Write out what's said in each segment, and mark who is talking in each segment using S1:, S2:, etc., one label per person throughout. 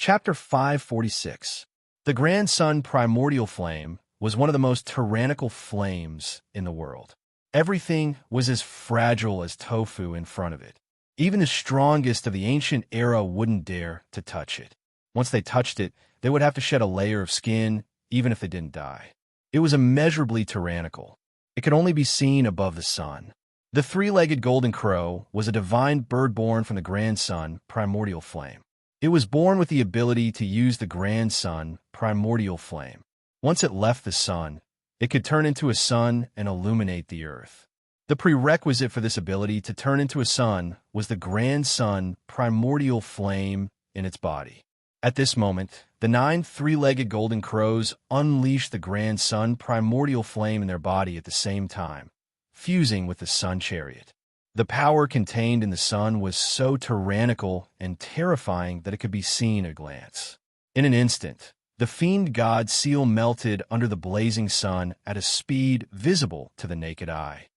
S1: Chapter 546. The Grand Sun Primordial Flame was one of the most tyrannical flames in the world. Everything was as fragile as tofu in front of it. Even the strongest of the ancient era wouldn't dare to touch it. Once they touched it, they would have to shed a layer of skin, even if they didn't die. It was immeasurably tyrannical. It could only be seen above the sun. The three-legged golden crow was a divine bird born from the Grand Sun Primordial Flame. It was born with the ability to use the Grand Sun Primordial Flame. Once it left the sun, it could turn into a sun and illuminate the earth. The prerequisite for this ability to turn into a sun was the Grand Sun Primordial Flame in its body. At this moment, the 9 three-legged golden crows unleashed the Grand Sun Primordial Flame in their body at the same time, fusing with the sun chariot. The power contained in the sun was so tyrannical and terrifying that it could be seen at a glance. In an instant, the fiend god seal melted under the blazing sun at a speed visible to the naked eye.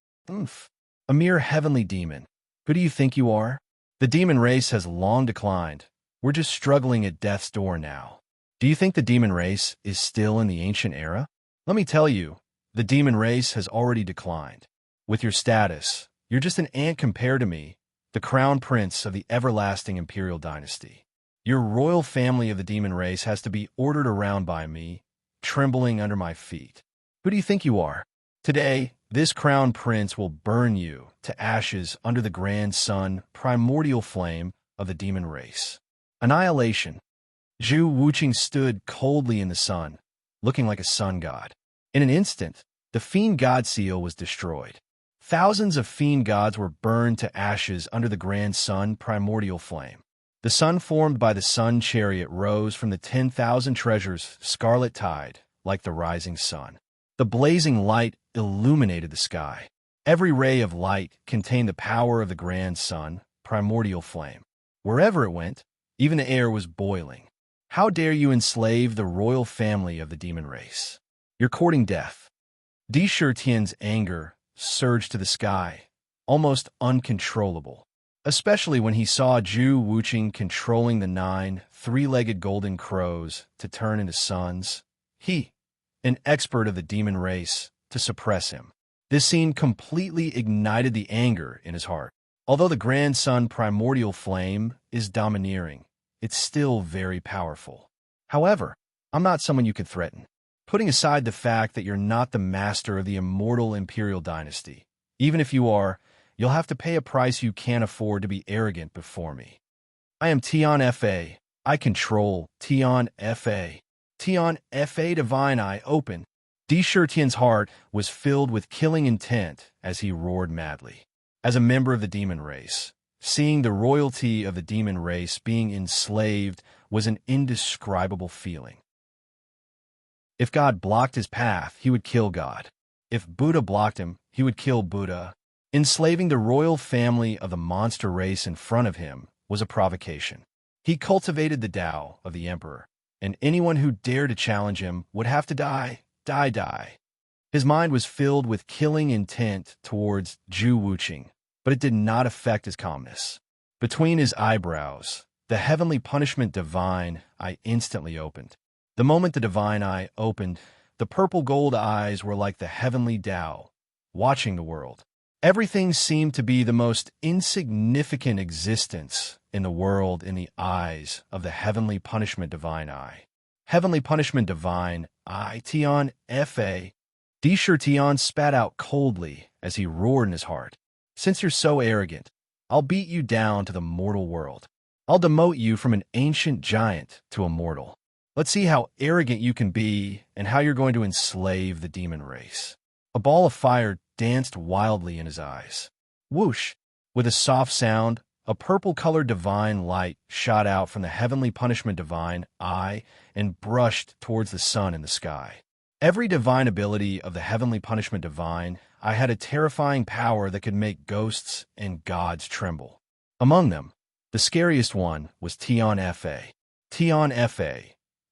S1: A mere heavenly demon. Who do you think you are? The demon race has long declined. We're just struggling at death's door now. Do you think the demon race is still in the ancient era? Let me tell you, the demon race has already declined. With your status, you're just an ant compared to me, the crown prince of the everlasting imperial dynasty. Your royal family of the demon race has to be ordered around by me, trembling under my feet. Who do you think you are? Today, this crown prince will burn you to ashes under the Grand Sun Primordial Flame of the demon race. Annihilation. Zhu Wuqing stood coldly in the sun, looking like a sun god. In an instant, the fiend god seal was destroyed. Thousands of fiend gods were burned to ashes under the Grand Sun Primordial Flame. The sun formed by the sun chariot rose from the 10,000 treasures scarlet tide, like the rising sun. The blazing light illuminated the sky. Every ray of light contained the power of the Grand Sun Primordial Flame. Wherever it went, even the air was boiling. How dare you enslave the royal family of the demon race? You're courting death. Di Shitian's anger surged to the sky, almost uncontrollable, especially when he saw Zhu Wuqing controlling the 9 three-legged golden crows to turn into suns. He, an expert of the demon race, to suppress him. This scene completely ignited the anger in his heart. Although the Grand Sun Primordial Flame is domineering, it's still very powerful. However, I'm not someone you could threaten. Putting aside the fact that you're not the master of the immortal imperial dynasty, even if you are, you'll have to pay a price you can't afford to be arrogant before me. I am Tian Fa. I control Tian Fa. Tian Fa Divine Eye open. Di Shitian's heart was filled with killing intent as he roared madly. As a member of the demon race, seeing the royalty of the demon race being enslaved was an indescribable feeling. If God blocked his path, he would kill God. If Buddha blocked him, he would kill Buddha. Enslaving the royal family of the monster race in front of him was a provocation. He cultivated the Tao of the emperor, and anyone who dared to challenge him would have to die. His mind was filled with killing intent towards Zhu Wuqing, but it did not affect his calmness. Between his eyebrows, the heavenly punishment divine eye instantly opened. The moment the divine eye opened, the purple gold eyes were like the heavenly Tao, watching the world. Everything seemed to be the most insignificant existence in the world in the eyes of the heavenly punishment divine eye. Heavenly punishment divine eye Tian Fa. Di Shitian spat out coldly as he roared in his heart. Since you're so arrogant, I'll beat you down to the mortal world. I'll demote you from an ancient giant to a mortal. Let's see how arrogant you can be and how you're going to enslave the demon race. A ball of fire danced wildly in his eyes. Whoosh! With a soft sound, a purple-colored divine light shot out from the heavenly punishment divine eye and brushed towards the sun in the sky. Every divine ability of the heavenly punishment divine eye had a terrifying power that could make ghosts and gods tremble. Among them, the scariest one was Tian Fa. Tian Fa.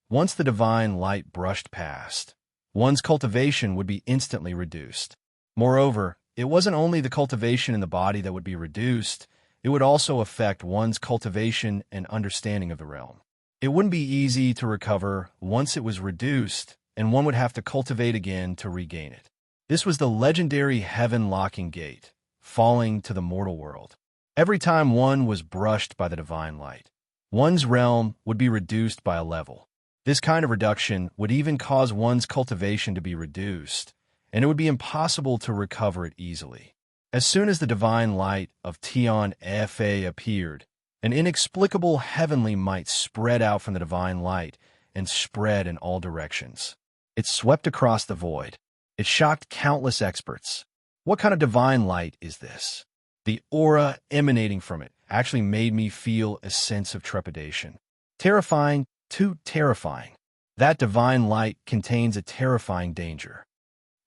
S1: Once the divine light brushed past, one's cultivation would be instantly reduced. Moreover, it wasn't only the cultivation in the body that would be reduced, it would also affect one's cultivation and understanding of the realm. It wouldn't be easy to recover once it was reduced, and one would have to cultivate again to regain it. This was the legendary heaven-locking gate, falling to the mortal world. Every time one was brushed by the divine light, one's realm would be reduced by a level. This kind of reduction would even cause one's cultivation to be reduced, and it would be impossible to recover it easily. As soon as the divine light of Tion Fa appeared, an inexplicable heavenly might spread out from the divine light and spread in all directions. It swept across the void. It shocked countless experts. What kind of divine light is this? The aura emanating from it actually made me feel a sense of trepidation. Terrifying, too terrifying. That divine light contains a terrifying danger.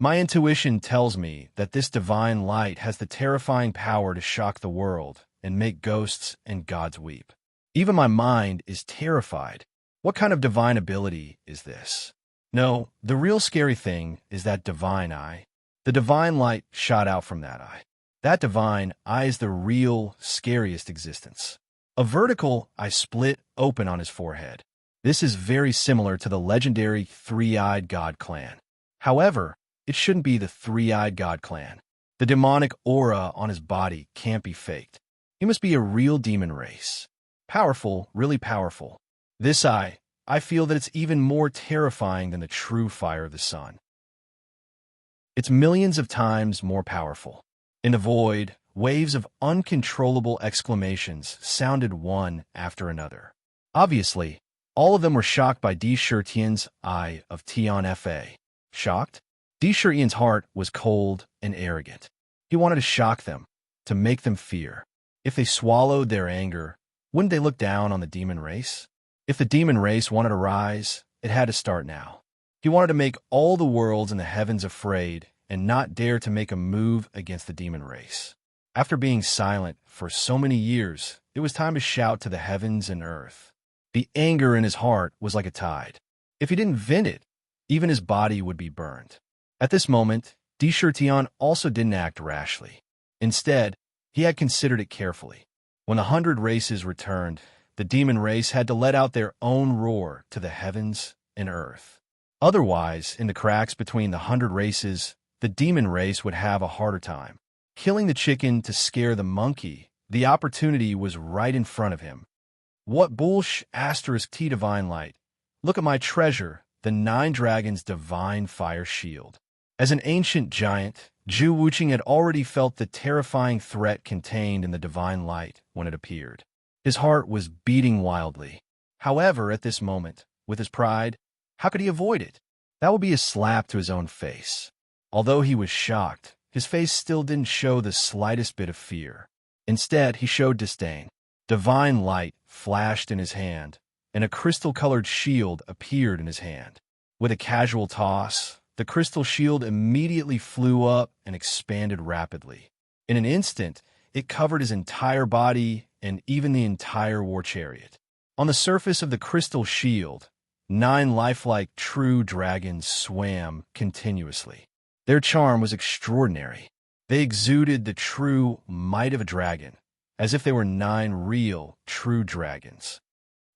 S1: My intuition tells me that this divine light has the terrifying power to shock the world and make ghosts and gods weep. Even my mind is terrified. What kind of divine ability is this? No, the real scary thing is that divine eye. The divine light shot out from that eye. That divine eye is the real, scariest existence. A vertical eye split open on his forehead. This is very similar to the legendary three-eyed god clan. However, it shouldn't be the three-eyed god clan. The demonic aura on his body can't be faked. He must be a real demon race. Powerful, really powerful. This eye, I feel that it's even more terrifying than the true fire of the sun. It's millions of times more powerful. In the void, waves of uncontrollable exclamations sounded one after another. Obviously, all of them were shocked by D. Shirtian's eye of Tion Fa. Shocked? D. Shirtian's heart was cold and arrogant. He wanted to shock them, to make them fear. If they swallowed their anger, wouldn't they look down on the demon race? If the demon race wanted to rise, it had to start now. He wanted to make all the worlds and the heavens afraid and not dare to make a move against the demon race. After being silent for so many years, it was time to shout to the heavens and earth. The anger in his heart was like a tide. If he didn't vent it, even his body would be burned. At this moment, D. Shirtian also didn't act rashly. Instead, he had considered it carefully. When the 100 races returned, the demon race had to let out their own roar to the heavens and earth. Otherwise, in the cracks between the 100 races, the demon race would have a harder time. Killing the chicken to scare the monkey, the opportunity was right in front of him. What bullsh asterisk T divine light. Look at my treasure, the 9 dragons' divine fire shield. As an ancient giant, Zhu Wuqing had already felt the terrifying threat contained in the divine light when it appeared. His heart was beating wildly. However, at this moment, with his pride, how could he avoid it? That would be a slap to his own face. Although he was shocked, his face still didn't show the slightest bit of fear. Instead, he showed disdain. Divine light flashed in his hand, and a crystal-colored shield appeared in his hand. With a casual toss, the crystal shield immediately flew up and expanded rapidly. In an instant, it covered his entire body and even the entire war chariot. On the surface of the crystal shield, 9 lifelike true dragons swam continuously. Their charm was extraordinary. They exuded the true might of a dragon, as if they were 9 real, true dragons.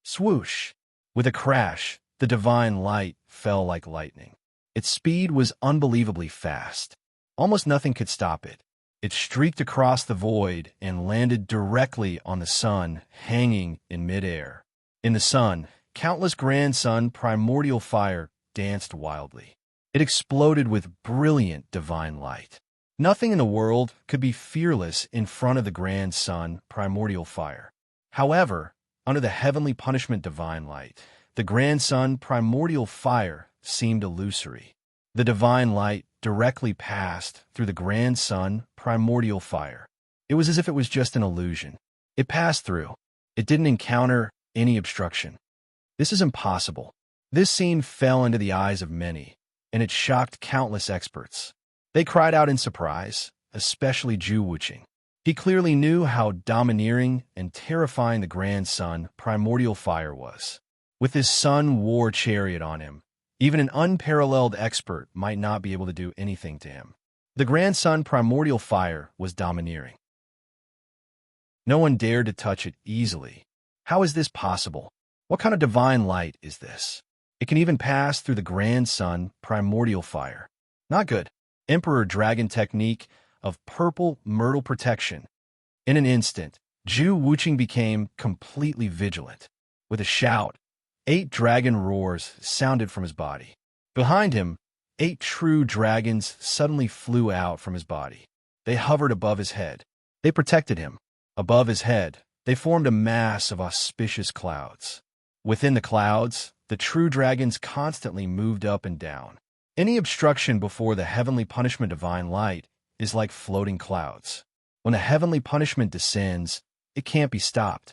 S1: Swoosh! With a crash, the divine light fell like lightning. Its speed was unbelievably fast. Almost nothing could stop it. It streaked across the void and landed directly on the sun, hanging in midair. In the sun, countless grand sun primordial fire danced wildly. It exploded with brilliant divine light. Nothing in the world could be fearless in front of the grand sun primordial fire. However, under the heavenly punishment divine light, the grand sun primordial fire seemed illusory. The divine light directly passed through the grand sun primordial fire. It was as if it was just an illusion. It passed through. It didn't encounter any obstruction. This is impossible. This scene fell into the eyes of many, and it shocked countless experts. They cried out in surprise, especially Zhu Wuqing. He clearly knew how domineering and terrifying the grand sun primordial fire was. With his sun war chariot on him, even an unparalleled expert might not be able to do anything to him. The grand sun primordial fire was domineering. No one dared to touch it easily. How is this possible? What kind of divine light is this? It can even pass through the grand sun, primordial fire. Not good. Emperor Dragon technique of purple myrtle protection. In an instant, Zhu Wuqing became completely vigilant. With a shout, 8 dragon roars sounded from his body. Behind him, 8 true dragons suddenly flew out from his body. They hovered above his head. They protected him. Above his head, they formed a mass of auspicious clouds. Within the clouds, the true dragons constantly moved up and down. Any obstruction before the heavenly punishment divine light is like floating clouds. When the heavenly punishment descends, it can't be stopped.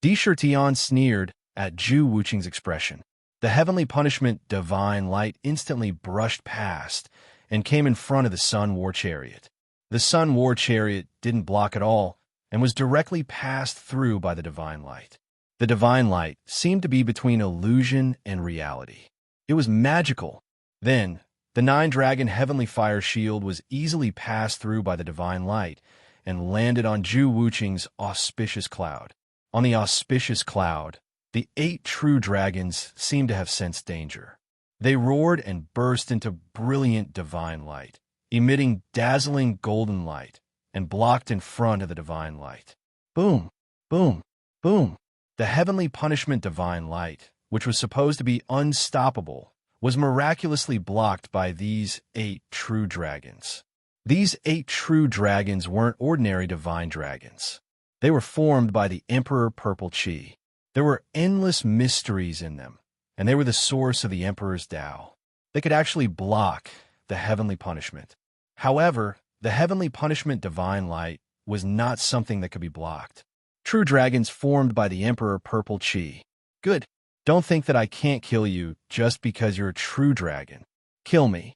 S1: Di Shirtian sneered at Zhu Wuqing's expression. The heavenly punishment divine light instantly brushed past and came in front of the Sun War Chariot. The Sun War Chariot didn't block at all and was directly passed through by the divine light. The divine light seemed to be between illusion and reality. It was magical. Then, the 9-dragon heavenly fire shield was easily passed through by the divine light and landed on Zhu Wuqing's auspicious cloud. On the auspicious cloud, the 8 true dragons seemed to have sensed danger. They roared and burst into brilliant divine light, emitting dazzling golden light, and blocked in front of the divine light. Boom, boom, boom. The heavenly punishment divine light, which was supposed to be unstoppable, was miraculously blocked by these 8 true dragons. These 8 true dragons weren't ordinary divine dragons. They were formed by the Emperor Purple Chi. There were endless mysteries in them, and they were the source of the Emperor's Tao. They could actually block the heavenly punishment. However, the heavenly punishment divine light was not something that could be blocked. True dragons formed by the Emperor Purple Chi. Good. Don't think that I can't kill you just because you're a true dragon. Kill me.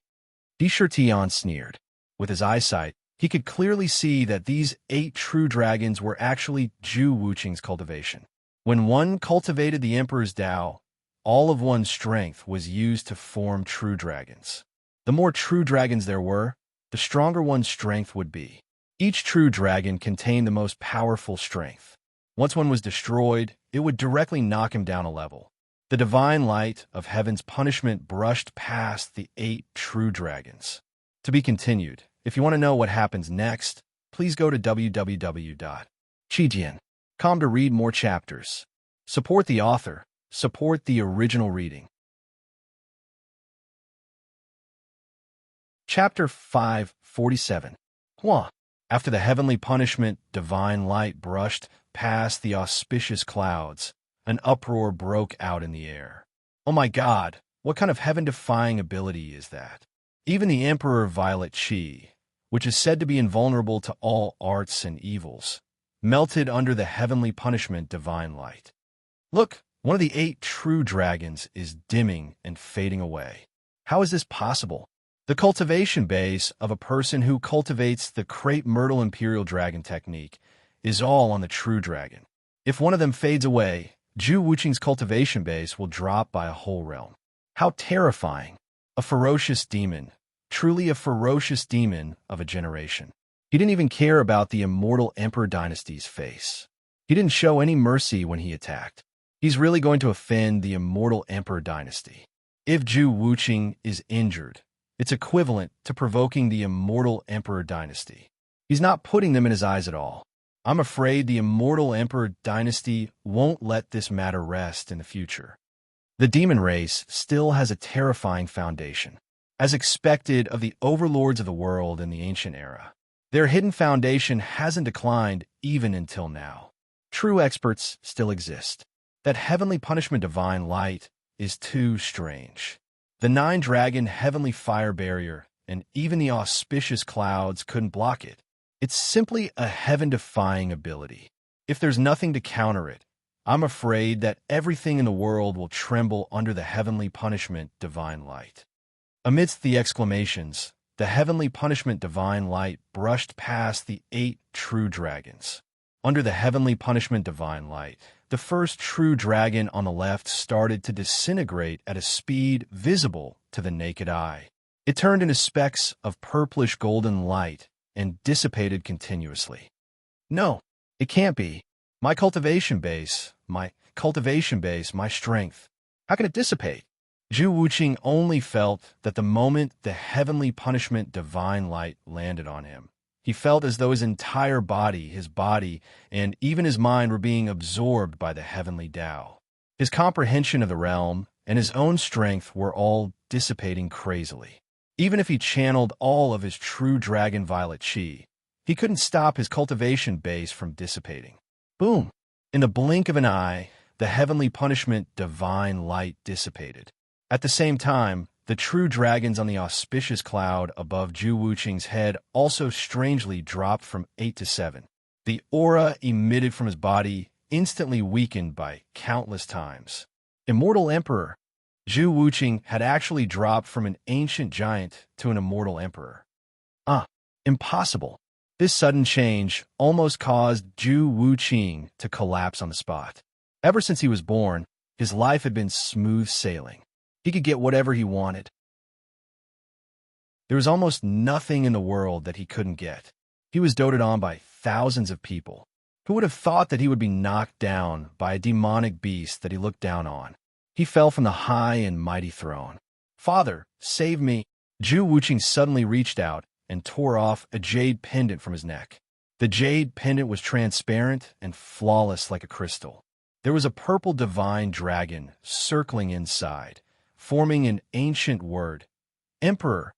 S1: Di Shirtian sneered. With his eyesight, he could clearly see that these 8 true dragons were actually Zhu Wuqing's cultivation. When one cultivated the Emperor's Tao, all of one's strength was used to form true dragons. The more true dragons there were, the stronger one's strength would be. Each true dragon contained the most powerful strength. Once one was destroyed, it would directly knock him down a level. The divine light of heaven's punishment brushed past the 8 true dragons. To be continued. If you want to know what happens next, please go to www.chijian.com to read more chapters. Support the author. Support the original reading. Chapter 547. Hua. After the heavenly punishment, divine light brushed past the auspicious clouds, an uproar broke out in the air. Oh my God, what kind of heaven-defying ability is that? Even the Emperor Violet Chi, which is said to be invulnerable to all arts and evils, melted under the heavenly punishment divine light. Look, one of the 8 true dragons is dimming and fading away. How is this possible? The cultivation base of a person who cultivates the crepe myrtle imperial dragon technique is all on the true dragon. If one of them fades away, Zhu Wuqing's cultivation base will drop by a whole realm. How terrifying! A ferocious demon, truly a ferocious demon of a generation. He didn't even care about the immortal Emperor dynasty's face. He didn't show any mercy when he attacked. He's really going to offend the immortal Emperor dynasty. If Zhu Wuqing is injured, it's equivalent to provoking the immortal Emperor dynasty. He's not putting them in his eyes at all. I'm afraid the immortal Emperor dynasty won't let this matter rest in the future. The demon race still has a terrifying foundation. As expected of the overlords of the world in the ancient era, their hidden foundation hasn't declined even until now. True experts still exist. That heavenly punishment divine light is too strange. The 9-dragon heavenly fire barrier and even the auspicious clouds couldn't block it. It's simply a heaven-defying ability. If there's nothing to counter it, I'm afraid that everything in the world will tremble under the heavenly punishment divine light. Amidst the exclamations, the heavenly punishment divine light brushed past the 8 true dragons. Under the heavenly punishment divine light, the first true dragon on the left started to disintegrate at a speed visible to the naked eye. It turned into specks of purplish golden light and dissipated continuously. No, it can't be. My cultivation base, my cultivation base, my strength. How can it dissipate? Zhu Wuqing only felt that the moment the heavenly punishment divine light landed on him, he felt as though his entire body, and even his mind were being absorbed by the heavenly Tao. His comprehension of the realm and his own strength were all dissipating crazily. Even if he channeled all of his true dragon violet qi, he couldn't stop his cultivation base from dissipating. Boom! In the blink of an eye, the heavenly punishment divine light dissipated. At the same time, the true dragons on the auspicious cloud above Zhu Wuqing's head also strangely dropped from 8 to 7. The aura emitted from his body instantly weakened by countless times. Immortal Emperor! Zhu Wuqing had actually dropped from an ancient giant to an immortal emperor. Impossible! This sudden change almost caused Zhu Wuqing to collapse on the spot. Ever since he was born, his life had been smooth sailing. He could get whatever he wanted. There was almost nothing in the world that he couldn't get. He was doted on by thousands of people. Who would have thought that he would be knocked down by a demonic beast that he looked down on? He fell from the high and mighty throne. "Father, save me!" Zhu Wuqing suddenly reached out and tore off a jade pendant from his neck. The jade pendant was transparent and flawless like a crystal. There was a purple divine dragon circling inside, forming an ancient word, Emperor.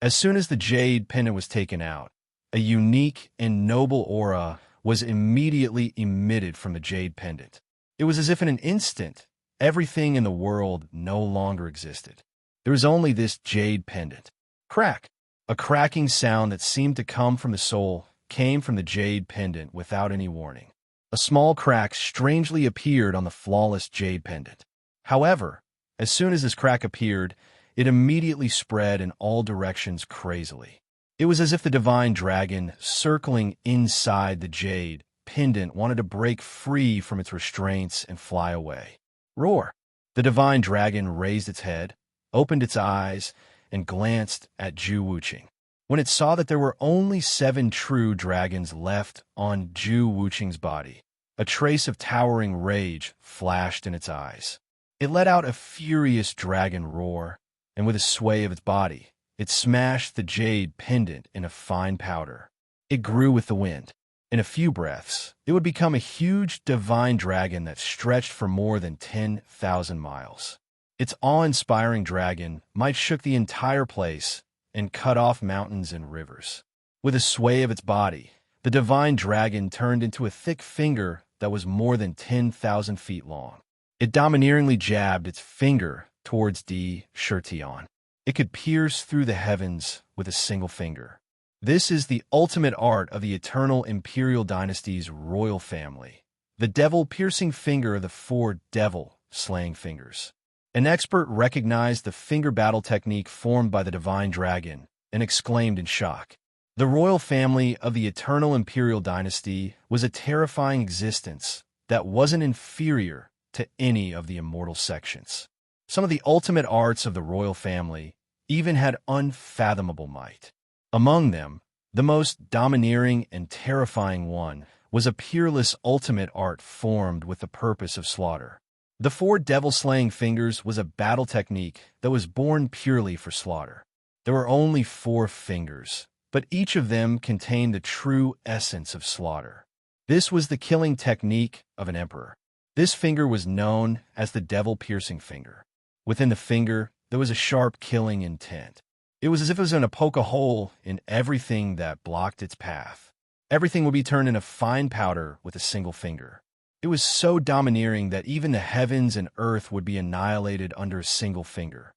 S1: As soon as the jade pendant was taken out, a unique and noble aura was immediately emitted from the jade pendant. It was as if in an instant, everything in the world no longer existed. There was only this jade pendant. Crack! A cracking sound that seemed to come from the soul came from the jade pendant without any warning. A small crack strangely appeared on the flawless jade pendant. However, as soon as this crack appeared, it immediately spread in all directions crazily. It was as if the divine dragon circling inside the jade pendant wanted to break free from its restraints and fly away. Roar! The divine dragon raised its head, opened its eyes, and glanced at Zhu Wuqing. When it saw that there were only 7 true dragons left on Zhu Wuqing's body, a trace of towering rage flashed in its eyes. It let out a furious dragon roar, and with a sway of its body, it smashed the jade pendant in a fine powder. It grew with the wind. In a few breaths, it would become a huge divine dragon that stretched for more than 10,000 miles. Its awe-inspiring dragon might shook the entire place and cut off mountains and rivers. With a sway of its body, the divine dragon turned into a thick finger that was more than 10,000 feet long. It domineeringly jabbed its finger towards Di Shirtion. It could pierce through the heavens with a single finger. This is the ultimate art of the eternal imperial dynasty's royal family, the devil-piercing finger of the 4 devil-slaying fingers. An expert recognized the finger battle technique formed by the divine dragon and exclaimed in shock. The royal family of the eternal imperial dynasty was a terrifying existence that wasn't inferior to any of the immortal sections. Some of the ultimate arts of the royal family even had unfathomable might. Among them, the most domineering and terrifying one was a peerless ultimate art formed with the purpose of slaughter. The 4 devil-slaying fingers was a battle technique that was born purely for slaughter. There were only 4 fingers, but each of them contained the true essence of slaughter. This was the killing technique of an emperor. This finger was known as the devil-piercing finger. Within the finger, there was a sharp killing intent. It was as if it was going to poke a hole in everything that blocked its path. Everything would be turned into fine powder with a single finger. It was so domineering that even the heavens and earth would be annihilated under a single finger.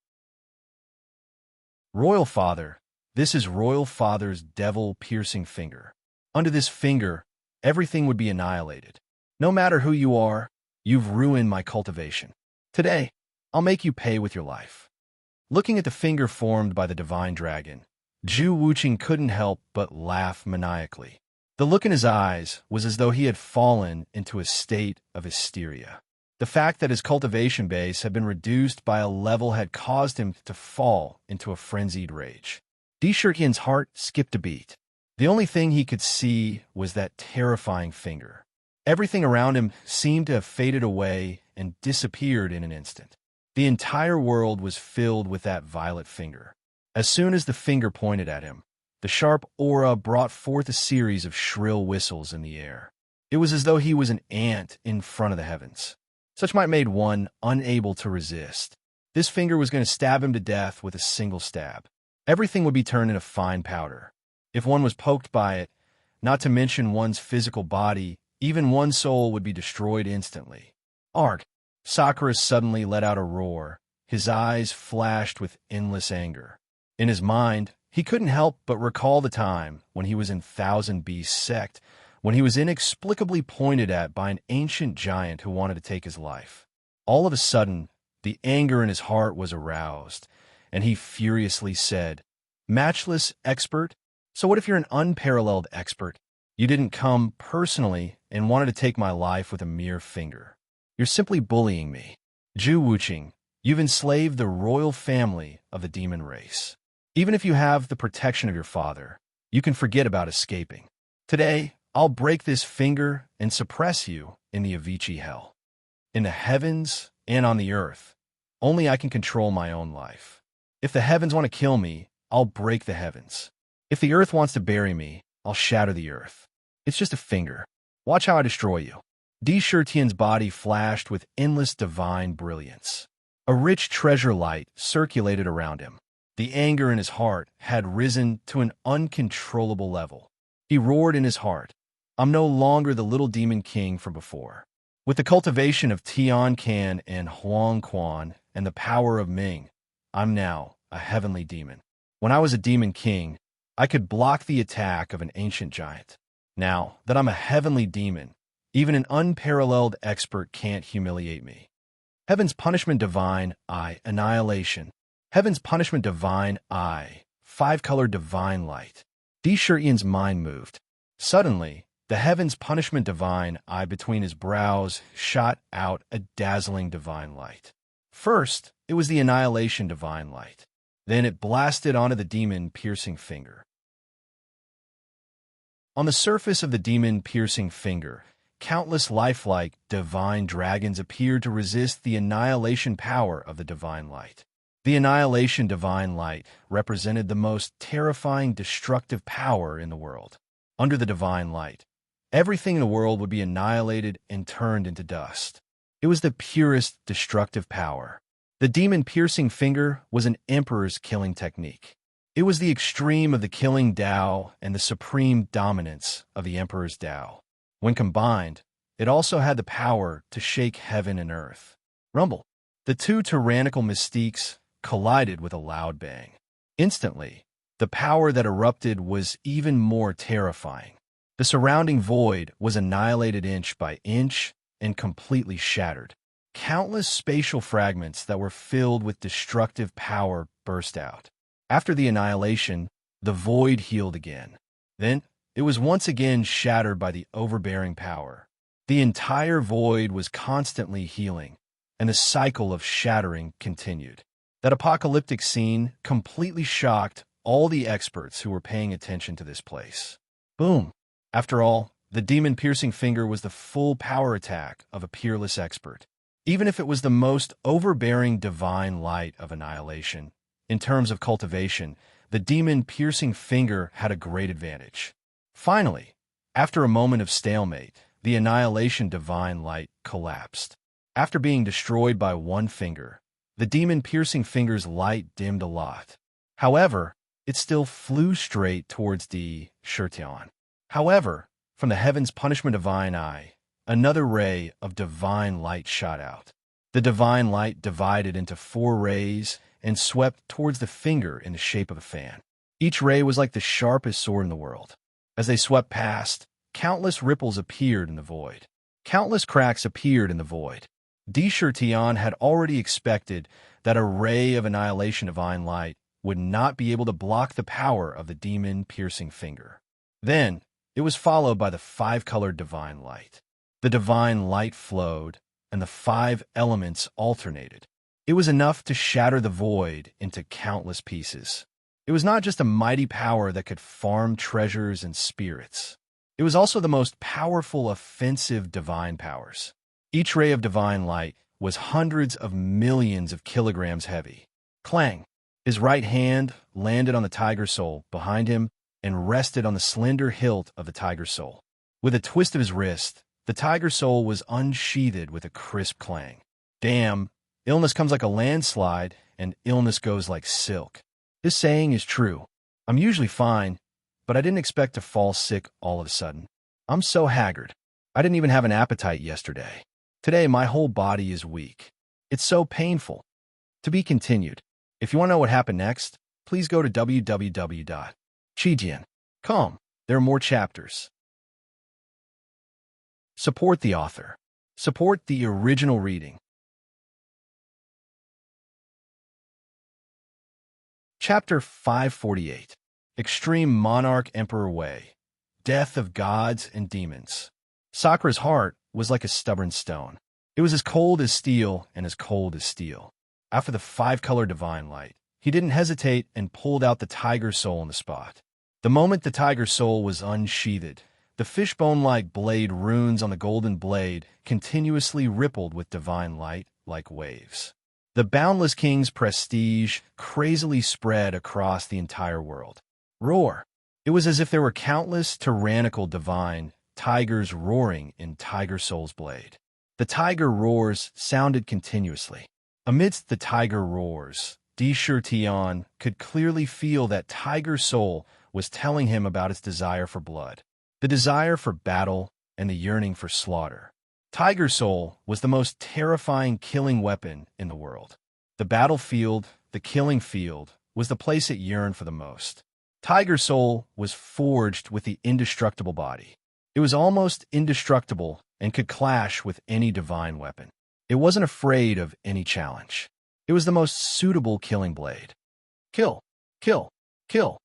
S1: Royal Father, this is Royal Father's devil-piercing finger. Under this finger, everything would be annihilated. No matter who you are, you've ruined my cultivation. Today, I'll make you pay with your life. Looking at the finger formed by the divine dragon, Zhu Wuqing couldn't help but laugh maniacally. The look in his eyes was as though he had fallen into a state of hysteria. The fact that his cultivation base had been reduced by a level had caused him to fall into a frenzied rage. Di Shirtion's heart skipped a beat. The only thing he could see was that terrifying finger. Everything around him seemed to have faded away and disappeared in an instant. The entire world was filled with that violet finger. As soon as the finger pointed at him, the sharp aura brought forth a series of shrill whistles in the air. It was as though he was an ant in front of the heavens. Such might made one unable to resist. This finger was going to stab him to death with a single stab. Everything would be turned into fine powder. If one was poked by it, not to mention one's physical body, even one's soul would be destroyed instantly. Arg! Sakura suddenly let out a roar. His eyes flashed with endless anger. In his mind, he couldn't help but recall the time when he was in Thousand Beast sect, when he was inexplicably pointed at by an ancient giant who wanted to take his life. All of a sudden, the anger in his heart was aroused, and he furiously said, "Matchless expert? So what if you're an unparalleled expert? You didn't come personally and wanted to take my life with a mere finger. You're simply bullying me. Zhu Wuqing, you've enslaved the royal family of the demon race. Even if you have the protection of your father, you can forget about escaping. Today, I'll break this finger and suppress you in the Avicii hell. In the heavens and on the earth, only I can control my own life. If the heavens want to kill me, I'll break the heavens. If the earth wants to bury me, I'll shatter the earth. It's just a finger. Watch how I destroy you." Di Shirtian's body flashed with endless divine brilliance. A rich treasure light circulated around him. The anger in his heart had risen to an uncontrollable level. He roared in his heart, "I'm no longer the little demon king from before. With the cultivation of Tian Can and Huang Quan and the power of Ming, I'm now a heavenly demon. When I was a demon king, I could block the attack of an ancient giant. Now that I'm a heavenly demon, even an unparalleled expert can't humiliate me. Heaven's punishment divine, I, annihilation. Heaven's punishment divine, I, five-color divine light." Di Shirtian's mind moved. Suddenly, the heaven's punishment divine eye between his brows shot out a dazzling divine light. First, it was the annihilation divine light. Then it blasted onto the demon-piercing finger. On the surface of the demon-piercing finger, countless lifelike divine dragons appeared to resist the annihilation power of the divine light. The annihilation divine light represented the most terrifying destructive power in the world. Under the divine light, everything in the world would be annihilated and turned into dust. It was the purest destructive power. The demon-piercing finger was an emperor's killing technique. It was the extreme of the killing Tao and the supreme dominance of the emperor's Tao. When combined, it also had the power to shake heaven and earth. Rumble. The two tyrannical mystiques collided with a loud bang. Instantly, the power that erupted was even more terrifying. The surrounding void was annihilated inch by inch and completely shattered. Countless spatial fragments that were filled with destructive power burst out. After the annihilation, the void healed again. Then, it was once again shattered by the overbearing power. The entire void was constantly healing, and the cycle of shattering continued. That apocalyptic scene completely shocked all the experts who were paying attention to this place. Boom! After all, the demon-piercing finger was the full power attack of a peerless expert. Even if it was the most overbearing divine light of annihilation, in terms of cultivation, the demon-piercing finger had a great advantage. Finally, after a moment of stalemate, the annihilation divine light collapsed. After being destroyed by one finger, the demon-piercing finger's light dimmed a lot. However, it still flew straight towards Di Shirtian. However, from the heaven's punishment divine eye, another ray of divine light shot out. The divine light divided into 4 rays and swept towards the finger in the shape of a fan. Each ray was like the sharpest sword in the world. As they swept past, countless ripples appeared in the void. Countless cracks appeared in the void. Di Shirtian had already expected that a ray of annihilation divine light would not be able to block the power of the demon-piercing finger. Then, it was followed by the 5-colored divine light. The divine light flowed, and the 5 elements alternated. It was enough to shatter the void into countless pieces. It was not just a mighty power that could farm treasures and spirits. It was also the most powerful offensive divine powers. Each ray of divine light was hundreds of millions of kilograms heavy. Clang! His right hand landed on the tiger soul behind him and rested on the slender hilt of the tiger soul. With a twist of his wrist, the tiger soul was unsheathed with a crisp clang. Damn, illness comes like a landslide, and illness goes like silk. This saying is true. I'm usually fine, but I didn't expect to fall sick all of a sudden. I'm so haggard. I didn't even have an appetite yesterday. Today, my whole body is weak. It's so painful. To be continued. If you want to know what happened next, please go to www.chijian.com. There are more chapters. Support the author. Support the original reading. Chapter 548. Extreme Monarch Emperor Way. Death of Gods and Demons. Sakura's heart was like a stubborn stone. It was as cold as steel and as cold as steel. After the five-color divine light, he didn't hesitate and pulled out the tiger soul on the spot. The moment the tiger soul was unsheathed, the fishbone-like blade runes on the golden blade continuously rippled with divine light like waves. The Boundless King's prestige crazily spread across the entire world. Roar! It was as if there were countless tyrannical divine tigers roaring in Tiger Soul's blade. The tiger roars sounded continuously. Amidst the tiger roars, Tian could clearly feel that Tiger Soul was telling him about its desire for blood, the desire for battle, and the yearning for slaughter. Tiger Soul was the most terrifying killing weapon in the world. The battlefield, the killing field, was the place it yearned for the most. Tiger Soul was forged with the indestructible body. It was almost indestructible and could clash with any divine weapon. It wasn't afraid of any challenge. It was the most suitable killing blade. Kill, kill, kill.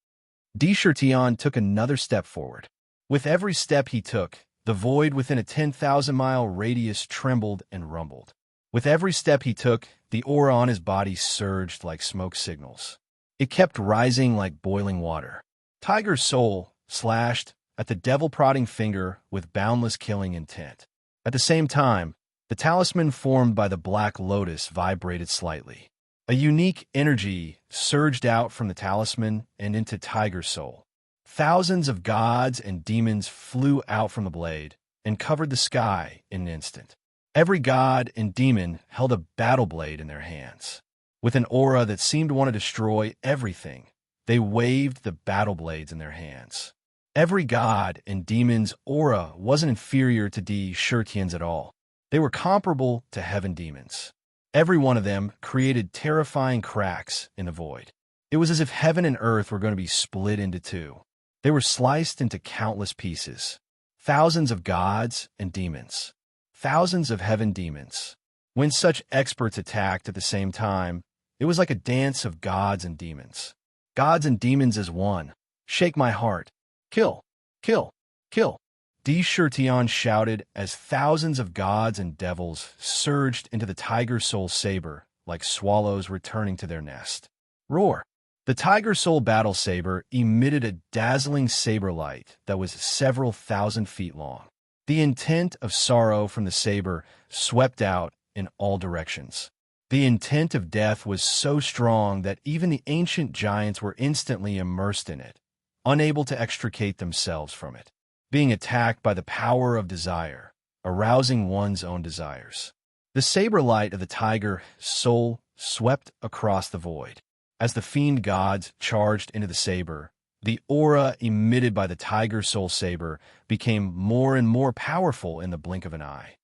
S1: Tian took another step forward. With every step he took, the void within a 10,000-mile radius trembled and rumbled. With every step he took, the aura on his body surged like smoke signals. It kept rising like boiling water. Tiger's soul slashed at the devil-prodding finger with boundless killing intent. At the same time, the talisman formed by the Black Lotus vibrated slightly. A unique energy surged out from the talisman and into Tiger's soul. Thousands of gods and demons flew out from the blade and covered the sky in an instant. Every god and demon held a battle blade in their hands. With an aura that seemed to want to destroy everything, they waved the battle blades in their hands. Every god and demon's aura wasn't inferior to Tian's at all. They were comparable to heaven demons. Every one of them created terrifying cracks in the void. It was as if heaven and earth were going to be split into two. They were sliced into countless pieces. Thousands of gods and demons. Thousands of heaven demons. When such experts attacked at the same time, it was like a dance of gods and demons. Gods and demons as one. Shake my heart. Kill, kill, kill. Tian shouted as thousands of gods and devils surged into the Tiger Soul saber like swallows returning to their nest. Roar! The Tiger Soul battle saber emitted a dazzling saber light that was several thousand feet long. The intent of sorrow from the saber swept out in all directions. The intent of death was so strong that even the ancient giants were instantly immersed in it, unable to extricate themselves from it. Being attacked by the power of desire, arousing one's own desires. The saber light of the Tiger Soul swept across the void. As the fiend gods charged into the saber, the aura emitted by the Tiger Soul saber became more and more powerful in the blink of an eye.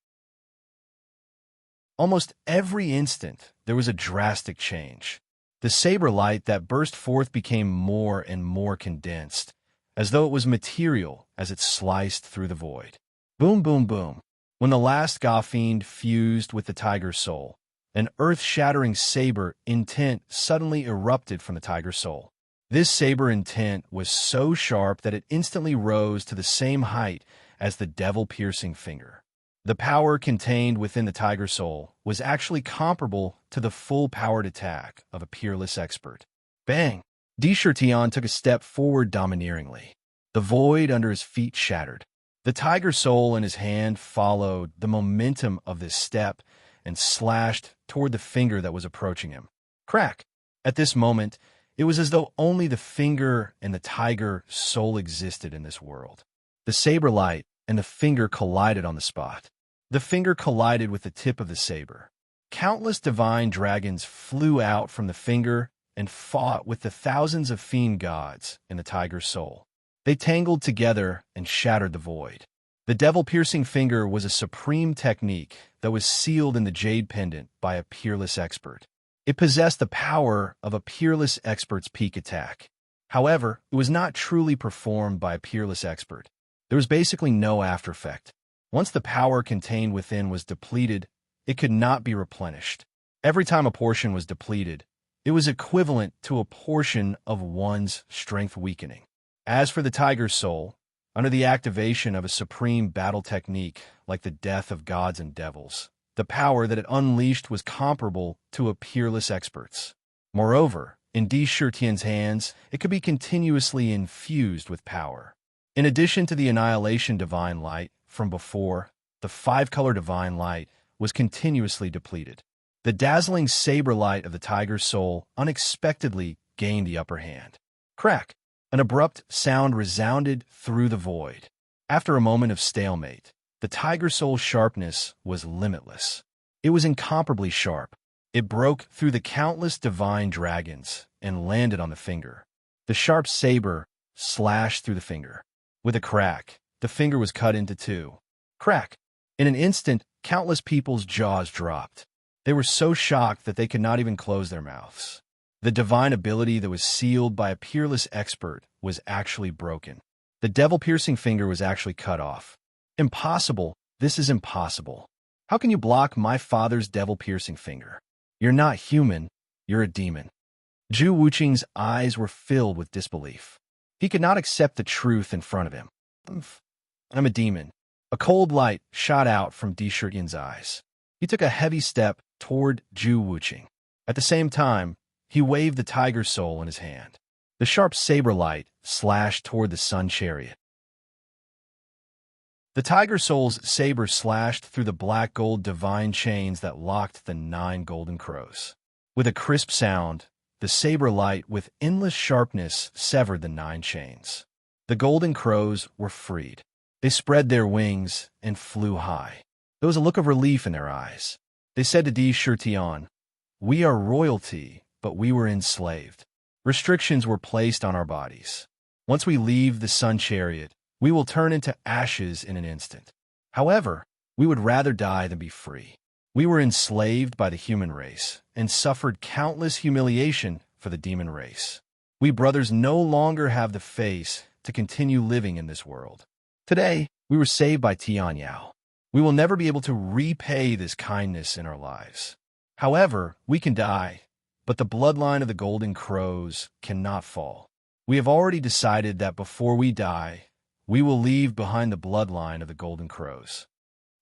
S1: Almost every instant, there was a drastic change. The saber light that burst forth became more and more condensed, as though it was material as it sliced through the void. Boom, boom, boom. When the last Fiend fused with the Tiger Soul, an earth-shattering saber intent suddenly erupted from the Tiger Soul. This saber intent was so sharp that it instantly rose to the same height as the devil-piercing finger. The power contained within the Tiger Soul was actually comparable to the full-powered attack of a peerless expert. Bang! Tian took a step forward domineeringly. The void under his feet shattered. The tiger soul in his hand followed the momentum of this step and slashed toward the finger that was approaching him. Crack! At this moment, it was as though only the finger and the tiger soul existed in this world. The saber light and the finger collided on the spot. The finger collided with the tip of the saber. Countless divine dragons flew out from the finger and fought with the thousands of fiend gods in the tiger's soul. They tangled together and shattered the void. The devil-piercing finger was a supreme technique that was sealed in the jade pendant by a peerless expert. It possessed the power of a peerless expert's peak attack. However, it was not truly performed by a peerless expert. There was basically no aftereffect. Once the power contained within was depleted, it could not be replenished. Every time a portion was depleted, it was equivalent to a portion of one's strength weakening. As for the tiger's soul, under the activation of a supreme battle technique like the death of gods and devils, the power that it unleashed was comparable to a peerless expert's. Moreover, in Di Shirtian's hands, it could be continuously infused with power. In addition to the annihilation divine light from before, the five-color divine light was continuously depleted. The dazzling saber light of the tiger's soul unexpectedly gained the upper hand. Crack! An abrupt sound resounded through the void. After a moment of stalemate, the tiger soul's sharpness was limitless. It was incomparably sharp. It broke through the countless divine dragons and landed on the finger. The sharp saber slashed through the finger. With a crack, the finger was cut into two. Crack! In an instant, countless people's jaws dropped. They were so shocked that they could not even close their mouths. The divine ability that was sealed by a peerless expert was actually broken. The devil-piercing finger was actually cut off. Impossible! This is impossible. How can you block my father's devil-piercing finger? You're not human. You're a demon. Zhu Wuqing's eyes were filled with disbelief. He could not accept the truth in front of him. I'm a demon. A cold light shot out from Di Shirtian's eyes. He took a heavy step toward Zhu Wuqing. At the same time, he waved the tiger's soul in his hand. The sharp saber light slashed toward the sun chariot. The tiger soul's saber slashed through the black gold divine chains that locked the 9 golden crows. With a crisp sound, the saber light with endless sharpness severed the 9 chains. The golden crows were freed. They spread their wings and flew high. There was a look of relief in their eyes. They said to Di Shirtian, "We are royalty, but we were enslaved. Restrictions were placed on our bodies. Once we leave the sun chariot, we will turn into ashes in an instant. However, we would rather die than be free. We were enslaved by the human race and suffered countless humiliation for the demon race. We brothers no longer have the face to continue living in this world. Today, we were saved by Tian Yao. We will never be able to repay this kindness in our lives. However, we can die, but the bloodline of the Golden Crows cannot fall. We have already decided that before we die, we will leave behind the bloodline of the Golden Crows.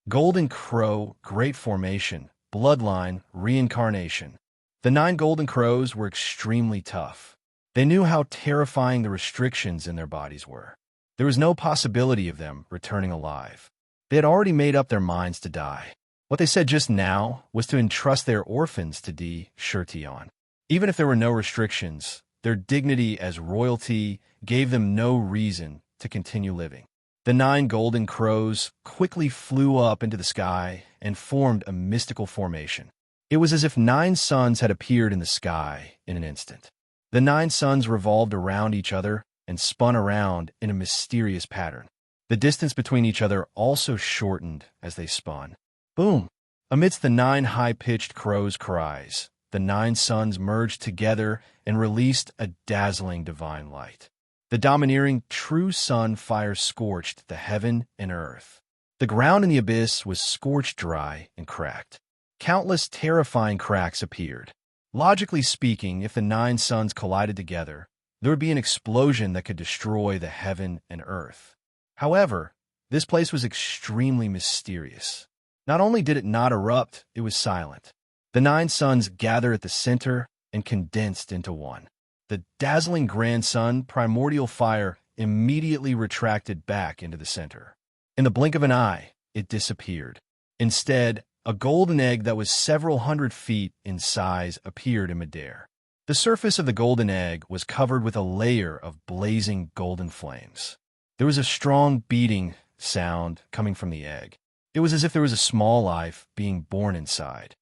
S1: Golden Crow, Great Formation, Bloodline, Reincarnation. The 9 Golden Crows were extremely tough. They knew how terrifying the restrictions in their bodies were. There was no possibility of them returning alive. They had already made up their minds to die. What they said just now was to entrust their orphans to Di Shirtian. Even if there were no restrictions, their dignity as royalty gave them no reason to continue living. The 9 golden crows quickly flew up into the sky and formed a mystical formation. It was as if 9 suns had appeared in the sky in an instant. The 9 suns revolved around each other and spun around in a mysterious pattern. The distance between each other also shortened as they spun. Boom! Amidst the 9 high-pitched crows' cries, the 9 suns merged together and released a dazzling divine light. The domineering true sun fire scorched the heaven and earth. The ground in the abyss was scorched dry and cracked. Countless terrifying cracks appeared. Logically speaking, if the 9 suns collided together, there would be an explosion that could destroy the heaven and earth. However, this place was extremely mysterious. Not only did it not erupt, it was silent. The 9 suns gathered at the center and condensed into one. The dazzling grand sun, primordial fire, immediately retracted back into the center. In the blink of an eye, it disappeared. Instead, a golden egg that was several hundred feet in size appeared in midair. The surface of the golden egg was covered with a layer of blazing golden flames. There was a strong beating sound coming from the egg. It was as if there was a small life being born inside.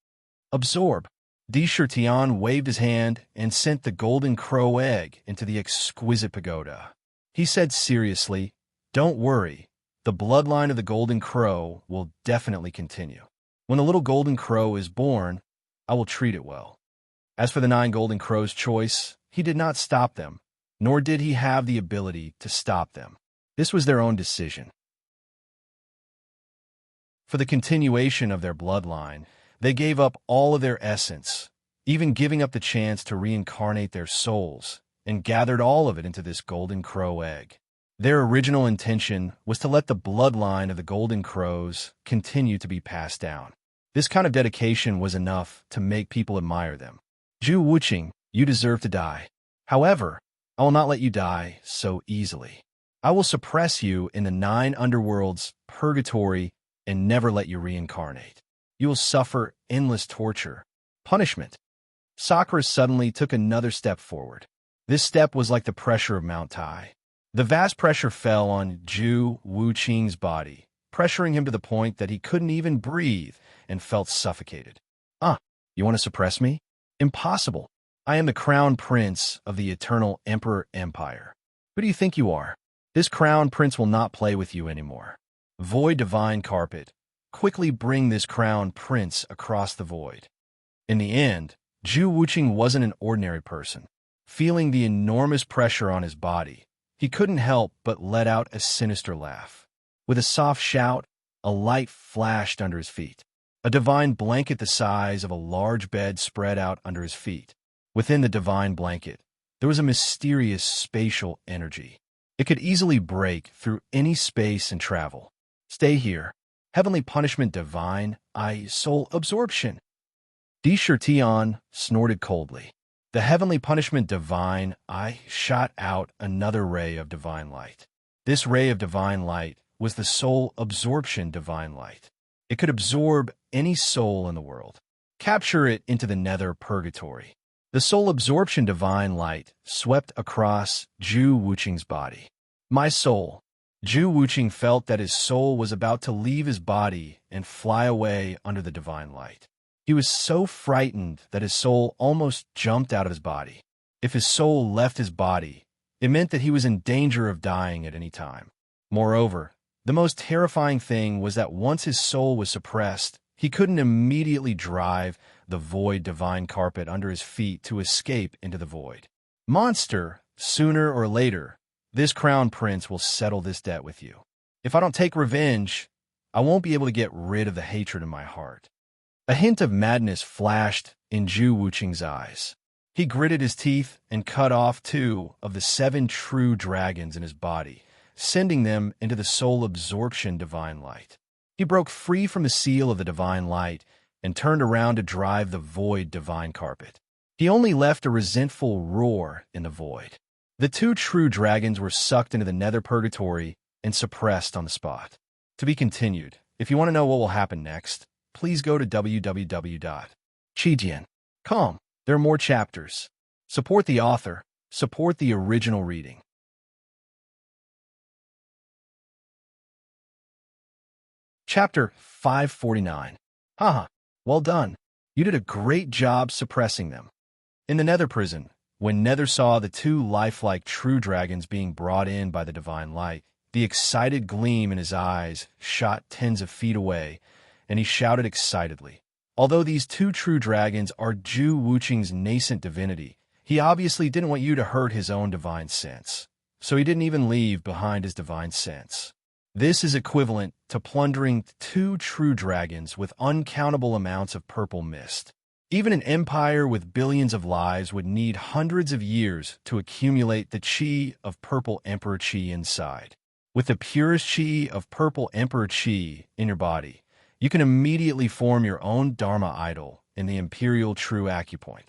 S1: Absorb. Tirtian waved his hand and sent the golden crow egg into the exquisite pagoda. He said seriously, "Don't worry, the bloodline of the golden crow will definitely continue. When the little golden crow is born, I will treat it well." As for the 9 golden crows' choice, he did not stop them, nor did he have the ability to stop them. This was their own decision. For the continuation of their bloodline, they gave up all of their essence, even giving up the chance to reincarnate their souls, and gathered all of it into this golden crow egg. Their original intention was to let the bloodline of the golden crows continue to be passed down. This kind of dedication was enough to make people admire them. Zhu Wuqing, you deserve to die. However, I will not let you die so easily. I will suppress you in the 9 underworlds, purgatory, and never let you reincarnate. You will suffer endless torture, punishment. Sakura suddenly took another step forward. This step was like the pressure of Mount Tai. The vast pressure fell on Zhu Wuqing's body, pressuring him to the point that he couldn't even breathe and felt suffocated. You want to suppress me? Impossible. I am the crown prince of the eternal Emperor Empire. Who do you think you are? This crown prince will not play with you anymore. Void divine carpet. Quickly bring this crown prince across the void. In the end, Zhu Wuqing wasn't an ordinary person. Feeling the enormous pressure on his body, he couldn't help but let out a sinister laugh. With a soft shout, a light flashed under his feet. A divine blanket the size of a large bed spread out under his feet. Within the divine blanket, there was a mysterious spatial energy. It could easily break through any space and travel. Stay here. Heavenly punishment divine, soul absorption. Tirtian snorted coldly. The heavenly punishment divine, shot out another ray of divine light. This ray of divine light was the soul absorption divine light. It could absorb any soul in the world, capture it into the nether purgatory. The soul absorption divine light swept across Zhu Wuqing's body. My soul. Zhu Wuqing felt that his soul was about to leave his body and fly away under the divine light. He was so frightened that his soul almost jumped out of his body. If his soul left his body, it meant that he was in danger of dying at any time. Moreover, the most terrifying thing was that once his soul was suppressed, he couldn't immediately drive the void divine carpet under his feet to escape into the void. Monster, sooner or later, this crown prince will settle this debt with you. If I don't take revenge, I won't be able to get rid of the hatred in my heart. A hint of madness flashed in Zhu Wuqing's eyes. He gritted his teeth and cut off 2 of the 7 true dragons in his body, sending them into the soul absorption divine light. He broke free from the seal of the divine light and turned around to drive the void divine carpet. He only left a resentful roar in the void. The 2 true dragons were sucked into the nether purgatory and suppressed on the spot. To be continued. If you want to know what will happen next, please go to www.chijian.com. There are more chapters. Support the author. Support the original reading. Chapter 549. Haha, well done. You did a great job suppressing them. In the nether prison, when Nether saw the 2 lifelike true dragons being brought in by the divine light, the excited gleam in his eyes shot tens of feet away, and he shouted excitedly. Although these 2 true dragons are Zhu Wuqing's nascent divinity, he obviously didn't want you to hurt his own divine sense, so he didn't even leave behind his divine sense. This is equivalent to plundering 2 true dragons with uncountable amounts of purple mist. Even an empire with billions of lives would need hundreds of years to accumulate the chi of purple emperor chi inside. With the purest chi of purple emperor chi in your body, you can immediately form your own dharma idol in the imperial true acupoint.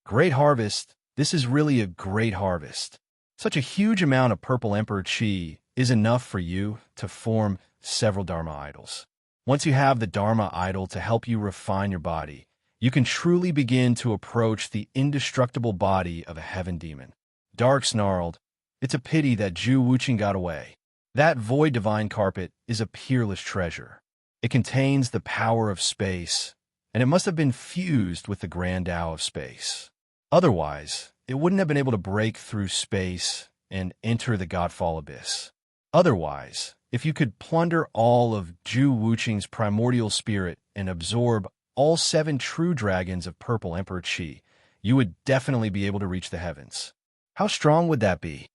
S1: Great harvest. This is really a great harvest. Such a huge amount of purple emperor chi is enough for you to form several Dharma idols. Once you have the Dharma idol to help you refine your body, you can truly begin to approach the indestructible body of a heaven demon. Dark snarled, "It's a pity that Zhu Wuqing got away. That void divine carpet is a peerless treasure. It contains the power of space, and it must have been fused with the grand Tao of space. Otherwise, it wouldn't have been able to break through space and enter the Godfall abyss. Otherwise, if you could plunder all of Zhu Wuqing's primordial spirit and absorb all 7 true dragons of purple Emperor Qi, you would definitely be able to reach the heavens. How strong would that be?"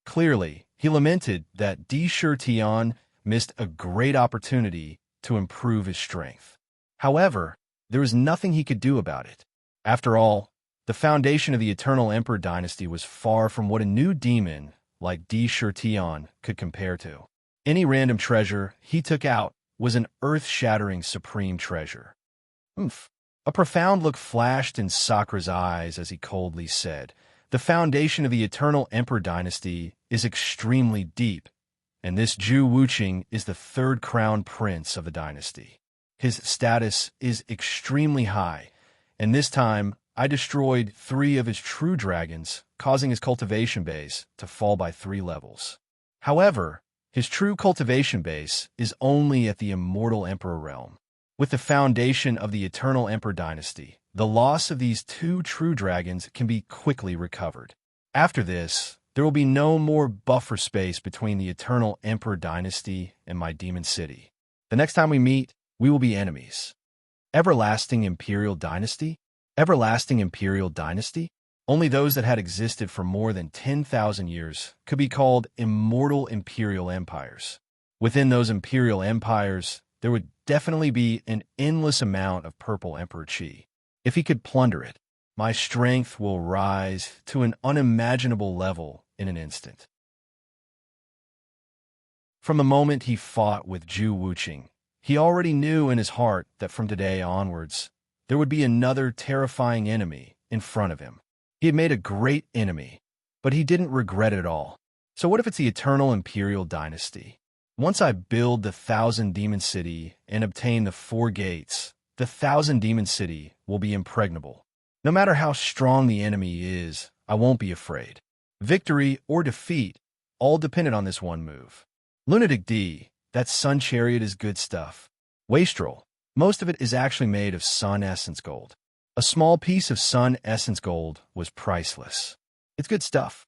S1: Clearly, he lamented that Di Tian missed a great opportunity to improve his strength. However, there was nothing he could do about it. After all, the foundation of the Eternal Emperor dynasty was far from what a new demon like Di Tian could compare to. Any random treasure he took out was an earth-shattering supreme treasure. "Oomph." A profound look flashed in Sakura's eyes as he coldly said, "The foundation of the Eternal Emperor dynasty is extremely deep, and this Zhu Wuqing is the 3rd crown prince of the dynasty. His status is extremely high, and this time I destroyed 3 of his true dragons, causing his cultivation base to fall by 3 levels. However, his true cultivation base is only at the Immortal Emperor realm. With the foundation of the Eternal Emperor dynasty, the loss of these 2 true dragons can be quickly recovered. After this, there will be no more buffer space between the Eternal Emperor dynasty and my demon city. The next time we meet, we will be enemies." Everlasting Imperial Dynasty? Everlasting Imperial Dynasty? Only those that had existed for more than 10,000 years could be called immortal imperial empires. Within those imperial empires, there would definitely be an endless amount of purple Emperor Qi. If he could plunder it, my strength will rise to an unimaginable level in an instant. From the moment he fought with Zhu Wuqing, he already knew in his heart that from today onwards, there would be another terrifying enemy in front of him. He had made a great enemy, but he didn't regret it at all. So what if it's the Eternal Imperial Dynasty? Once I build the 1,000 Demon City and obtain the 4 gates, the 1,000 Demon City will be impregnable. No matter how strong the enemy is, I won't be afraid. Victory or defeat, all dependent on this one move. Lunatic D, that sun chariot is good stuff. Wastrel, most of it is actually made of sun essence gold. A small piece of sun essence gold was priceless. It's good stuff.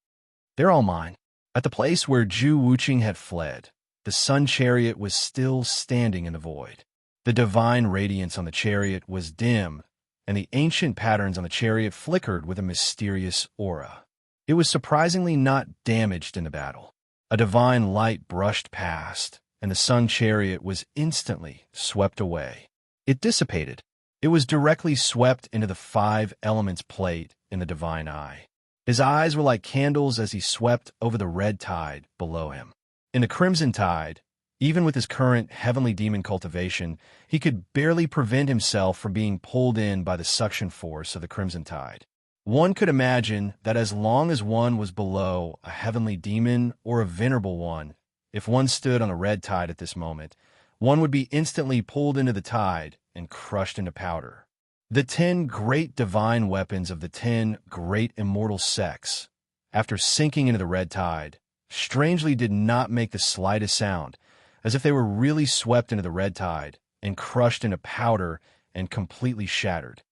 S1: They're all mine. At the place where Zhu Wuqing had fled, the sun chariot was still standing in the void. The divine radiance on the chariot was dim, and the ancient patterns on the chariot flickered with a mysterious aura. It was surprisingly not damaged in the battle. A divine light brushed past, and the sun chariot was instantly swept away. It dissipated. It was directly swept into the 5 elements plate in the divine eye. His eyes were like candles as he swept over the red tide below him. In the crimson tide, even with his current heavenly demon cultivation, he could barely prevent himself from being pulled in by the suction force of the crimson tide. One could imagine that as long as one was below a heavenly demon or a venerable one, if one stood on a red tide at this moment, one would be instantly pulled into the tide and crushed into powder. The 10 great divine weapons of the 10 great immortal sects, after sinking into the red tide, strangely did not make the slightest sound, as if they were really swept into the red tide and crushed into powder and completely shattered.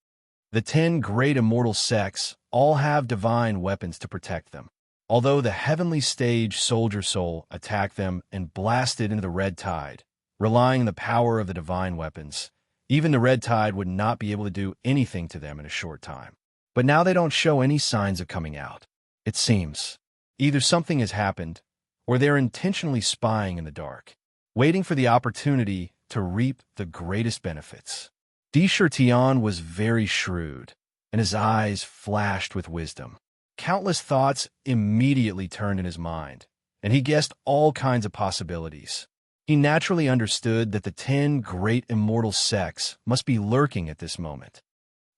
S1: The 10 great immortal sects all have divine weapons to protect them. Although the heavenly stage soldier soul attacked them and blasted into the red tide, relying on the power of the divine weapons, even the red tide would not be able to do anything to them in a short time. But now they don't show any signs of coming out. It seems either something has happened, or they're intentionally spying in the dark, waiting for the opportunity to reap the greatest benefits. Di Tian was very shrewd, and his eyes flashed with wisdom. Countless thoughts immediately turned in his mind, and he guessed all kinds of possibilities. He naturally understood that the 10 great immortal sects must be lurking at this moment.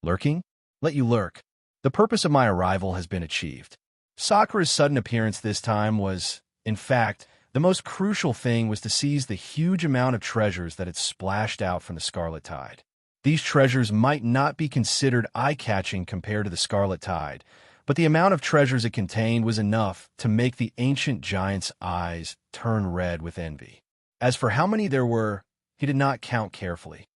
S1: Lurking? Let you lurk. The purpose of my arrival has been achieved. Sakura's sudden appearance this time was, in fact, The most crucial thing was to seize the huge amount of treasures that had splashed out from the Scarlet Tide. These treasures might not be considered eye-catching compared to the Scarlet Tide, but the amount of treasures it contained was enough to make the ancient giant's eyes turn red with envy. As for how many there were, he did not count carefully.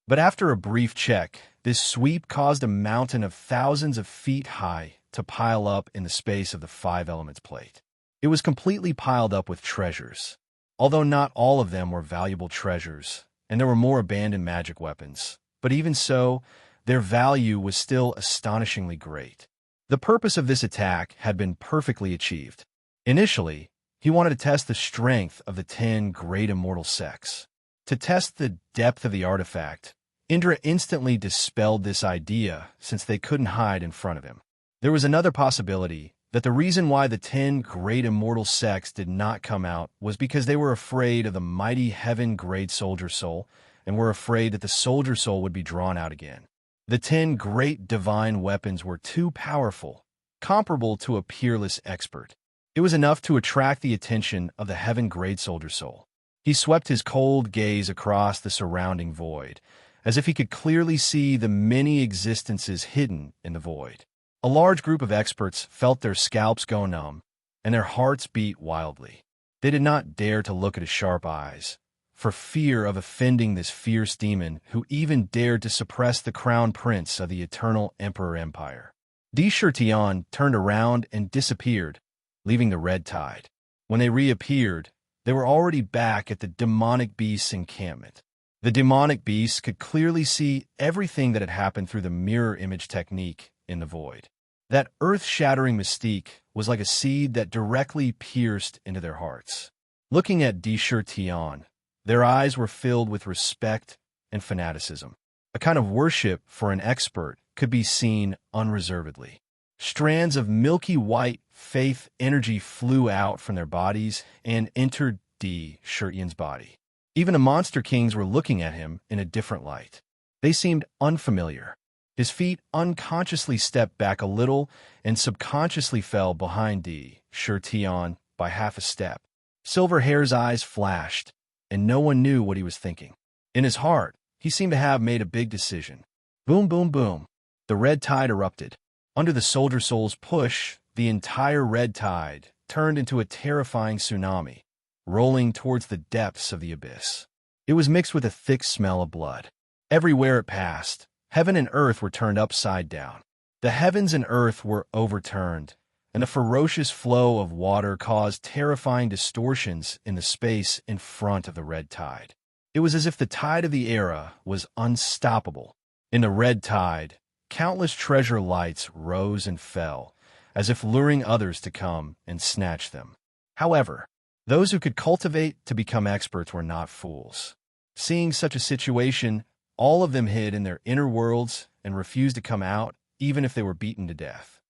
S1: But after a brief check, this sweep caused a mountain of thousands of feet high to pile up in the space of the Five Elements plate. It was completely piled up with treasures. Although not all of them were valuable treasures, and there were more abandoned magic weapons, but even so, their value was still astonishingly great. The purpose of this attack had been perfectly achieved. Initially, he wanted to test the strength of the 10 great immortal sects. To test the depth of the artifact, Indra instantly dispelled this idea since they couldn't hide in front of him. There was another possibility that the reason why the 10 great immortal sects did not come out was because they were afraid of the mighty heaven great soldier soul and were afraid that the soldier soul would be drawn out again. The 10 great divine weapons were too powerful, comparable to a peerless expert. It was enough to attract the attention of the heaven great soldier soul. He swept his cold gaze across the surrounding void, as if he could clearly see the many existences hidden in the void. A large group of experts felt their scalps go numb, and their hearts beat wildly. They did not dare to look at his sharp eyes, for fear of offending this fierce demon who even dared to suppress the crown prince of the eternal Emperor Empire. Tian turned around and disappeared, leaving the red tide. When they reappeared, they were already back at the demonic beast's encampment. The demonic beast could clearly see everything that had happened through the mirror image technique in the void. That earth-shattering mystique was like a seed that directly pierced into their hearts. Looking at Tian, their eyes were filled with respect and fanaticism. A kind of worship for an expert could be seen unreservedly. Strands of milky white faith energy flew out from their bodies and entered Tian's body. Even the Monster Kings were looking at him in a different light. They seemed unfamiliar. His feet unconsciously stepped back a little and subconsciously fell behind Tian by half a step. Silverhair's eyes flashed, and no one knew what he was thinking. In his heart, he seemed to have made a big decision. Boom, boom, boom. The red tide erupted. Under the soldier soul's push, the entire red tide turned into a terrifying tsunami, rolling towards the depths of the abyss. It was mixed with a thick smell of blood. Everywhere it passed, heaven and earth were turned upside down. The heavens and earth were overturned, and the ferocious flow of water caused terrifying distortions in the space in front of the red tide. It was as if the tide of the era was unstoppable. In the red tide, countless treasure lights rose and fell, as if luring others to come and snatch them. However, those who could cultivate to become experts were not fools. Seeing such a situation, all of them hid in their inner worlds and refused to come out, even if they were beaten to death.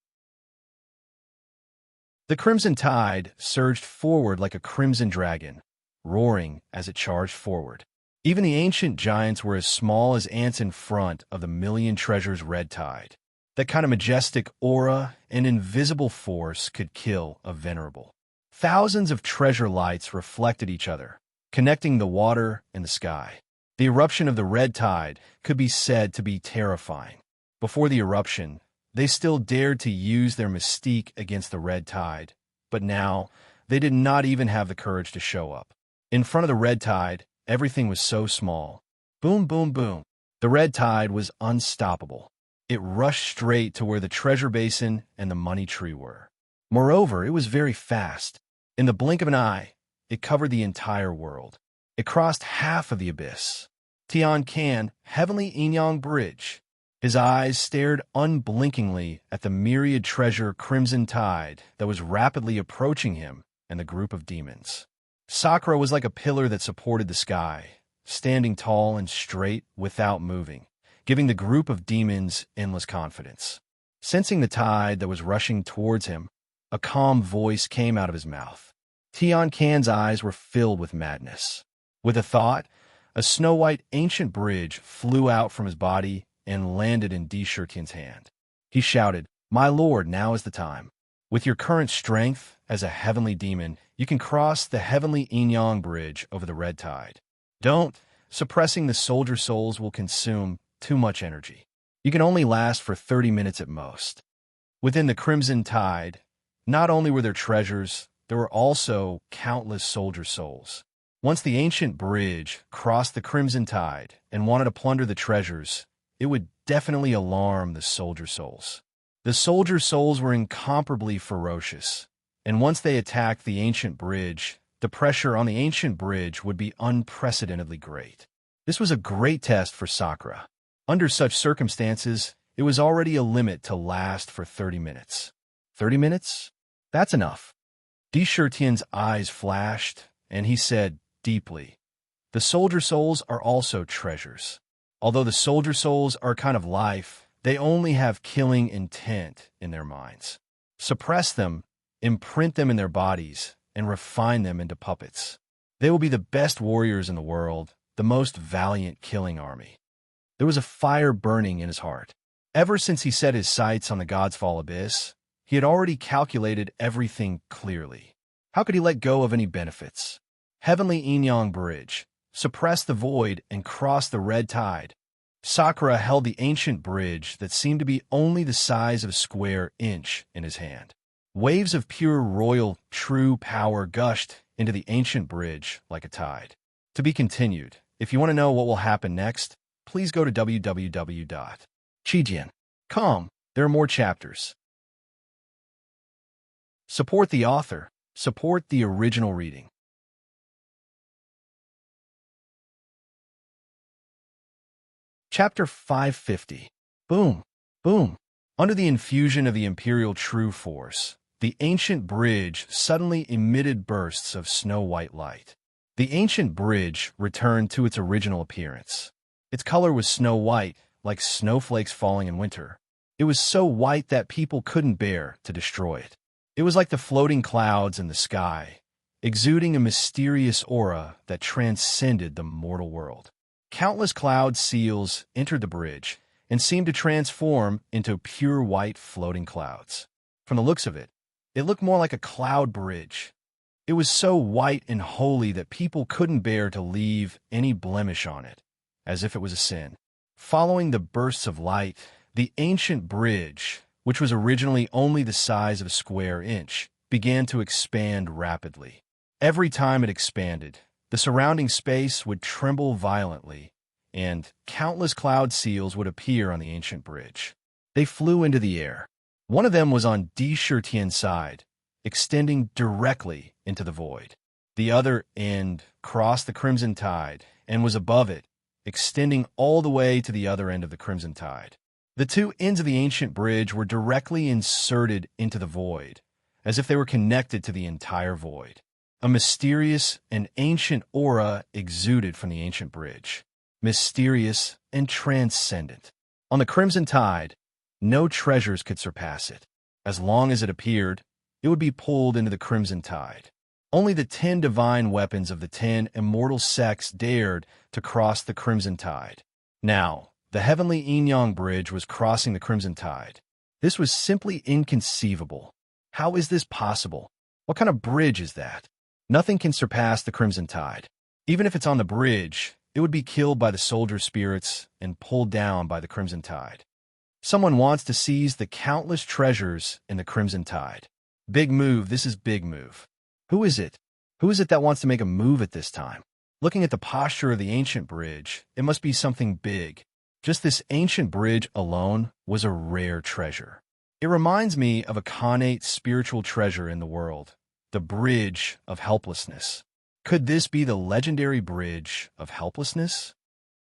S1: The crimson tide surged forward like a crimson dragon, roaring as it charged forward. Even the ancient giants were as small as ants in front of the million treasures red tide. That kind of majestic aura and invisible force could kill a venerable. Thousands of treasure lights reflected each other, connecting the water and the sky. The eruption of the red tide could be said to be terrifying. Before the eruption, they still dared to use their mystique against the red tide, but now they did not even have the courage to show up. In front of the red tide, everything was so small. Boom, boom, boom. The red tide was unstoppable. It rushed straight to where the treasure basin and the money tree were. Moreover, it was very fast. In the blink of an eye, it covered the entire world. It crossed half of the abyss. Tian Can, Heavenly Inyang Bridge. His eyes stared unblinkingly at the myriad treasure crimson tide that was rapidly approaching him and the group of demons. Sakura was like a pillar that supported the sky, standing tall and straight without moving, giving the group of demons endless confidence. Sensing the tide that was rushing towards him, a calm voice came out of his mouth. Tian Can's eyes were filled with madness. With a thought, a snow-white ancient bridge flew out from his body and landed in Tian's hand. He shouted, "My lord, now is the time." With your current strength as a heavenly demon, you can cross the heavenly yin-yang bridge over the red tide. Don't. Suppressing the soldier souls will consume too much energy. You can only last for 30 minutes at most. Within the crimson tide, not only were there treasures, there were also countless soldier souls. Once the ancient bridge crossed the crimson tide and wanted to plunder the treasures, it would definitely alarm the soldier souls. The soldier souls were incomparably ferocious, and once they attacked the ancient bridge, the pressure on the ancient bridge would be unprecedentedly great. This was a great test for Sakura. Under such circumstances, it was already a limit to last for 30 minutes. 30 minutes? That's enough. Deshirtian's eyes flashed, and he said deeply, "The soldier souls are also treasures. Although the soldier souls are a kind of life, they only have killing intent in their minds. Suppress them, imprint them in their bodies, and refine them into puppets. They will be the best warriors in the world, the most valiant killing army." There was a fire burning in his heart. Ever since he set his sights on the God's Fall abyss, he had already calculated everything clearly. How could he let go of any benefits? Heavenly yin-yang bridge, suppress the void and cross the red tide. Sakura held the ancient bridge that seemed to be only the size of a square inch in his hand. Waves of pure royal, true power gushed into the ancient bridge like a tide. To be continued. If you want to know what will happen next, please go to www.chijian.com. There are more chapters. Support the author. Support the original reading. Chapter 550. Boom, boom. Under the infusion of the Imperial True Force, the ancient bridge suddenly emitted bursts of snow-white light. The ancient bridge returned to its original appearance. Its color was snow-white, like snowflakes falling in winter. It was so white that people couldn't bear to destroy it. It was like the floating clouds in the sky, exuding a mysterious aura that transcended the mortal world. Countless cloud seals entered the bridge and seemed to transform into pure white floating clouds. From the looks of it, it looked more like a cloud bridge. It was so white and holy that people couldn't bear to leave any blemish on it, as if it was a sin. Following the bursts of light, the ancient bridge, which was originally only the size of a square inch, began to expand rapidly. Every time it expanded, the surrounding space would tremble violently, and countless cloud seals would appear on the ancient bridge. They flew into the air. One of them was on Deshirtian's side, extending directly into the void. The other end crossed the crimson tide and was above it, extending all the way to the other end of the crimson tide. The two ends of the ancient bridge were directly inserted into the void, as if they were connected to the entire void. A mysterious and ancient aura exuded from the ancient bridge, mysterious and transcendent. On the crimson tide, no treasures could surpass it. As long as it appeared, it would be pulled into the crimson tide. Only the 10 divine weapons of the 10 immortal sects dared to cross the crimson tide. Now, the heavenly yin-yang bridge was crossing the crimson tide. This was simply inconceivable. How is this possible? What kind of bridge is that? Nothing can surpass the crimson tide. Even if it's on the bridge, it would be killed by the soldier spirits and pulled down by the crimson tide. Someone wants to seize the countless treasures in the crimson tide. Big move, this is big move. Who is it? Who is it that wants to make a move at this time? Looking at the posture of the ancient bridge, it must be something big. Just this ancient bridge alone was a rare treasure. It reminds me of a connate spiritual treasure in the world, the Bridge of Helplessness. Could this be the legendary Bridge of Helplessness?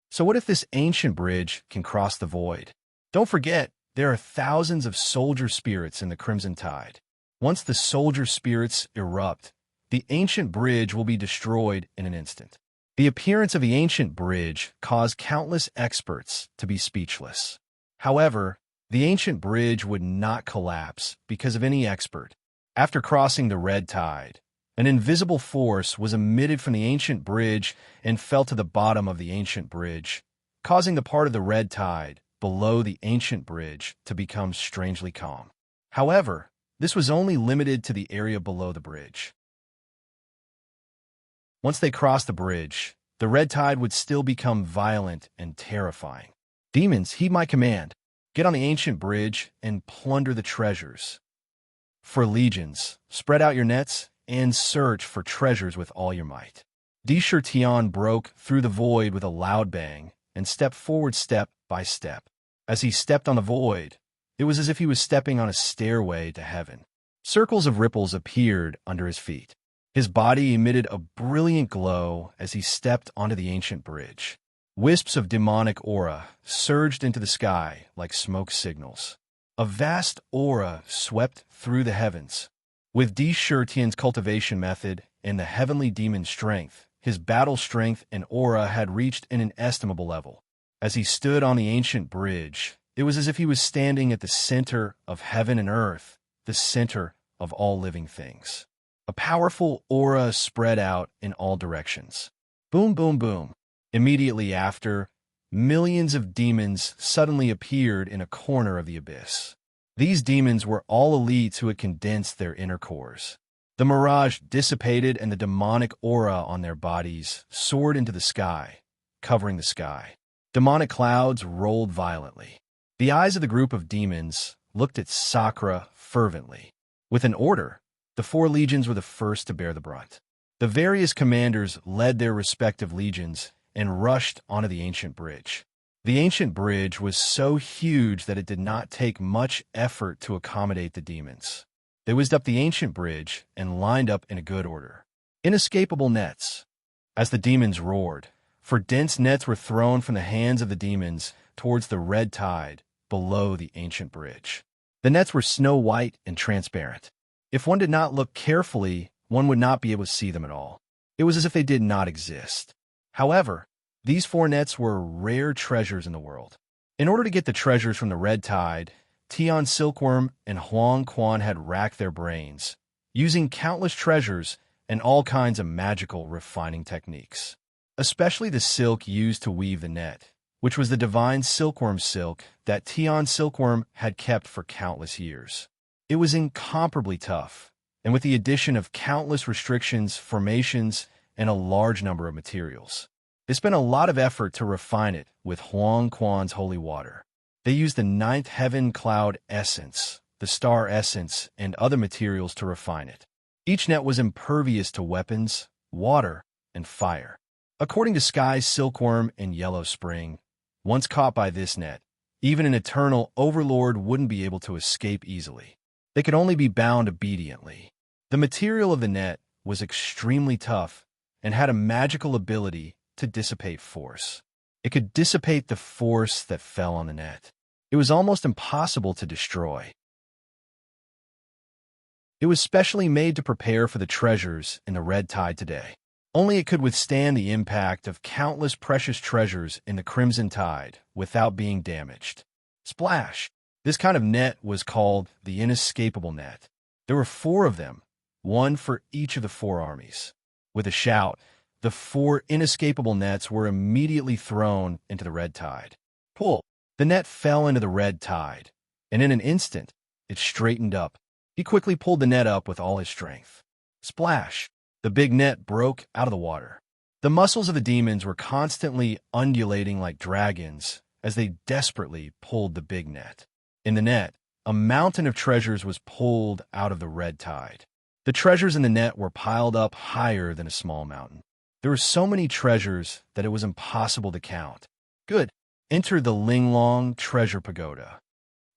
S1: So what if this ancient bridge can cross the void? Don't forget, there are thousands of soldier spirits in the crimson tide. Once the soldier spirits erupt, the ancient bridge will be destroyed in an instant. The appearance of the ancient bridge caused countless experts to be speechless. However, the ancient bridge would not collapse because of any expert. After crossing the red tide, an invisible force was emitted from the ancient bridge and fell to the bottom of the ancient bridge, causing the part of the red tide below the ancient bridge to become strangely calm. However, This was only limited to the area below the bridge. Once they crossed the bridge, the red tide would still become violent and terrifying. Demons, heed my command. Get on the ancient bridge and plunder the treasures. For legions, spread out your nets and search for treasures with all your might. Tion broke through the void with a loud bang and stepped forward step by step. As he stepped on the void, it was as if he was stepping on a stairway to heaven. Circles of ripples appeared under his feet. His body emitted a brilliant glow as he stepped onto the ancient bridge. Wisps of demonic aura surged into the sky like smoke signals. A vast aura swept through the heavens. With Tian's cultivation method and the heavenly demon strength, his battle strength and aura had reached an inestimable level. As he stood on the ancient bridge, it was as if he was standing at the center of heaven and earth, the center of all living things. A powerful aura spread out in all directions. Boom, boom, boom. Immediately after, millions of demons suddenly appeared in a corner of the abyss. These demons were all elites who had condensed their inner cores. The mirage dissipated and the demonic aura on their bodies soared into the sky, covering the sky. Demonic clouds rolled violently. The eyes of the group of demons looked at Sakura fervently. With an order, the 4 legions were the first to bear the brunt. The various commanders led their respective legions and rushed onto the ancient bridge. The ancient bridge was so huge that it did not take much effort to accommodate the demons. They whizzed up the ancient bridge and lined up in a good order. Inescapable nets. As the demons roared, for dense nets were thrown from the hands of the demons towards the red tide below the ancient bridge. The nets were snow-white and transparent. If one did not look carefully, one would not be able to see them at all. It was as if they did not exist. However, these 4 nets were rare treasures in the world. In order to get the treasures from the red tide, Tian Silkworm and Huang Quan had racked their brains, using countless treasures and all kinds of magical refining techniques. Especially the silk used to weave the net, which was the divine silkworm silk that Tian Silkworm had kept for countless years. It was incomparably tough, and with the addition of countless restrictions, formations, and a large number of materials. They spent a lot of effort to refine it with Huang Quan's holy water. They used the 9th heaven cloud essence, the star essence, and other materials to refine it. Each net was impervious to weapons, water, and fire. According to Sky's silkworm and yellow spring, once caught by this net, even an eternal overlord wouldn't be able to escape easily. They could only be bound obediently. The material of the net was extremely tough and had a magical ability to dissipate force. It could dissipate the force that fell on the net. It was almost impossible to destroy. It was specially made to prepare for the treasures in the red tide today. Only it could withstand the impact of countless precious treasures in the crimson tide without being damaged. Splash! This kind of net was called the inescapable net. There were 4 of them, one for each of the 4 armies. With a shout, the 4 inescapable nets were immediately thrown into the red tide. Pull! The net fell into the red tide, and in an instant, it straightened up. He quickly pulled the net up with all his strength. Splash! The big net broke out of the water. The muscles of the demons were constantly undulating like dragons as they desperately pulled the big net. In the net, a mountain of treasures was pulled out of the red tide. The treasures in the net were piled up higher than a small mountain. There were so many treasures that it was impossible to count. Good. Enter the Linglong Treasure Pagoda.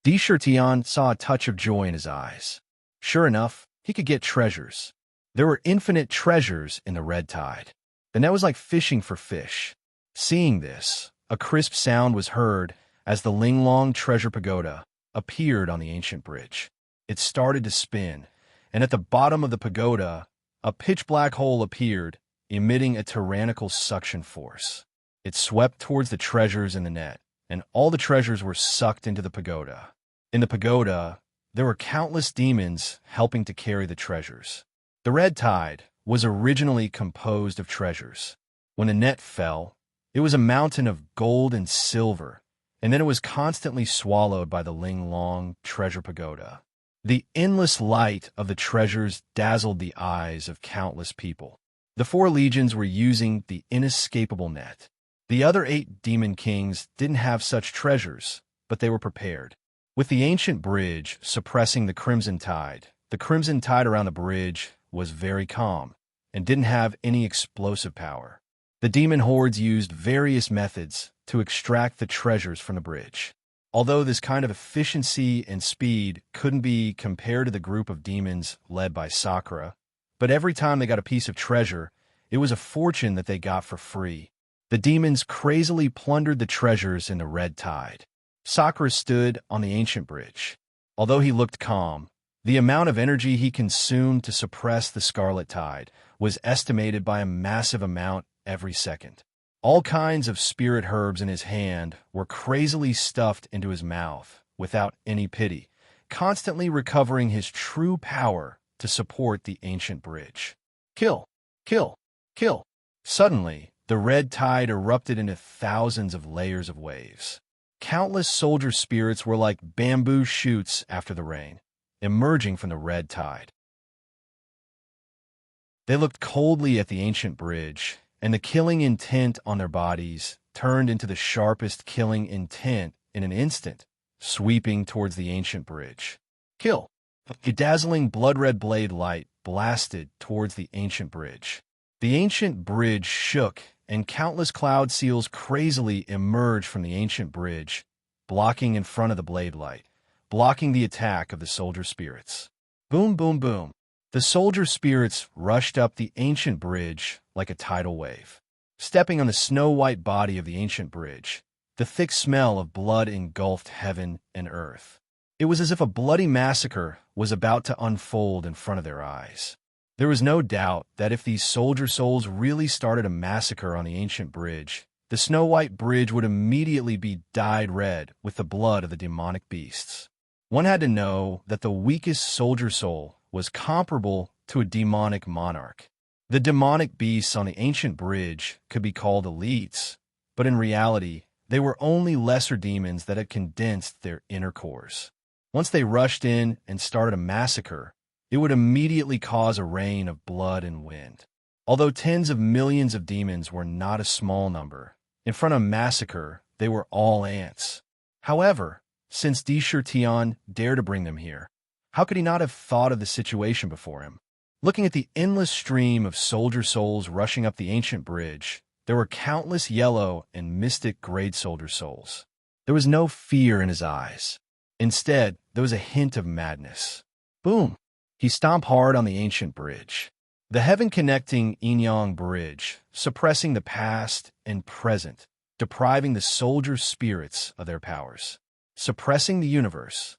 S1: Tian saw a touch of joy in his eyes. Sure enough, he could get treasures. There were infinite treasures in the red tide. The net was like fishing for fish. Seeing this, a crisp sound was heard as the Linglong Treasure Pagoda appeared on the ancient bridge. It started to spin, and at the bottom of the pagoda, a pitch-black hole appeared, emitting a tyrannical suction force. It swept towards the treasures in the net, and all the treasures were sucked into the pagoda. In the pagoda, there were countless demons helping to carry the treasures. The red tide was originally composed of treasures. When the net fell, it was a mountain of gold and silver, and then it was constantly swallowed by the Linglong Treasure Pagoda. The endless light of the treasures dazzled the eyes of countless people. The four legions were using the inescapable net. The other 8 demon kings didn't have such treasures, but they were prepared. With the ancient bridge suppressing the crimson tide around the bridge was very calm and didn't have any explosive power. The demon hordes used various methods to extract the treasures from the bridge. Although this kind of efficiency and speed couldn't be compared to the group of demons led by Sakura, but every time they got a piece of treasure, it was a fortune that they got for free. The demons crazily plundered the treasures in the red tide. Sakura stood on the ancient bridge. Although he looked calm, the amount of energy he consumed to suppress the scarlet tide was estimated by a massive amount every second. All kinds of spirit herbs in his hand were crazily stuffed into his mouth without any pity, constantly recovering his true power to support the ancient bridge. Kill! Kill! Kill! Suddenly, the red tide erupted into thousands of layers of waves. Countless soldier spirits were like bamboo shoots after the rain, emerging from the red tide. They looked coldly at the ancient bridge, and the killing intent on their bodies turned into the sharpest killing intent in an instant, sweeping towards the ancient bridge. Kill! A dazzling blood-red blade light blasted towards the ancient bridge. The ancient bridge shook, and countless cloud seals crazily emerged from the ancient bridge, blocking in front of the blade light, blocking the attack of the soldier spirits. Boom, boom, boom. The soldier spirits rushed up the ancient bridge like a tidal wave. Stepping on the snow-white body of the ancient bridge, the thick smell of blood engulfed heaven and earth. It was as if a bloody massacre was about to unfold in front of their eyes. There was no doubt that if these soldier souls really started a massacre on the ancient bridge, the snow-white bridge would immediately be dyed red with the blood of the demonic beasts. One had to know that the weakest soldier soul was comparable to a demonic monarch. The demonic beasts on the ancient bridge could be called elites, but in reality, they were only lesser demons that had condensed their inner cores. Once they rushed in and started a massacre, it would immediately cause a rain of blood and wind. Although tens of millions of demons were not a small number, in front of a massacre, they were all ants. However, since Tian dared to bring them here, how could he not have thought of the situation before him? Looking at the endless stream of soldier souls rushing up the ancient bridge, there were countless yellow and mystic grade soldier souls. There was no fear in his eyes. Instead, there was a hint of madness. Boom! He stomped hard on the ancient bridge. The heaven-connecting yin-yang bridge, suppressing the past and present, depriving the soldier spirits of their powers, suppressing the universe.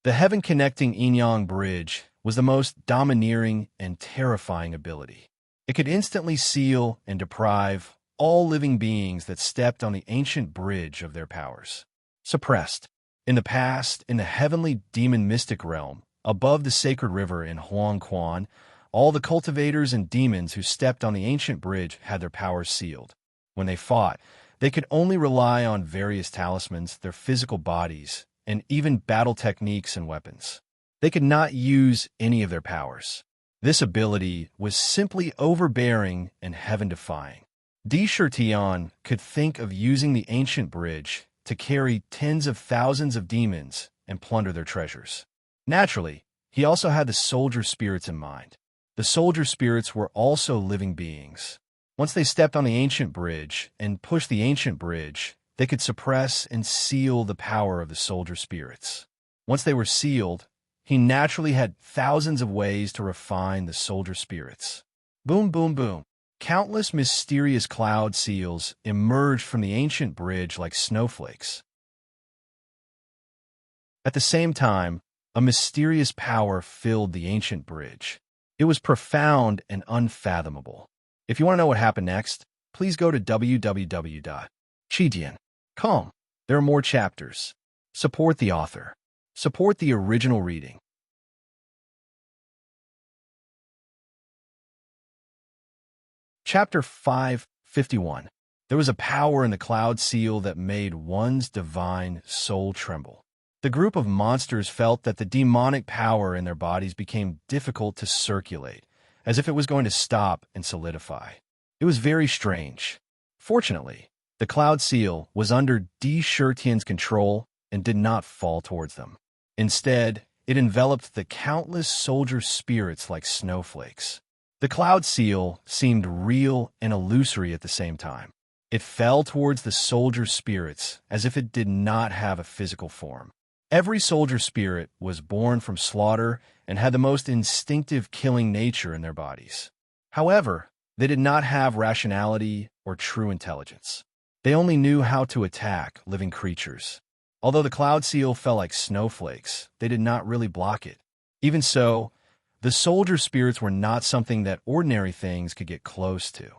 S1: The heaven-connecting yin-yang bridge was the most domineering and terrifying ability. It could instantly seal and deprive all living beings that stepped on the ancient bridge of their powers. Suppressed. In the past, in the heavenly demon mystic realm, above the sacred river in Huangquan, all the cultivators and demons who stepped on the ancient bridge had their powers sealed. When they fought, they could only rely on various talismans, their physical bodies, and even battle techniques and weapons. They could not use any of their powers. This ability was simply overbearing and heaven-defying. Tian could think of using the ancient bridge to carry tens of thousands of demons and plunder their treasures. Naturally, he also had the soldier spirits in mind. The soldier spirits were also living beings. Once they stepped on the ancient bridge and pushed the ancient bridge, they could suppress and seal the power of the soldier spirits. Once they were sealed, he naturally had thousands of ways to refine the soldier spirits. Boom, boom, boom. Countless mysterious cloud seals emerged from the ancient bridge like snowflakes. At the same time, a mysterious power filled the ancient bridge. It was profound and unfathomable. If you want to know what happened next, please go to www.chidian.com. There are more chapters. Support the author. Support the original reading. Chapter 551. There was a power in the cloud seal that made one's divine soul tremble. The group of monsters felt that the demonic power in their bodies became difficult to circulate, as if it was going to stop and solidify. It was very strange. Fortunately, the Cloud Seal was under D. Shirtian's control and did not fall towards them. Instead, it enveloped the countless soldier spirits like snowflakes. The Cloud Seal seemed real and illusory at the same time. It fell towards the soldier spirits as if it did not have a physical form. Every soldier spirit was born from slaughter and had the most instinctive killing nature in their bodies. However, they did not have rationality or true intelligence. They only knew how to attack living creatures. Although the Cloud Seal fell like snowflakes, they did not really block it. Even so, the soldier spirits were not something that ordinary things could get close to.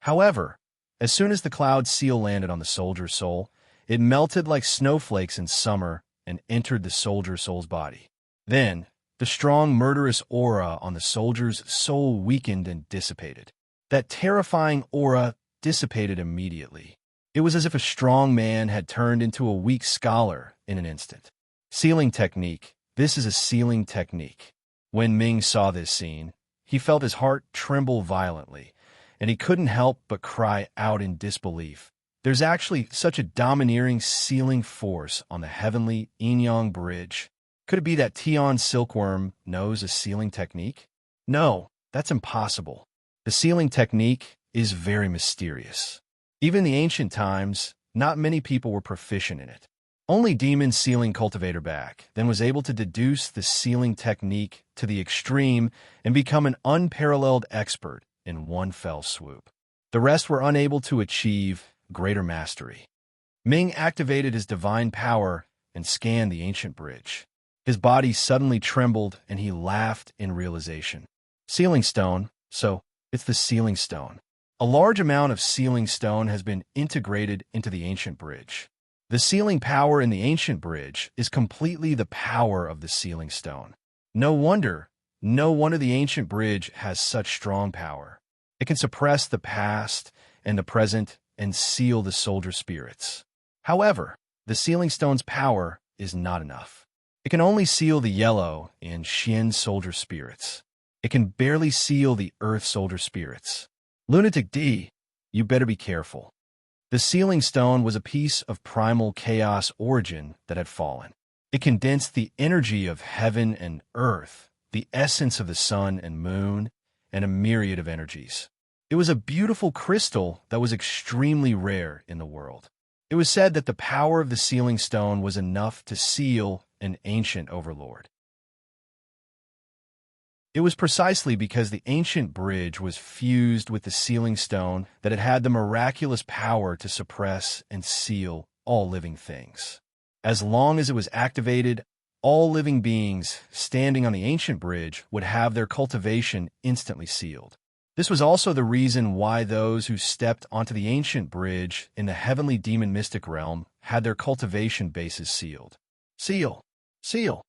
S1: However, as soon as the Cloud Seal landed on the soldier's soul, it melted like snowflakes in summer and entered the soldier's soul's body. Then, the strong murderous aura on the soldier's soul weakened and dissipated. That terrifying aura dissipated immediately. It was as if a strong man had turned into a weak scholar in an instant. Sealing technique. This is a sealing technique. When Ming saw this scene, he felt his heart tremble violently, and he couldn't help but cry out in disbelief. There's actually such a domineering sealing force on the heavenly Yin-Yang bridge. Could it be that Tion's silkworm knows a sealing technique? No, that's impossible. The sealing technique is very mysterious. Even in the ancient times, not many people were proficient in it. Only Demon Sealing Cultivator Back then was able to deduce the sealing technique to the extreme and become an unparalleled expert in one fell swoop. The rest were unable to achieve greater mastery. Ming activated his divine power and scanned the ancient bridge. His body suddenly trembled and he laughed in realization. Sealing stone, so it's the sealing stone. A large amount of sealing stone has been integrated into the ancient bridge. The sealing power in the ancient bridge is completely the power of the sealing stone. No wonder the ancient bridge has such strong power. It can suppress the past and the present and seal the soldier spirits. However, the sealing stone's power is not enough. It can only seal the yellow and Xian soldier spirits. It can barely seal the earth soldier spirits. Lunatic D, you better be careful. The sealing stone was a piece of primal chaos origin that had fallen. It condensed the energy of heaven and earth, the essence of the sun and moon, and a myriad of energies. It was a beautiful crystal that was extremely rare in the world. It was said that the power of the sealing stone was enough to seal an ancient overlord. It was precisely because the ancient bridge was fused with the sealing stone that it had the miraculous power to suppress and seal all living things. As long as it was activated, all living beings standing on the ancient bridge would have their cultivation instantly sealed. This was also the reason why those who stepped onto the ancient bridge in the heavenly demon mystic realm had their cultivation bases sealed. Seal! Seal!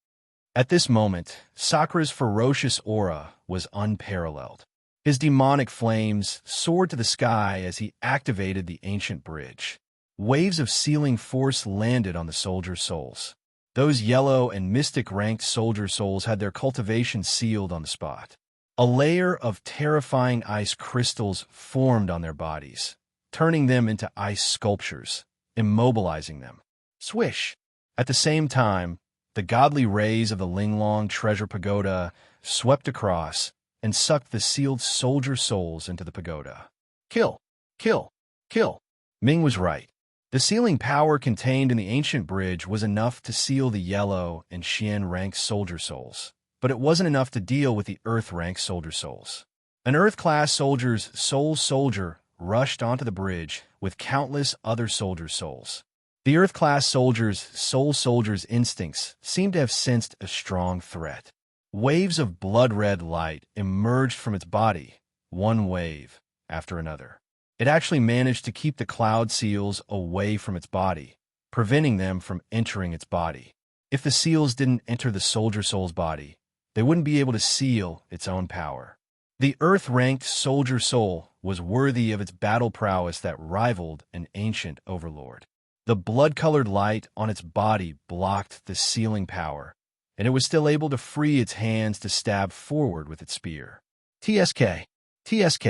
S1: At this moment, Sakura's ferocious aura was unparalleled. His demonic flames soared to the sky as he activated the ancient bridge. Waves of sealing force landed on the soldier souls. Those yellow and mystic-ranked soldier souls had their cultivation sealed on the spot. A layer of terrifying ice crystals formed on their bodies, turning them into ice sculptures, immobilizing them. Swish! At the same time, the godly rays of the Linglong treasure pagoda swept across and sucked the sealed soldier souls into the pagoda. Kill! Kill! Kill! Ming was right. The sealing power contained in the ancient bridge was enough to seal the yellow and Xian-ranked soldier souls, but it wasn't enough to deal with the Earth-ranked soldier souls. An Earth-class soldier's soul soldier rushed onto the bridge with countless other soldier souls. The Earth-class soldier's soul soldier's instincts seemed to have sensed a strong threat. Waves of blood-red light emerged from its body, one wave after another. It actually managed to keep the cloud seals away from its body, preventing them from entering its body. If the seals didn't enter the soldier soul's body, they wouldn't be able to seal its own power. The Earth-ranked soldier soul was worthy of its battle prowess that rivaled an ancient overlord. The blood-colored light on its body blocked the sealing power, and it was still able to free its hands to stab forward with its spear. TSK. TSK.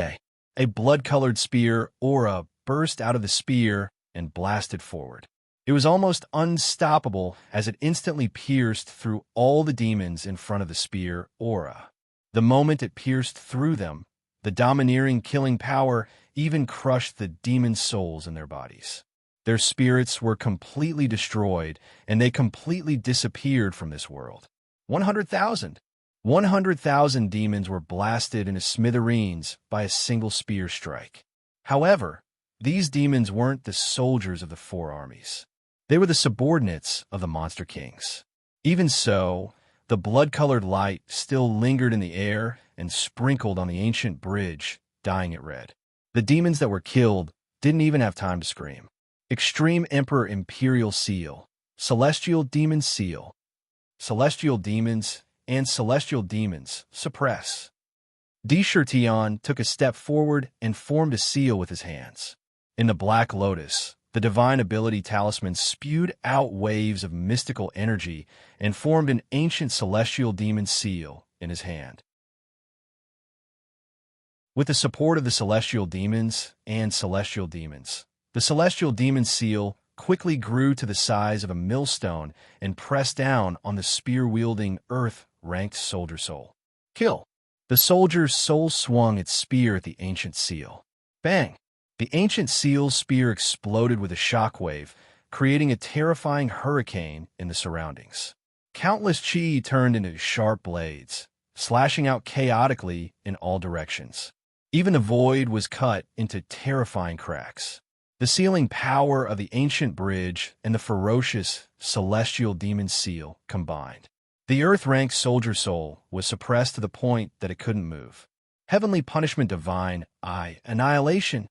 S1: A blood-colored spear aura burst out of the spear and blasted forward. It was almost unstoppable as it instantly pierced through all the demons in front of the spear aura. The moment it pierced through them, the domineering killing power even crushed the demon souls in their bodies. Their spirits were completely destroyed, and they completely disappeared from this world. 100,000. 100,000 demons were blasted into smithereens by a single spear strike. However, these demons weren't the soldiers of the four armies. They were the subordinates of the monster kings. Even so, the blood-colored light still lingered in the air and sprinkled on the ancient bridge, dyeing it red. The demons that were killed didn't even have time to scream. Extreme Emperor Imperial Seal, Celestial Demon Seal. Celestial demons and celestial demons suppress. Chertion took a step forward and formed a seal with his hands. In the Black Lotus, the divine ability talisman spewed out waves of mystical energy and formed an ancient celestial demon seal in his hand. With the support of the celestial demons and celestial demons, the celestial demon seal quickly grew to the size of a millstone and pressed down on the spear-wielding earth-ranked soldier soul. Kill! The soldier's soul swung its spear at the ancient seal. Bang! The ancient seal's spear exploded with a shockwave, creating a terrifying hurricane in the surroundings. Countless chi turned into sharp blades, slashing out chaotically in all directions. Even the void was cut into terrifying cracks. The sealing power of the ancient bridge and the ferocious celestial demon seal combined. The earth-ranked soldier soul was suppressed to the point that it couldn't move. Heavenly punishment divine eye, annihilation.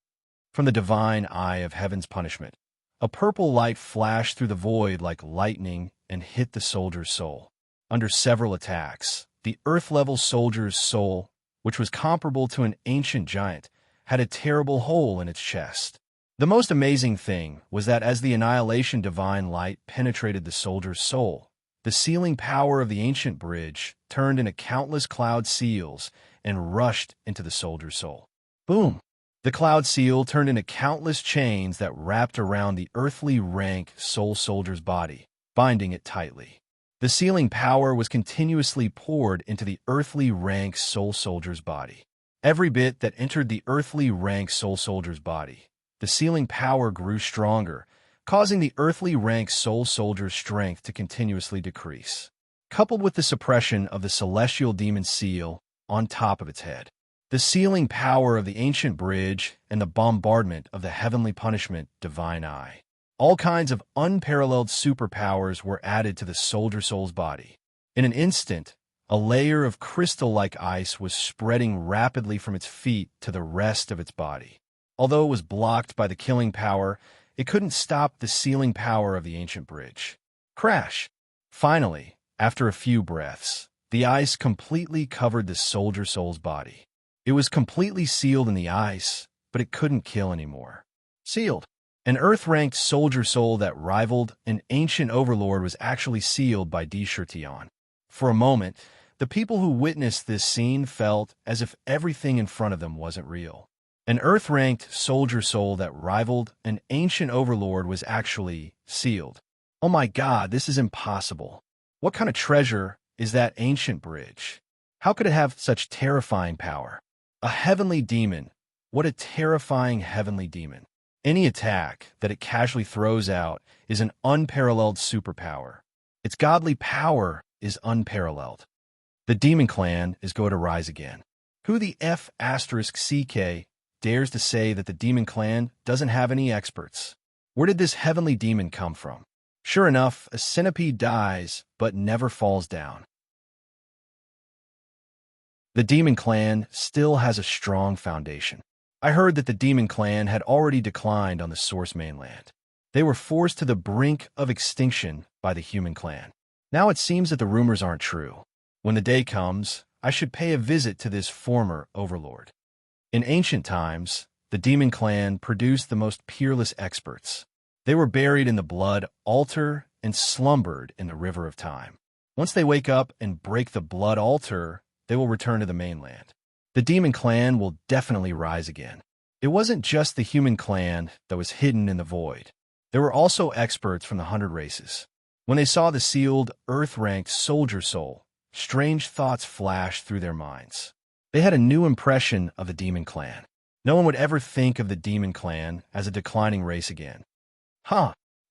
S1: From the divine eye of heaven's punishment, a purple light flashed through the void like lightning and hit the soldier's soul. Under several attacks, the earth-level soldier's soul, which was comparable to an ancient giant, had a terrible hole in its chest. The most amazing thing was that as the annihilation divine light penetrated the soldier's soul, the sealing power of the ancient bridge turned into countless cloud seals and rushed into the soldier's soul. Boom! The cloud seal turned into countless chains that wrapped around the earthly rank soul soldier's body, binding it tightly. The sealing power was continuously poured into the earthly rank soul soldier's body. Every bit that entered the earthly rank soul soldier's body, the sealing power grew stronger, causing the earthly rank soul soldier's strength to continuously decrease. Coupled with the suppression of the celestial demon seal on top of its head, the sealing power of the ancient bridge and the bombardment of the heavenly punishment divine eye. All kinds of unparalleled superpowers were added to the soldier soul's body. In an instant, a layer of crystal-like ice was spreading rapidly from its feet to the rest of its body. Although it was blocked by the killing power, it couldn't stop the sealing power of the ancient bridge. Crash! Finally, after a few breaths, the ice completely covered the soldier soul's body. It was completely sealed in the ice, but it couldn't kill anymore. Sealed. An earth-ranked soldier soul that rivaled an ancient overlord was actually sealed by Chertion. For a moment, the people who witnessed this scene felt as if everything in front of them wasn't real. An earth-ranked soldier soul that rivaled an ancient overlord was actually sealed. Oh my God, this is impossible. What kind of treasure is that ancient bridge? How could it have such terrifying power? A heavenly demon. What a terrifying heavenly demon. Any attack that it casually throws out is an unparalleled superpower. Its godly power is unparalleled. The demon clan is going to rise again. Who the F***CK dares to say that the demon clan doesn't have any experts? Where did this heavenly demon come from? Sure enough, a centipede dies, but never falls down. The demon clan still has a strong foundation. I heard that the demon clan had already declined on the source mainland. They were forced to the brink of extinction by the human clan. Now it seems that the rumors aren't true. When the day comes, I should pay a visit to this former overlord. In ancient times, the demon clan produced the most peerless experts. They were buried in the blood altar and slumbered in the river of time. Once they wake up and break the blood altar, they will return to the mainland. The demon clan will definitely rise again. It wasn't just the human clan that was hidden in the void. There were also experts from the 100 races. When they saw the sealed, earth-ranked soldier soul, strange thoughts flashed through their minds. They had a new impression of the demon clan. No one would ever think of the demon clan as a declining race again.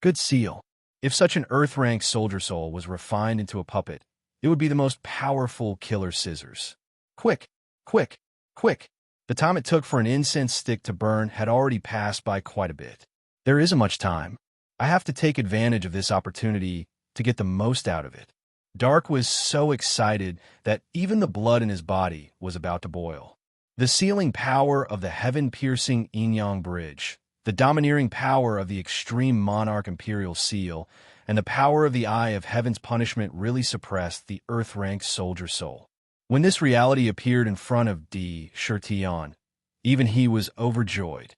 S1: Good seal. If such an earth-ranked soldier soul was refined into a puppet, it would be the most powerful killer scissors. Quick, quick, quick. The time it took for an incense stick to burn had already passed by quite a bit. There isn't much time. I have to take advantage of this opportunity to get the most out of it. Dark was so excited that even the blood in his body was about to boil. The sealing power of the heaven-piercing yin-yang bridge, the domineering power of the extreme monarch imperial seal, and the power of the eye of heaven's punishment really suppressed the earth-ranked soldier soul. When this reality appeared in front of D. Shurtion, even he was overjoyed.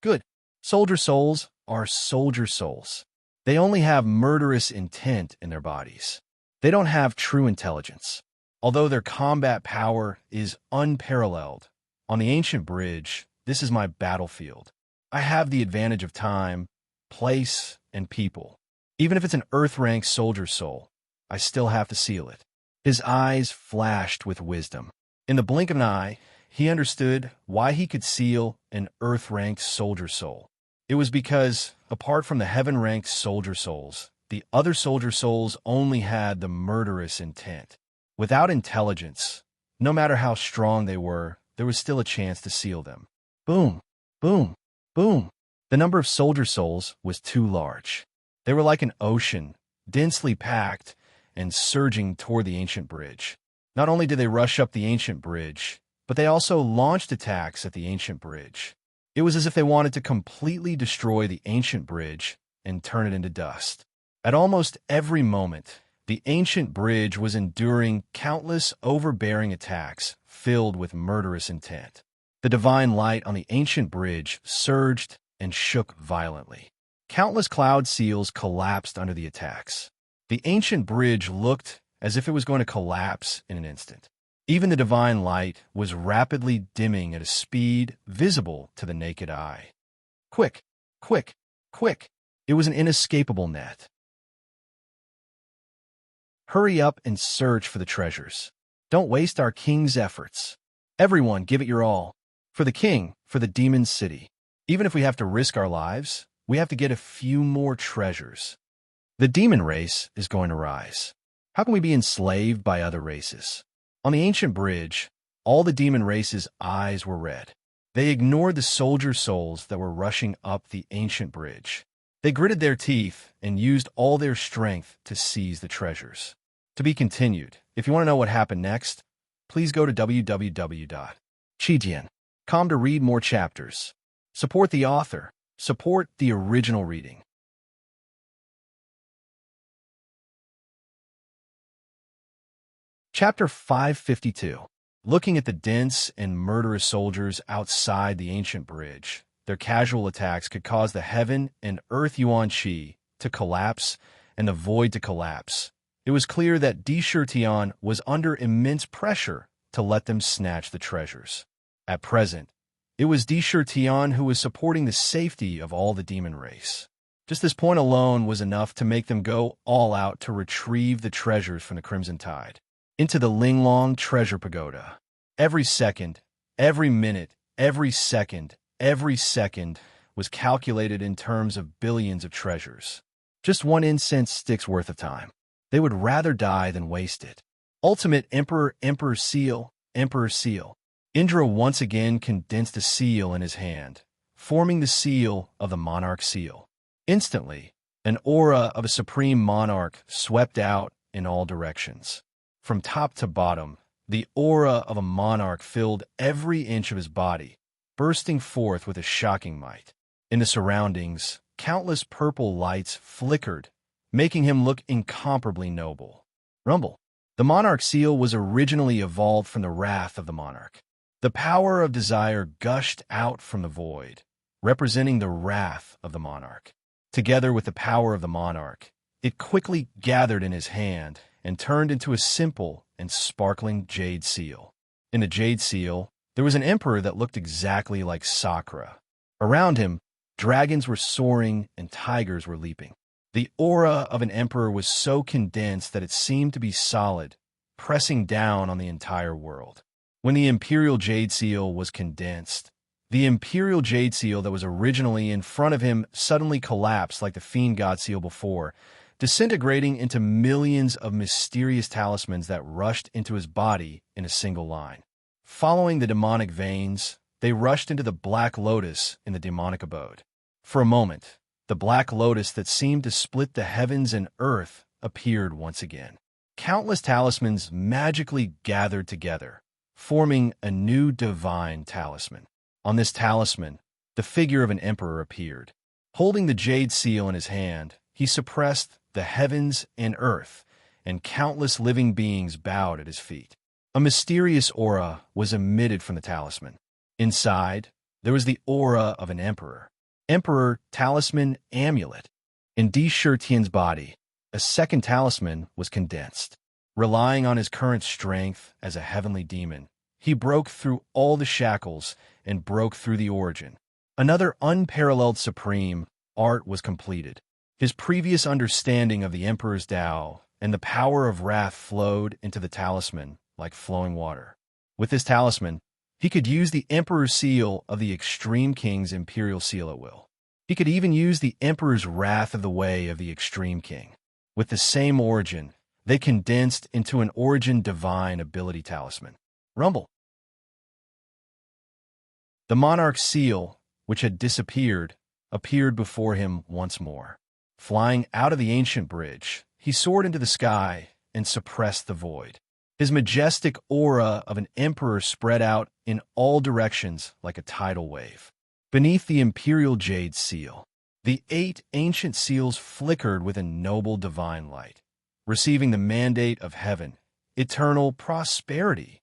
S1: Good. Soldier souls are soldier souls. They only have murderous intent in their bodies. They don't have true intelligence. Although their combat power is unparalleled, on the ancient bridge, this is my battlefield. I have the advantage of time, place, and people. Even if it's an earth-ranked soldier soul, I still have to seal it. His eyes flashed with wisdom. In the blink of an eye, he understood why he could seal an earth-ranked soldier soul. It was because, apart from the heaven-ranked soldier souls, the other soldier souls only had the murderous intent. Without intelligence, no matter how strong they were, there was still a chance to seal them. Boom, boom, boom. The number of soldier souls was too large. They were like an ocean, densely packed, and surging toward the ancient bridge. Not only did they rush up the ancient bridge, but they also launched attacks at the ancient bridge. It was as if they wanted to completely destroy the ancient bridge and turn it into dust. At almost every moment, the ancient bridge was enduring countless overbearing attacks filled with murderous intent. The divine light on the ancient bridge surged and shook violently. Countless cloud seals collapsed under the attacks. The ancient bridge looked as if it was going to collapse in an instant. Even the divine light was rapidly dimming at a speed visible to the naked eye. Quick, quick, quick. It was an inescapable net. Hurry up and search for the treasures. Don't waste our king's efforts. Everyone, give it your all. For the king, for the demon city. Even if we have to risk our lives, we have to get a few more treasures. The demon race is going to rise. How can we be enslaved by other races? On the ancient bridge, all the demon race's eyes were red. They ignored the soldier souls that were rushing up the ancient bridge. They gritted their teeth and used all their strength to seize the treasures. To be continued. If you want to know what happened next, please go to www.chijian.com to read more chapters. Support the author. Support the original reading. Chapter 552. Looking at the dense and murderous soldiers outside the ancient bridge, their casual attacks could cause the heaven and earth Yuan Qi to collapse and the void to collapse. It was clear that Di Shurtion was under immense pressure to let them snatch the treasures. At present, it was Di Shurtion who was supporting the safety of all the demon race. Just this point alone was enough to make them go all out to retrieve the treasures from the Crimson Tide. Into the Linglong Treasure Pagoda. Every second, every minute, every second was calculated in terms of billions of treasures. Just one incense stick's worth of time. They would rather die than waste it. Ultimate Emperor, Emperor Seal, Emperor Seal. Indra once again condensed a seal in his hand, forming the seal of the monarch seal. Instantly, an aura of a supreme monarch swept out in all directions. From top to bottom, the aura of a monarch filled every inch of his body, bursting forth with a shocking might. In the surroundings, countless purple lights flickered, making him look incomparably noble. Rumble. The monarch seal was originally evolved from the wrath of the monarch. The power of desire gushed out from the void, representing the wrath of the monarch. Together with the power of the monarch, it quickly gathered in his hand and turned into a simple and sparkling jade seal. In the jade seal, there was an emperor that looked exactly like Sakura. Around him, dragons were soaring and tigers were leaping. The aura of an emperor was so condensed that it seemed to be solid, pressing down on the entire world. When the imperial jade seal was condensed, the imperial jade seal that was originally in front of him suddenly collapsed like the fiend god seal before, disintegrating into millions of mysterious talismans that rushed into his body in a single line. Following the demonic veins, they rushed into the black lotus in the demonic abode. For a moment, the black lotus that seemed to split the heavens and earth appeared once again. Countless talismans magically gathered together, forming a new divine talisman. On this talisman, the figure of an emperor appeared. Holding the jade seal in his hand, he suppressed the heavens and earth, and countless living beings bowed at his feet. A mysterious aura was emitted from the talisman. Inside, there was the aura of an emperor. Emperor Talisman Amulet. In Di Shirtian's body, a second talisman was condensed. Relying on his current strength as a heavenly demon, he broke through all the shackles and broke through the origin. Another unparalleled supreme art was completed. His previous understanding of the Emperor's Tao and the power of wrath flowed into the talisman like flowing water. With this talisman, he could use the Emperor's seal of the Extreme King's Imperial Seal at will. He could even use the Emperor's Wrath of the Way of the Extreme King. With the same origin, they condensed into an Origin Divine Ability Talisman. Rumble. The monarch's seal, which had disappeared, appeared before him once more. Flying out of the ancient bridge, he soared into the sky and suppressed the void. His majestic aura of an emperor spread out in all directions like a tidal wave. Beneath the imperial jade seal, the 8 ancient seals flickered with a noble divine light, receiving the mandate of heaven, eternal prosperity.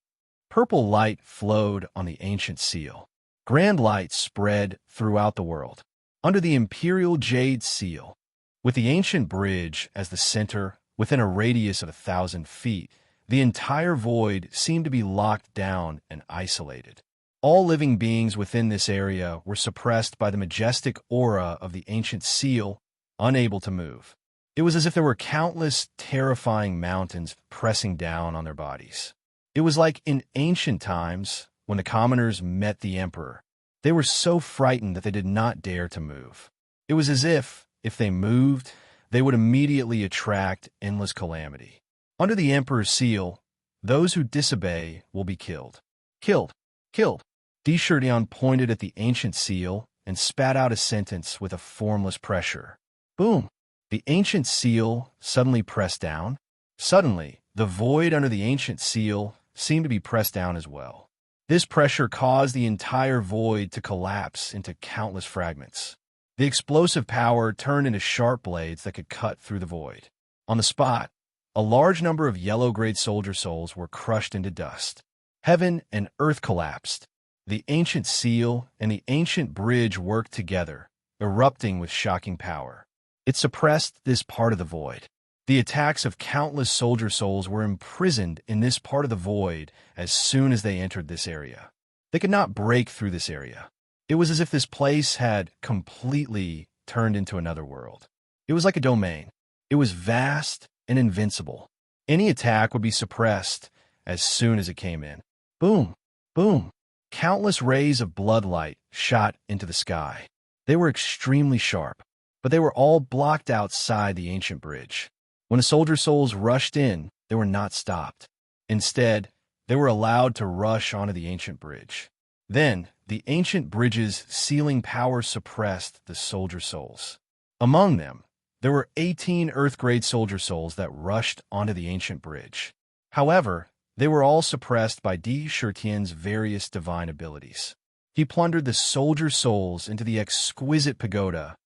S1: Purple light flowed on the ancient seal. Grand light spread throughout the world. Under the imperial jade seal, with the ancient bridge as the center within a radius of 1,000 feet, the entire void seemed to be locked down and isolated. All living beings within this area were suppressed by the majestic aura of the ancient seal, unable to move. It was as if there were countless terrifying mountains pressing down on their bodies. It was like in ancient times when the commoners met the emperor. They were so frightened that they did not dare to move. It was as if they moved, they would immediately attract endless calamity. Under the emperor's seal, those who disobey will be killed. Killed. Killed. Di Shirtian pointed at the ancient seal and spat out a sentence with a formless pressure. Boom! The ancient seal suddenly pressed down. Suddenly, the void under the ancient seal seemed to be pressed down as well. This pressure caused the entire void to collapse into countless fragments. The explosive power turned into sharp blades that could cut through the void. On the spot, a large number of yellow-grade soldier souls were crushed into dust. Heaven and earth collapsed. The ancient seal and the ancient bridge worked together, erupting with shocking power. It suppressed this part of the void. The attacks of countless soldier souls were imprisoned in this part of the void as soon as they entered this area. They could not break through this area. It was as if this place had completely turned into another world. It was like a domain. It was vast and invincible. Any attack would be suppressed as soon as it came in. Boom! Boom! Countless rays of bloodlight shot into the sky. They were extremely sharp, but they were all blocked outside the ancient bridge. When the soldier souls rushed in, they were not stopped. Instead, they were allowed to rush onto the ancient bridge. Then, the ancient bridge's sealing power suppressed the soldier souls. Among them, there were 18 Earth-grade soldier souls that rushed onto the ancient bridge. However, they were all suppressed by Di Shirtian's various divine abilities. He plundered the soldier souls into the exquisite pagoda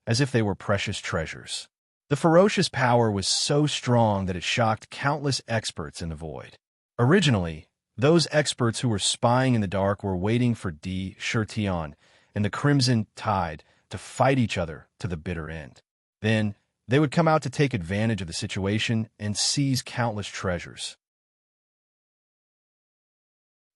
S1: as if they were precious treasures. The ferocious power was so strong that it shocked countless experts in the void. Originally, those experts who were spying in the dark were waiting for Di Shirtian and the Crimson Tide to fight each other to the bitter end. Then, they would come out to take advantage of the situation and seize countless treasures.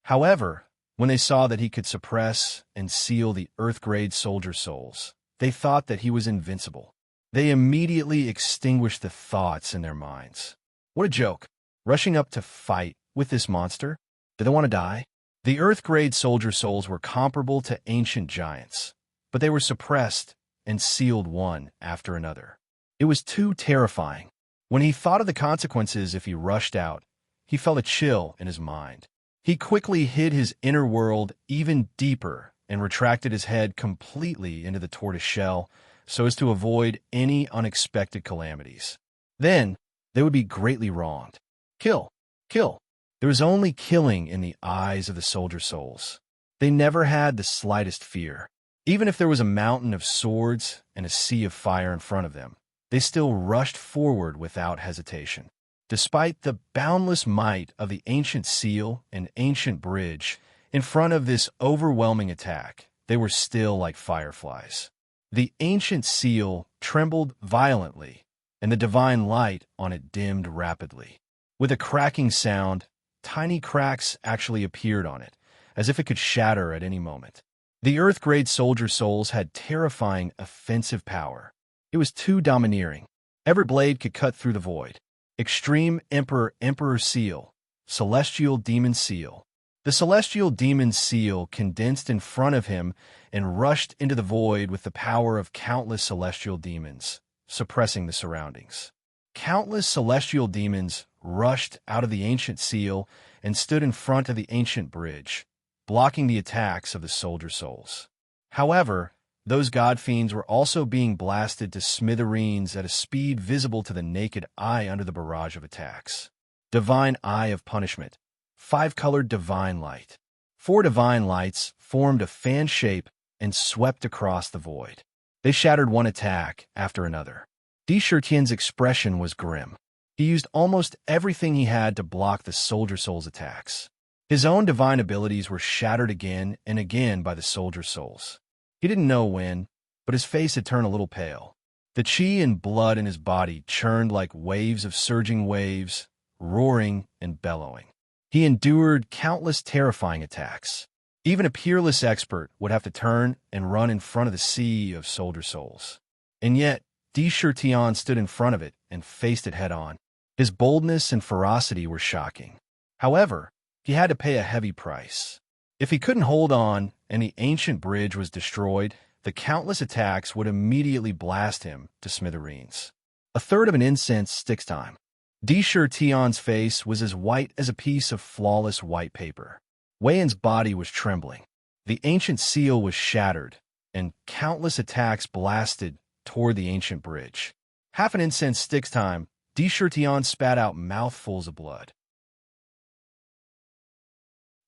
S1: However, when they saw that he could suppress and seal the Earth-grade soldier souls, they thought that he was invincible. They immediately extinguished the thoughts in their minds. What a joke! Rushing up to fight with this monster? Did they want to die? The Earth-grade soldier souls were comparable to ancient giants, but they were suppressed and sealed one after another. It was too terrifying. When he thought of the consequences if he rushed out, he felt a chill in his mind. He quickly hid his inner world even deeper and retracted his head completely into the tortoise shell so as to avoid any unexpected calamities. Then, they would be greatly wronged. Kill! Kill! There was only killing in the eyes of the soldier souls. They never had the slightest fear. Even if there was a mountain of swords and a sea of fire in front of them, they still rushed forward without hesitation. Despite the boundless might of the ancient seal and ancient bridge, in front of this overwhelming attack, they were still like fireflies. The ancient seal trembled violently, and the divine light on it dimmed rapidly. With a cracking sound, tiny cracks actually appeared on it, as if it could shatter at any moment. The Earth-grade soldier souls had terrifying offensive power. It was too domineering. Every blade could cut through the void. Extreme Emperor Seal, Celestial Demon Seal. The Celestial Demon Seal condensed in front of him and rushed into the void with the power of countless celestial demons, suppressing the surroundings. Countless celestial demons rushed out of the ancient seal and stood in front of the ancient bridge, blocking the attacks of the soldier souls. However, those god fiends were also being blasted to smithereens at a speed visible to the naked eye under the barrage of attacks. Divine Eye of Punishment. 5-colored divine light. 4 divine lights formed a fan shape and swept across the void. They shattered one attack after another. Deshirtian's expression was grim. He used almost everything he had to block the soldier soul's attacks. His own divine abilities were shattered again and again by the soldier souls. He didn't know when, but his face had turned a little pale. The chi and blood in his body churned like waves of surging waves, roaring and bellowing. He endured countless terrifying attacks. Even a peerless expert would have to turn and run in front of the sea of soldier souls. And yet, Deshirtian stood in front of it and faced it head-on. His boldness and ferocity were shocking. However, he had to pay a heavy price. If he couldn't hold on and the ancient bridge was destroyed, the countless attacks would immediately blast him to smithereens. A third of an incense sticks time. Deshirtian's face was as white as a piece of flawless white paper. Wayan's body was trembling. The ancient seal was shattered, and countless attacks blasted toward the ancient bridge. Half an incense sticks time, Deshirtian spat out mouthfuls of blood.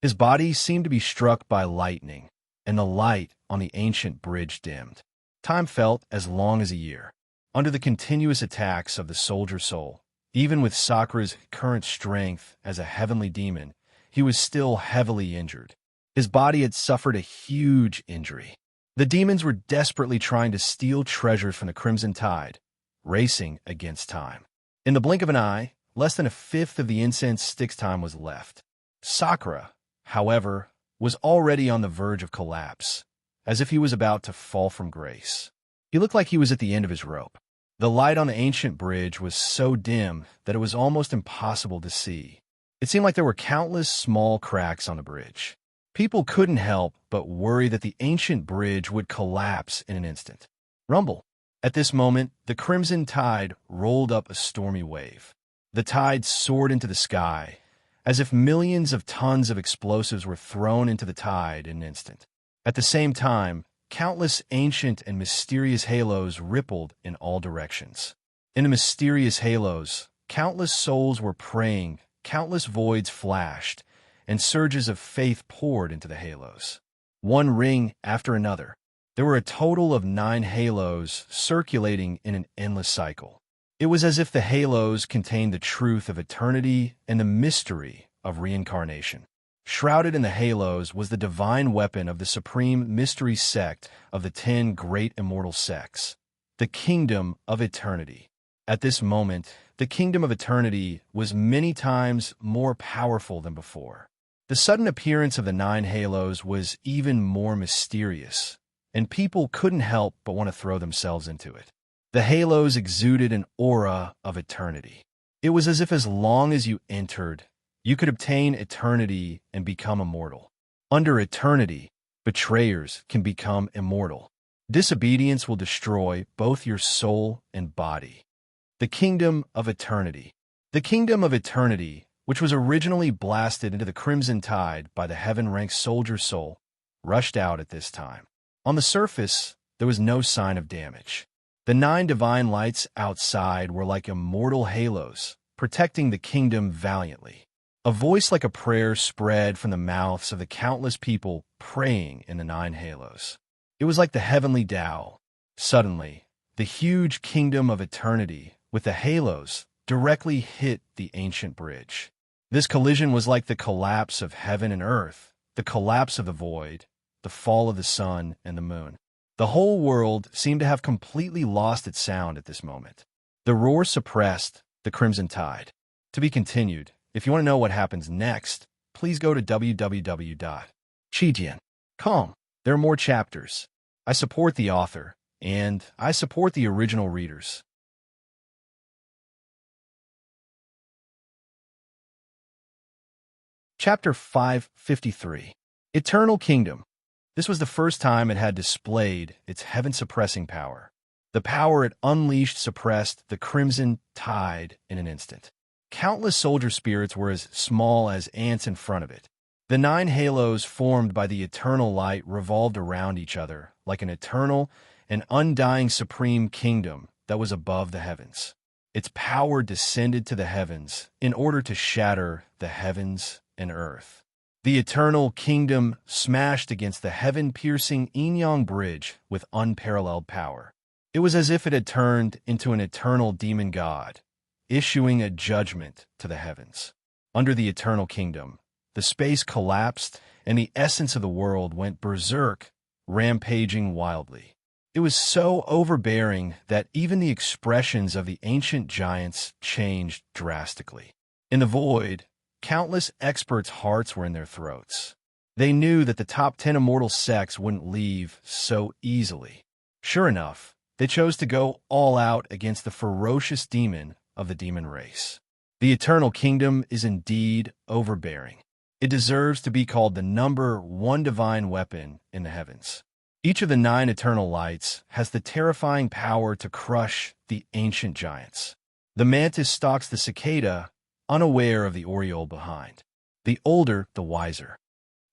S1: His body seemed to be struck by lightning, and the light on the ancient bridge dimmed. Time felt as long as a year. Under the continuous attacks of the soldier soul, even with Sakra's current strength as a heavenly demon, he was still heavily injured. His body had suffered a huge injury. The demons were desperately trying to steal treasures from the Crimson Tide, racing against time. In the blink of an eye, less than a fifth of the incense sticks time was left. Sakra, however, was already on the verge of collapse, as if he was about to fall from grace. He looked like he was at the end of his rope. The light on the ancient bridge was so dim that it was almost impossible to see. It seemed like there were countless small cracks on the bridge. People couldn't help but worry that the ancient bridge would collapse in an instant. Rumble. At this moment, the Crimson Tide rolled up a stormy wave. The tide soared into the sky, as if millions of tons of explosives were thrown into the tide in an instant. At the same time, countless ancient and mysterious halos rippled in all directions. In the mysterious halos, countless souls were praying, countless voids flashed, and surges of faith poured into the halos. One ring after another. There were a total of 9 halos circulating in an endless cycle. It was as if the halos contained the truth of eternity and the mystery of reincarnation. Shrouded in the halos was the divine weapon of the supreme mystery sect of the 10 great immortal sects, the Kingdom of Eternity. At this moment, the Kingdom of Eternity was many times more powerful than before. The sudden appearance of the 9 halos was even more mysterious, and people couldn't help but want to throw themselves into it. The halos exuded an aura of eternity. It was as if as long as you entered, you could obtain eternity and become immortal. Under eternity, betrayers can become immortal. Disobedience will destroy both your soul and body. The Kingdom of Eternity. The Kingdom of Eternity, which was originally blasted into the crimson tide by the heaven-ranked soldier soul, rushed out at this time. On the surface, there was no sign of damage. The 9 divine lights outside were like immortal halos, protecting the kingdom valiantly. A voice like a prayer spread from the mouths of the countless people praying in the 9 halos. It was like the heavenly Tao. Suddenly, the huge Kingdom of Eternity, with the halos, directly hit the ancient bridge. This collision was like the collapse of heaven and earth, the collapse of the void, the fall of the sun and the moon. The whole world seemed to have completely lost its sound at this moment. The roar suppressed the crimson tide. To be continued. If you want to know what happens next, please go to www.chijian.com. There are more chapters. I support the author, and I support the original readers. Chapter 553. Eternal Kingdom. This was the first time it had displayed its heaven-suppressing power. The power it unleashed suppressed the crimson tide in an instant. Countless soldier spirits were as small as ants in front of it. The 9 halos formed by the eternal light revolved around each other like an eternal and undying supreme kingdom that was above the heavens. Its power descended to the heavens in order to shatter the heavens and earth. The eternal kingdom smashed against the heaven-piercing Yin-Yang bridge with unparalleled power. It was as if it had turned into an eternal demon god, issuing a judgment to the heavens. Under the eternal kingdom, the space collapsed and the essence of the world went berserk, rampaging wildly. It was so overbearing that even the expressions of the ancient giants changed drastically. In the void, countless experts' hearts were in their throats. They knew that the top 10 immortal sects wouldn't leave so easily. Sure enough, they chose to go all out against the ferocious demon of the demon race. The Eternal Kingdom is indeed overbearing. It deserves to be called the number 1 divine weapon in the heavens. Each of the 9 eternal lights has the terrifying power to crush the ancient giants. The mantis stalks the cicada, unaware of the oriole behind. The older, the wiser.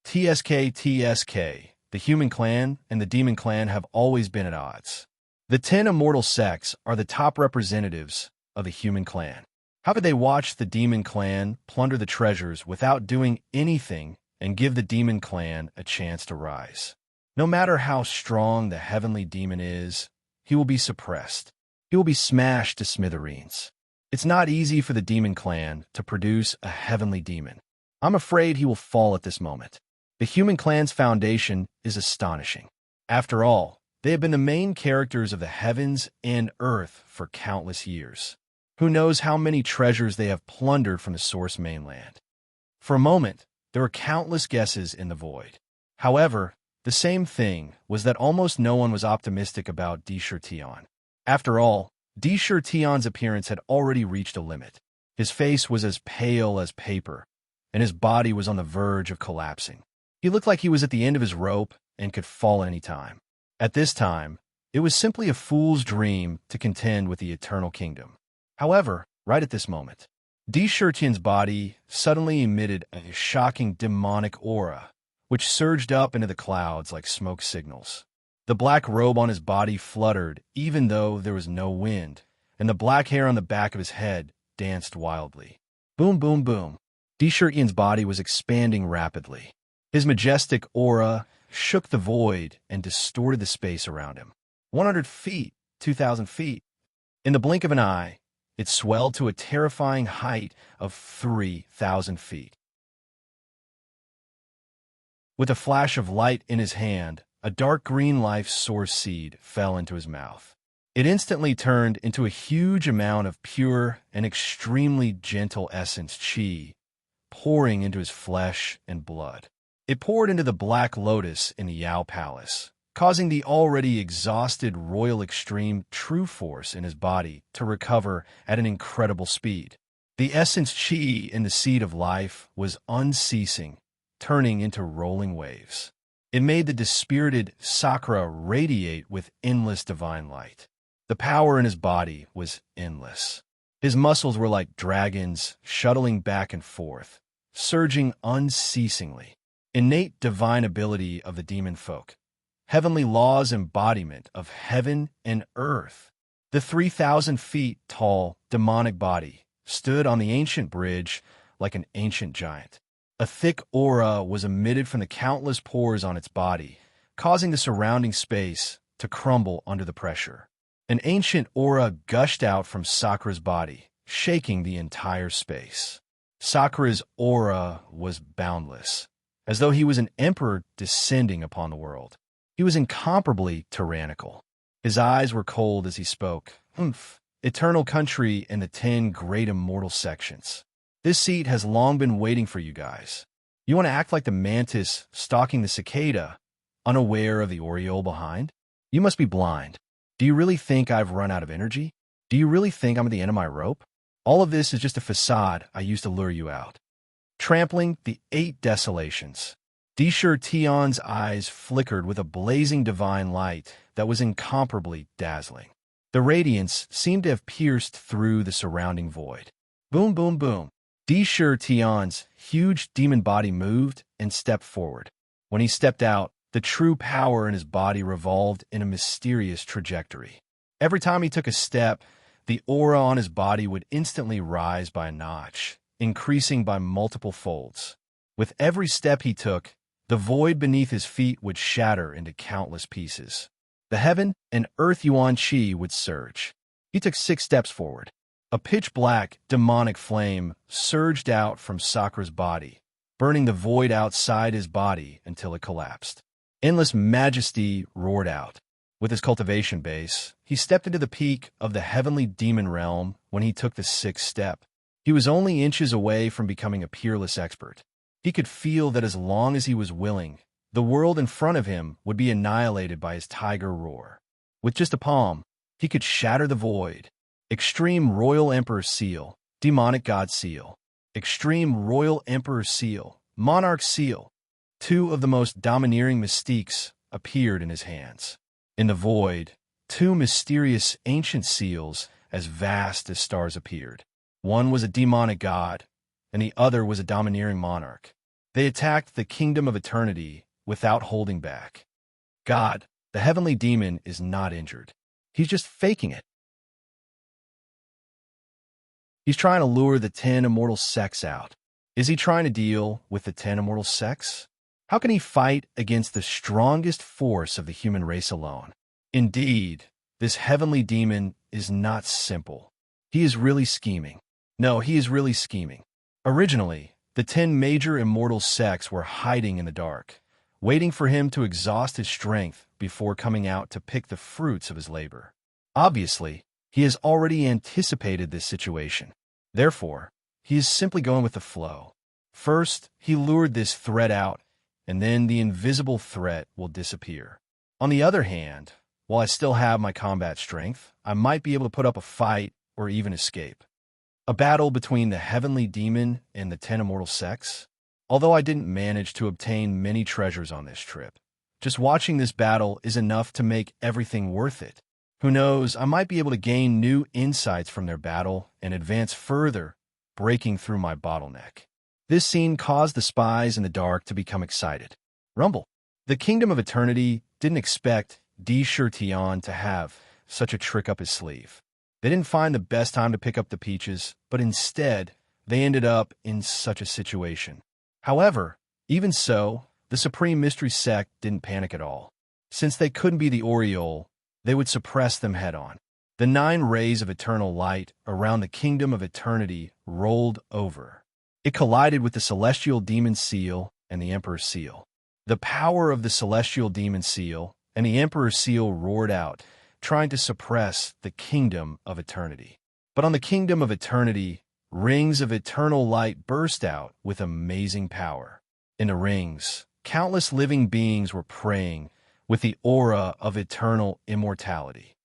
S1: TSK, the human clan and the demon clan have always been at odds. The 10 immortal sects are the top representatives of the human clan. How could they watch the demon clan plunder the treasures without doing anything and give the demon clan a chance to rise? No matter how strong the heavenly demon is, he will be suppressed. He will be smashed to smithereens. It's not easy for the demon clan to produce a heavenly demon. I'm afraid he will fall at this moment. The human clan's foundation is astonishing. After all, they have been the main characters of the heavens and earth for countless years. Who knows how many treasures they have plundered from the source mainland? For a moment, there were countless guesses in the void. However, the same thing was that almost no one was optimistic about Tion. After all, Tion's appearance had already reached a limit. His face was as pale as paper, and his body was on the verge of collapsing. He looked like he was at the end of his rope and could fall at any time. At this time, it was simply a fool's dream to contend with the Eternal Kingdom. However, right at this moment, Tion's body suddenly emitted a shocking demonic aura, which surged up into the clouds like smoke signals. The black robe on his body fluttered even though there was no wind, and the black hair on the back of his head danced wildly. Boom, boom, boom. Tion's body was expanding rapidly. His majestic aura shook the void and distorted the space around him. 100 feet, 2,000 feet. In the blink of an eye, it swelled to a terrifying height of 3,000 feet. With a flash of light in his hand, a dark green life source seed fell into his mouth. It instantly turned into a huge amount of pure and extremely gentle essence chi, pouring into his flesh and blood. It poured into the Black Lotus in the Yao Palace, causing the already exhausted royal extreme true force in his body to recover at an incredible speed. The essence chi in the seed of life was unceasing, turning into rolling waves. It made the dispirited Sakura radiate with endless divine light. The power in his body was endless. His muscles were like dragons, shuttling back and forth, surging unceasingly. Innate divine ability of the demon folk. Heavenly laws embodiment of heaven and earth. The 3,000 feet tall demonic body stood on the ancient bridge like an ancient giant. A thick aura was emitted from the countless pores on its body, causing the surrounding space to crumble under the pressure. An ancient aura gushed out from Sakura's body, shaking the entire space. Sakura's aura was boundless, as though he was an emperor descending upon the world. He was incomparably tyrannical. His eyes were cold as he spoke. Eternal country and the 10 great immortal sections. This seat has long been waiting for you guys. You want to act like the mantis stalking the cicada, unaware of the oriole behind? You must be blind. Do you really think I've run out of energy? Do you really think I'm at the end of my rope? All of this is just a facade I used to lure you out. Trampling the 8 desolations. Dishur Tion's eyes flickered with a blazing divine light that was incomparably dazzling. The radiance seemed to have pierced through the surrounding void. Boom, boom, boom. Dishur Tion's huge demon body moved and stepped forward. When he stepped out, the true power in his body revolved in a mysterious trajectory. Every time he took a step, the aura on his body would instantly rise by a notch, increasing by multiple folds. With every step he took, the void beneath his feet would shatter into countless pieces. The heaven and earth yuan chi would surge. He took 6 steps forward. A pitch-black, demonic flame surged out from Sakura's body, burning the void outside his body until it collapsed. Endless majesty roared out. With his cultivation base, he stepped into the peak of the heavenly demon realm when he took the 6th step. He was only inches away from becoming a peerless expert. He could feel that as long as he was willing, the world in front of him would be annihilated by his tiger roar. With just a palm, he could shatter the void. Extreme Royal Emperor Seal, Demonic God Seal. Extreme Royal Emperor Seal, Monarch Seal. 2 of the most domineering mystiques appeared in his hands. In the void, 2 mysterious ancient seals as vast as stars appeared. One was a demonic god, and the other was a domineering monarch. They attacked the kingdom of eternity without holding back. God, the heavenly demon, is not injured. He's just faking it. He's trying to lure the 10 immortal sects out. Is he trying to deal with the 10 immortal sects? How can he fight against the strongest force of the human race alone? Indeed, this heavenly demon is not simple. He is really scheming. No, he is really scheming. Originally, the 10 major immortal sects were hiding in the dark, waiting for him to exhaust his strength before coming out to pick the fruits of his labor. Obviously, he has already anticipated this situation. Therefore, he is simply going with the flow. First, he lured this threat out, and then the invisible threat will disappear. On the other hand, while I still have my combat strength, I might be able to put up a fight or even escape. A battle between the heavenly demon and the 10 immortal sects? Although I didn't manage to obtain many treasures on this trip, just watching this battle is enough to make everything worth it. Who knows, I might be able to gain new insights from their battle and advance further, breaking through my bottleneck. This scene caused the spies in the dark to become excited. Rumble. The Kingdom of Eternity didn't expect Dishur Tion to have such a trick up his sleeve. They didn't find the best time to pick up the peaches, but instead, they ended up in such a situation. However, even so, the Supreme Mystery Sect didn't panic at all. Since they couldn't be the Oriole, they would suppress them head-on. The 9 rays of eternal light around the Kingdom of Eternity rolled over. It collided with the Celestial Demon Seal and the Emperor's Seal. The power of the celestial demon seal and the emperor's seal roared out, trying to suppress the kingdom of eternity. But on the kingdom of eternity, rings of eternal light burst out with amazing power. In the rings, countless living beings were praying with the aura of eternal immortality.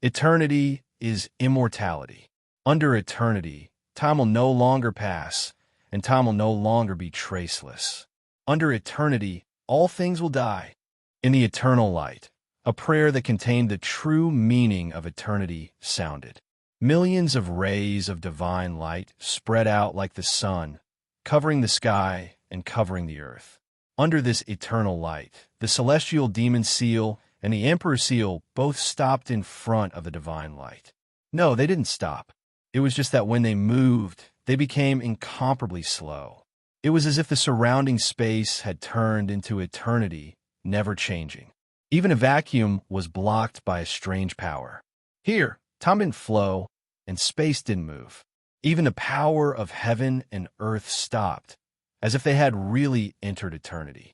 S1: Eternity is immortality. Under eternity, time will no longer pass, and time will no longer be traceless. Under eternity, all things will die. In the eternal light, a prayer that contained the true meaning of eternity sounded. Millions of rays of divine light spread out like the sun, covering the sky and covering the earth. Under this eternal light, the celestial demon seal and the emperor seal both stopped in front of the divine light. No, they didn't stop. It was just that when they moved, they became incomparably slow. It was as if the surrounding space had turned into eternity, never changing. Even a vacuum was blocked by a strange power. Here, time didn't flow, and space didn't move. Even the power of heaven and earth stopped, as if they had really entered eternity.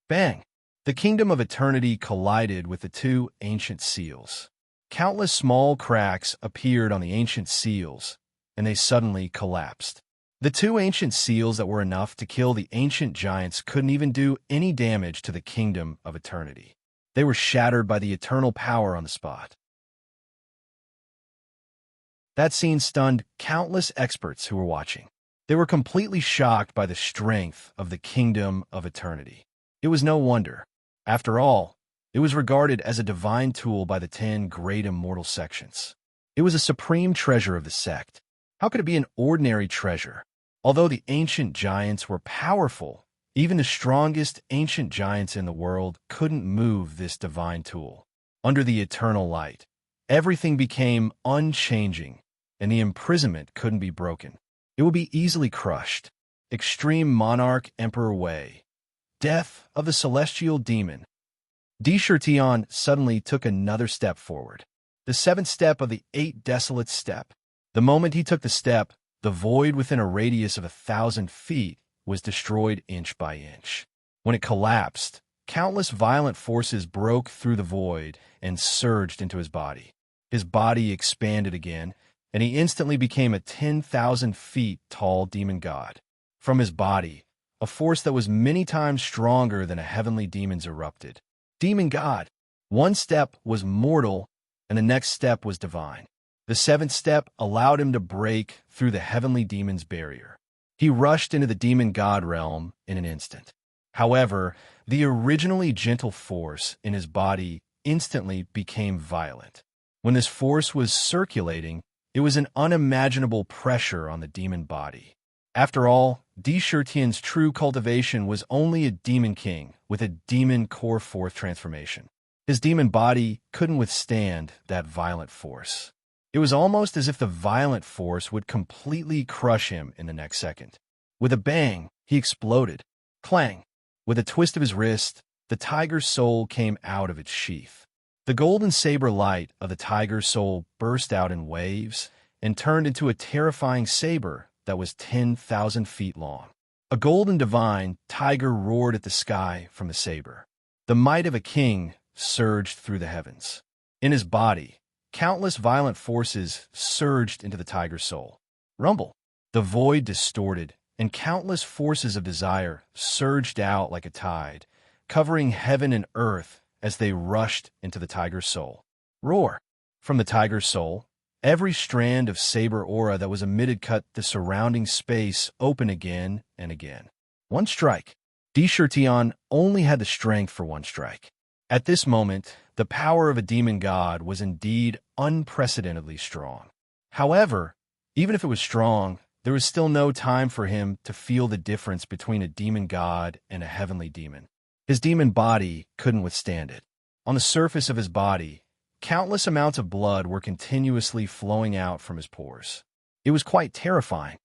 S1: Bang! The kingdom of eternity collided with the two ancient seals. Countless small cracks appeared on the ancient seals, and they suddenly collapsed. The two ancient seals that were enough to kill the ancient giants couldn't even do any damage to the kingdom of eternity. They were shattered by the eternal power on the spot. That scene stunned countless experts who were watching. They were completely shocked by the strength of the kingdom of eternity. It was no wonder. After all, it was regarded as a divine tool by the 10 great immortal sections. It was a supreme treasure of the sect. How could it be an ordinary treasure? Although the ancient giants were powerful, even the strongest ancient giants in the world couldn't move this divine tool. Under the eternal light, everything became unchanging, and the imprisonment couldn't be broken. It would be easily crushed. Extreme monarch emperor way. Death of the celestial demon. Deshertion suddenly took another step forward. The seventh step of the 8 desolate step. The moment he took the step, the void within a radius of 1,000 feet was destroyed inch by inch. When it collapsed, countless violent forces broke through the void and surged into his body. His body expanded again, and he instantly became a 10,000 feet tall demon god. From his body, a force that was many times stronger than a heavenly demon's erupted. Demon god. One step was mortal, and the next step was divine. The 7th step allowed him to break through the heavenly demon's barrier. He rushed into the demon god realm in an instant. However, the originally gentle force in his body instantly became violent. When this force was circulating, it was an unimaginable pressure on the demon body. After all, Deshertion's true cultivation was only a demon king with a demon core 4th transformation. His demon body couldn't withstand that violent force. It was almost as if the violent force would completely crush him in the next second. With a bang, he exploded. Clang! With a twist of his wrist, the tiger's soul came out of its sheath. The golden saber light of the tiger's soul burst out in waves and turned into a terrifying saber that was 10,000 feet long. A golden divine tiger roared at the sky from the saber. The might of a king surged through the heavens. In his body, countless violent forces surged into the tiger's soul. Rumble. The void distorted, and countless forces of desire surged out like a tide, covering heaven and earth as they rushed into the tiger's soul. Roar. From the tiger's soul, every strand of saber aura that was emitted cut the surrounding space open again and again. One strike. Deshertion only had the strength for one strike. At this moment, the power of a demon god was indeed unprecedentedly strong. However, even if it was strong, there was still no time for him to feel the difference between a demon god and a heavenly demon. His demon body couldn't withstand it. On the surface of his body, countless amounts of blood were continuously flowing out from his pores. It was quite terrifying.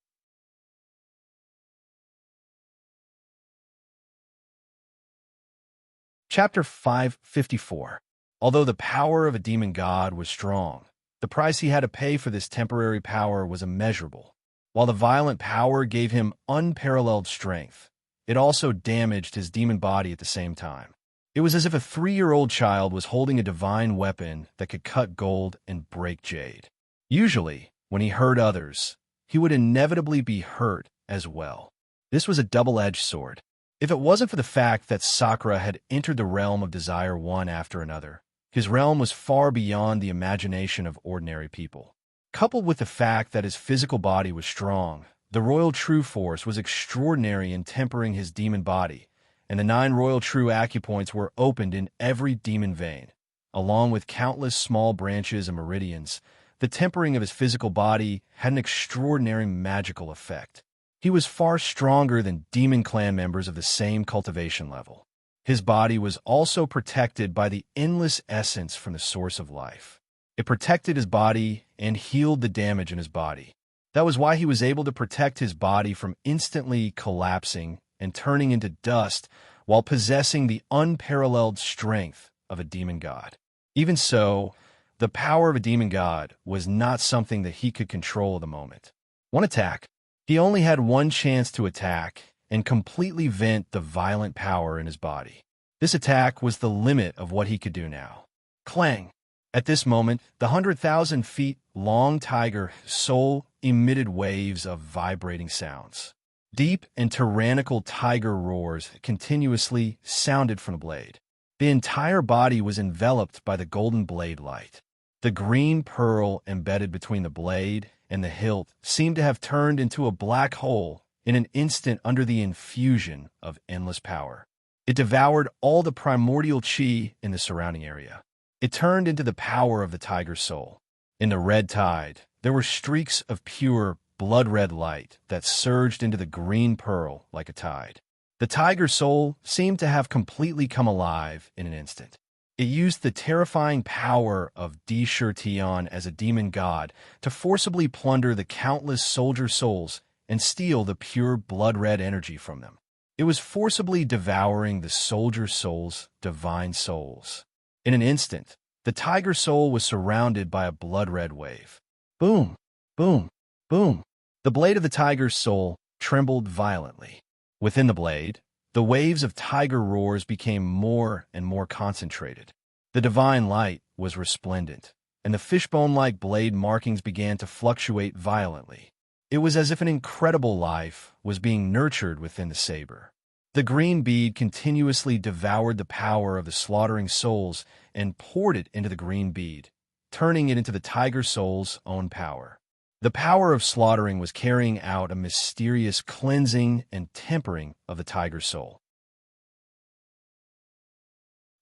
S1: Chapter 554. Although the power of a demon god was strong, the price he had to pay for this temporary power was immeasurable. While the violent power gave him unparalleled strength, it also damaged his demon body at the same time. It was as if a 3-year-old child was holding a divine weapon that could cut gold and break jade. Usually, when he hurt others, he would inevitably be hurt as well. This was a double-edged sword. If it wasn't for the fact that Sakura had entered the realm of desire one after another, his realm was far beyond the imagination of ordinary people. Coupled with the fact that his physical body was strong, the Royal True Force was extraordinary in tempering his demon body, and the 9 Royal True Acupoints were opened in every demon vein. Along with countless small branches and meridians, the tempering of his physical body had an extraordinary magical effect. He was far stronger than demon clan members of the same cultivation level. His body was also protected by the endless essence from the source of life. It protected his body and healed the damage in his body. That was why he was able to protect his body from instantly collapsing and turning into dust while possessing the unparalleled strength of a demon god. Even so, the power of a demon god was not something that he could control at the moment. One attack. He only had one chance to attack and completely vent the violent power in his body. This attack was the limit of what he could do now. Clang! At this moment, the 100,000 feet long tiger soul emitted waves of vibrating sounds. Deep and tyrannical tiger roars continuously sounded from the blade. The entire body was enveloped by the golden blade light. The green pearl embedded between the blade and the hilt seemed to have turned into a black hole in an instant under the infusion of endless power. It devoured all the primordial chi in the surrounding area. It turned into the power of the tiger's soul. In the red tide, there were streaks of pure, blood-red light that surged into the green pearl like a tide. The tiger's soul seemed to have completely come alive in an instant. It used the terrifying power of Di Shurtion as a demon god to forcibly plunder the countless soldier souls and steal the pure blood-red energy from them. It was forcibly devouring the soldier souls' divine souls. In an instant, the tiger soul was surrounded by a blood-red wave. Boom! Boom! Boom! The blade of the tiger's soul trembled violently. Within the blade, the waves of tiger roars became more and more concentrated. The divine light was resplendent, and the fishbone-like blade markings began to fluctuate violently. It was as if an incredible life was being nurtured within the saber. The green bead continuously devoured the power of the slaughtering souls and poured it into the green bead, turning it into the tiger soul's own power. The power of slaughtering was carrying out a mysterious cleansing and tempering of the tiger soul.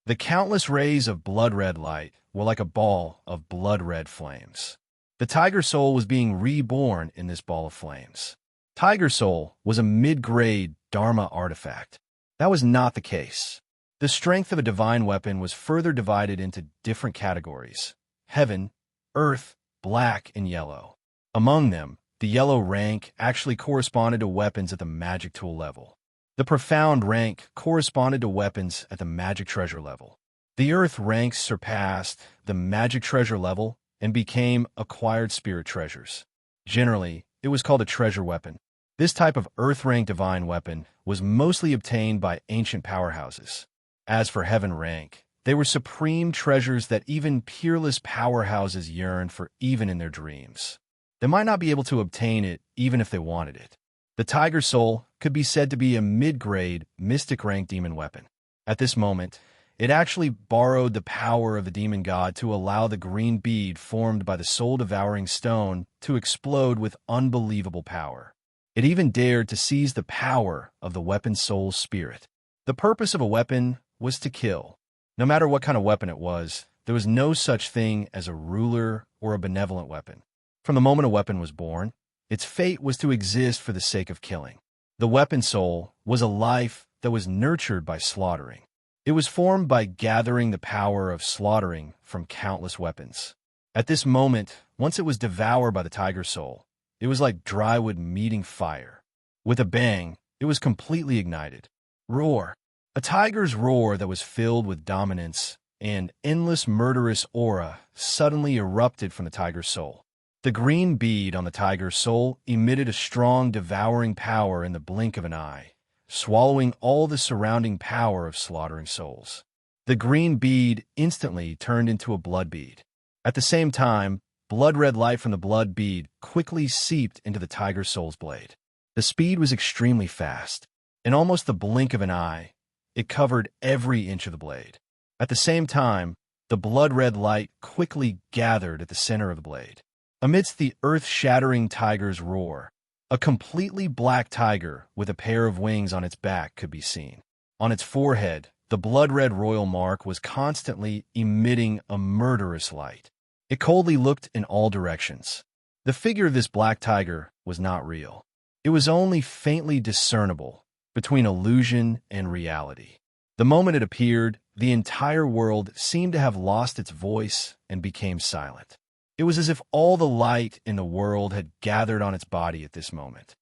S1: The countless rays of blood-red light were like a ball of blood-red flames. The tiger soul was being reborn in this ball of flames. Tiger soul was a mid-grade Dharma artifact. That was not the case. The strength of a divine weapon was further divided into different categories: heaven, earth, black, and yellow. Among them, the yellow rank actually corresponded to weapons at the magic tool level. The profound rank corresponded to weapons at the magic treasure level. The earth ranks surpassed the magic treasure level and became acquired spirit treasures. Generally, it was called a treasure weapon. This type of earth rank divine weapon was mostly obtained by ancient powerhouses. As for heaven rank, they were supreme treasures that even peerless powerhouses yearned for even in their dreams. They might not be able to obtain it even if they wanted it. The tiger soul could be said to be a mid-grade, mystic rank demon weapon. At this moment, it actually borrowed the power of the demon god to allow the green bead formed by the soul-devouring stone to explode with unbelievable power. It even dared to seize the power of the weapon soul's spirit. The purpose of a weapon was to kill. No matter what kind of weapon it was, there was no such thing as a ruler or a benevolent weapon. From the moment a weapon was born, its fate was to exist for the sake of killing. The weapon soul was a life that was nurtured by slaughtering. It was formed by gathering the power of slaughtering from countless weapons. At this moment, once it was devoured by the tiger soul, it was like dry wood meeting fire. With a bang, it was completely ignited. Roar. A tiger's roar that was filled with dominance and endless murderous aura suddenly erupted from the tiger's soul. The green bead on the tiger's soul emitted a strong devouring power in the blink of an eye, swallowing all the surrounding power of slaughtering souls. The green bead instantly turned into a blood bead. At the same time, blood-red light from the blood bead quickly seeped into the tiger soul's blade. The speed was extremely fast. In almost the blink of an eye, it covered every inch of the blade. At the same time, the blood-red light quickly gathered at the center of the blade. Amidst the earth-shattering tiger's roar, a completely black tiger with a pair of wings on its back could be seen. On its forehead, the blood-red royal mark was constantly emitting a murderous light. It coldly looked in all directions. The figure of this black tiger was not real. It was only faintly discernible between illusion and reality. The moment it appeared, the entire world seemed to have lost its voice and became silent. It was as if all the light in the world had gathered on its body at this moment.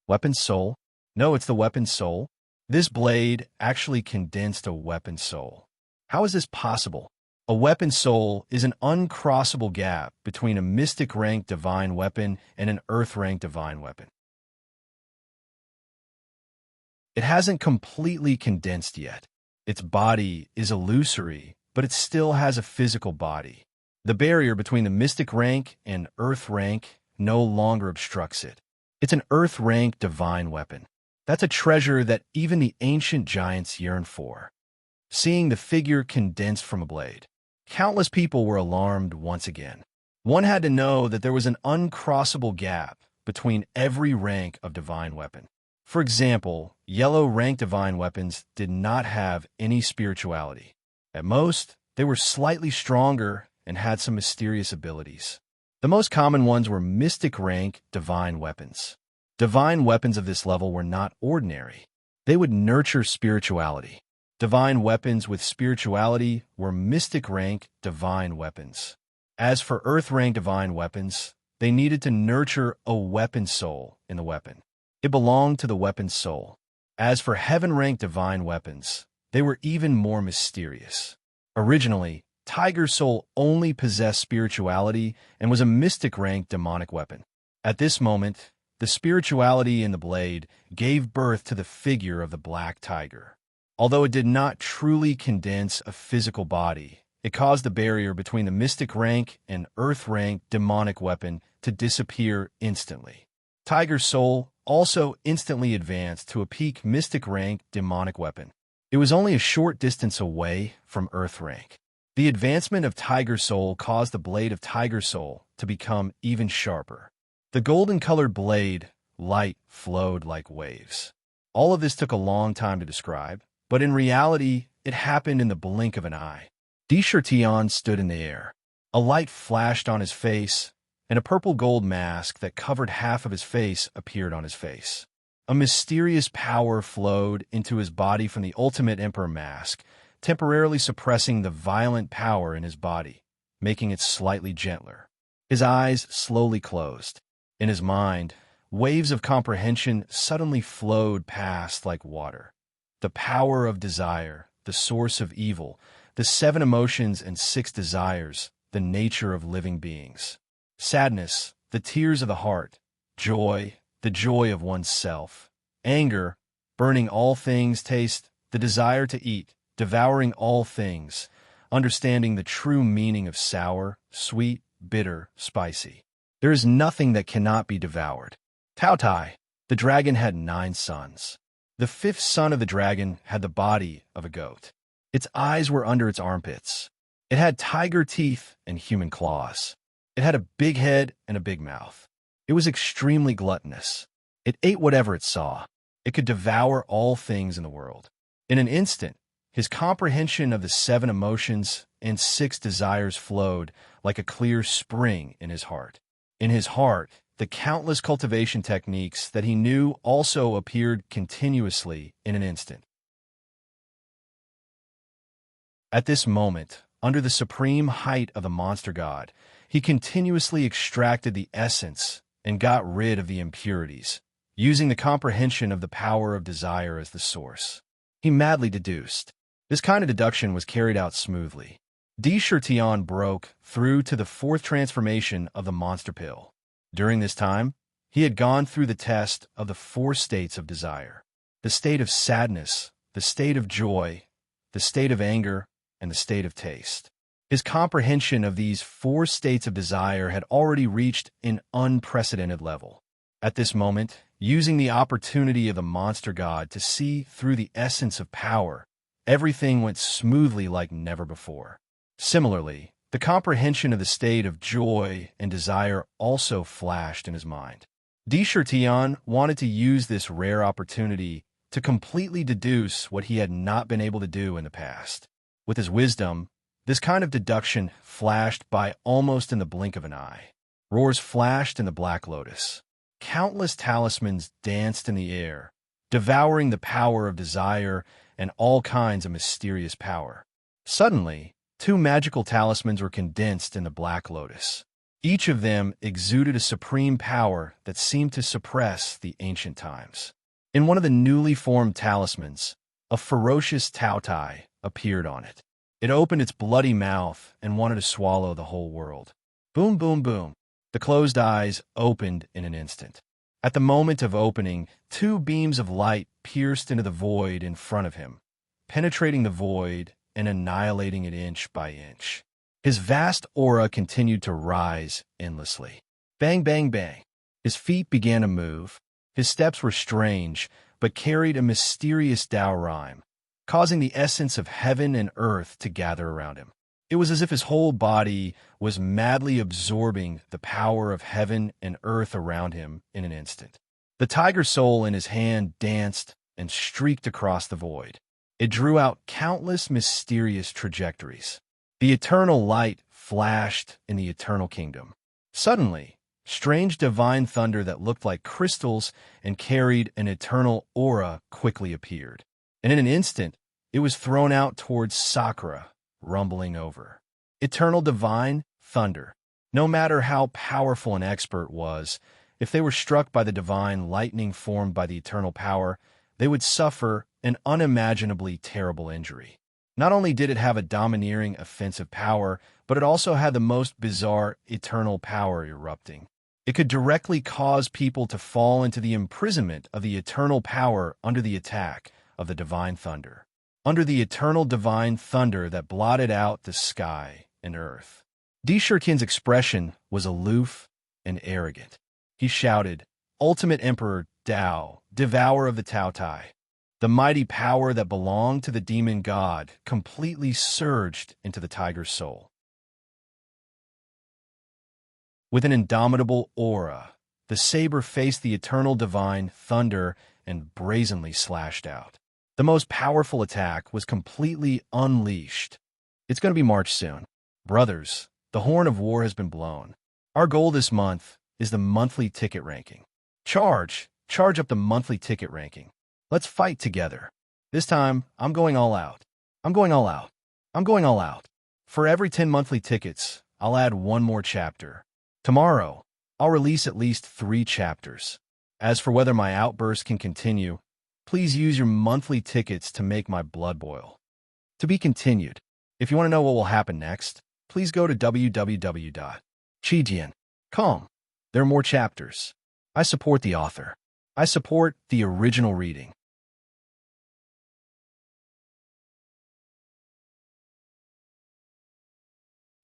S1: Weapon soul? No, it's the weapon soul. This blade actually condensed a weapon soul. How is this possible? A weapon soul is an uncrossable gap between a mystic rank divine weapon and an earth rank divine weapon. It hasn't completely condensed yet. Its body is illusory, but it still has a physical body. The barrier between the mystic rank and earth rank no longer obstructs it. It's an earth rank divine weapon. That's a treasure that even the ancient giants yearned for. Seeing the figure condensed from a blade, countless people were alarmed once again. One had to know that there was an uncrossable gap between every rank of divine weapon. For example, yellow rank divine weapons did not have any spirituality. At most, they were slightly stronger and had some mysterious abilities. The most common ones were mystic rank divine weapons. Divine weapons of this level were not ordinary. They would nurture spirituality. Divine weapons with spirituality were mystic rank divine weapons. As for earth rank divine weapons, they needed to nurture a weapon soul in the weapon. It belonged to the weapon soul. As for heaven rank divine weapons, they were even more mysterious. Originally, Tiger Soul only possessed spirituality and was a mystic rank demonic weapon. At this moment, the spirituality in the blade gave birth to the figure of the black tiger. Although it did not truly condense a physical body, it caused the barrier between the mystic rank and earth rank demonic weapon to disappear instantly. Tiger Soul also instantly advanced to a peak mystic rank demonic weapon. It was only a short distance away from earth rank. The advancement of Tiger Soul caused the blade of Tiger Soul to become even sharper. The golden-colored blade light flowed like waves. All of this took a long time to describe, but in reality, it happened in the blink of an eye. Tion stood in the air. A light flashed on his face, and a purple-gold mask that covered half of his face appeared on his face. A mysterious power flowed into his body from the Ultimate Emperor mask, temporarily suppressing the violent power in his body, making it slightly gentler. His eyes slowly closed. In his mind, waves of comprehension suddenly flowed past like water. The power of desire, the source of evil, the 7 emotions and 6 desires, the nature of living beings. Sadness, the tears of the heart. Joy, the joy of oneself. Anger, burning all things. Taste, the desire to eat, devouring all things, understanding the true meaning of sour, sweet, bitter, spicy. There is nothing that cannot be devoured. Tao-Tai, the dragon had 9 sons. The 5th son of the dragon had the body of a goat. Its eyes were under its armpits. It had tiger teeth and human claws. It had a big head and a big mouth. It was extremely gluttonous. It ate whatever it saw. It could devour all things in the world. In an instant, his comprehension of the 7 emotions and 6 desires flowed like a clear spring in his heart. In his heart, the countless cultivation techniques that he knew also appeared continuously in an instant. At this moment, under the supreme height of the monster god, he continuously extracted the essence and got rid of the impurities, using the comprehension of the power of desire as the source. He madly deduced. This kind of deduction was carried out smoothly. Tion broke through to the 4th transformation of the monster pill. During this time, he had gone through the test of the 4 states of desire. the state of sadness, the state of joy, the state of anger, and the state of taste. His comprehension of these four states of desire had already reached an unprecedented level. At this moment, using the opportunity of the monster god to see through the essence of power, everything went smoothly like never before. Similarly, the comprehension of the state of joy and desire also flashed in his mind. Tion wanted to use this rare opportunity to completely deduce what he had not been able to do in the past. With his wisdom, this kind of deduction flashed by almost in the blink of an eye. Roars flashed in the Black Lotus. Countless talismans danced in the air, devouring the power of desire and all kinds of mysterious power. Suddenly, two magical talismans were condensed in the Black Lotus. Each of them exuded a supreme power that seemed to suppress the ancient times. In one of the newly formed talismans, a ferocious Tao-Tai appeared on it. It opened its bloody mouth and wanted to swallow the whole world. Boom, boom, boom. The closed eyes opened in an instant. At the moment of opening, two beams of light pierced into the void in front of him, penetrating the void and annihilating it inch by inch. His vast aura continued to rise endlessly. Bang, bang, bang. His feet began to move. His steps were strange, but carried a mysterious Tao rhyme, causing the essence of heaven and earth to gather around him. It was as if his whole body was madly absorbing the power of heaven and earth around him in an instant. The tiger soul in his hand danced and streaked across the void. It drew out countless mysterious trajectories. The eternal light flashed in the eternal kingdom. Suddenly, strange divine thunder that looked like crystals and carried an eternal aura quickly appeared. And in an instant, it was thrown out towards Sakura, rumbling over. Eternal divine thunder. No matter how powerful an expert was, if they were struck by the divine lightning formed by the eternal power, they would suffer an unimaginably terrible injury. Not only did it have a domineering offensive power, but it also had the most bizarre eternal power erupting. It could directly cause people to fall into the imprisonment of the eternal power under the attack of the divine thunder. Under the eternal divine thunder that blotted out the sky and earth. Tion's expression was aloof and arrogant. He shouted, "Ultimate Emperor Tao, devourer of the Tao-Tai." The mighty power that belonged to the demon god completely surged into the tiger's soul. With an indomitable aura, the saber faced the eternal divine thunder and brazenly slashed out. The most powerful attack was completely unleashed. It's going to be March soon. Brothers, the horn of war has been blown. Our goal this month is the monthly ticket ranking. Charge up the monthly ticket ranking. Let's fight together. This time, I'm going all out. I'm going all out. I'm going all out. For every 10 monthly tickets, I'll add one more chapter. Tomorrow, I'll release at least 3 chapters. As for whether my outburst can continue, please use your monthly tickets to make my blood boil. To be continued. If you want to know what will happen next, please go to www.chijian.com. There are more chapters. I support the author. I support the original reading.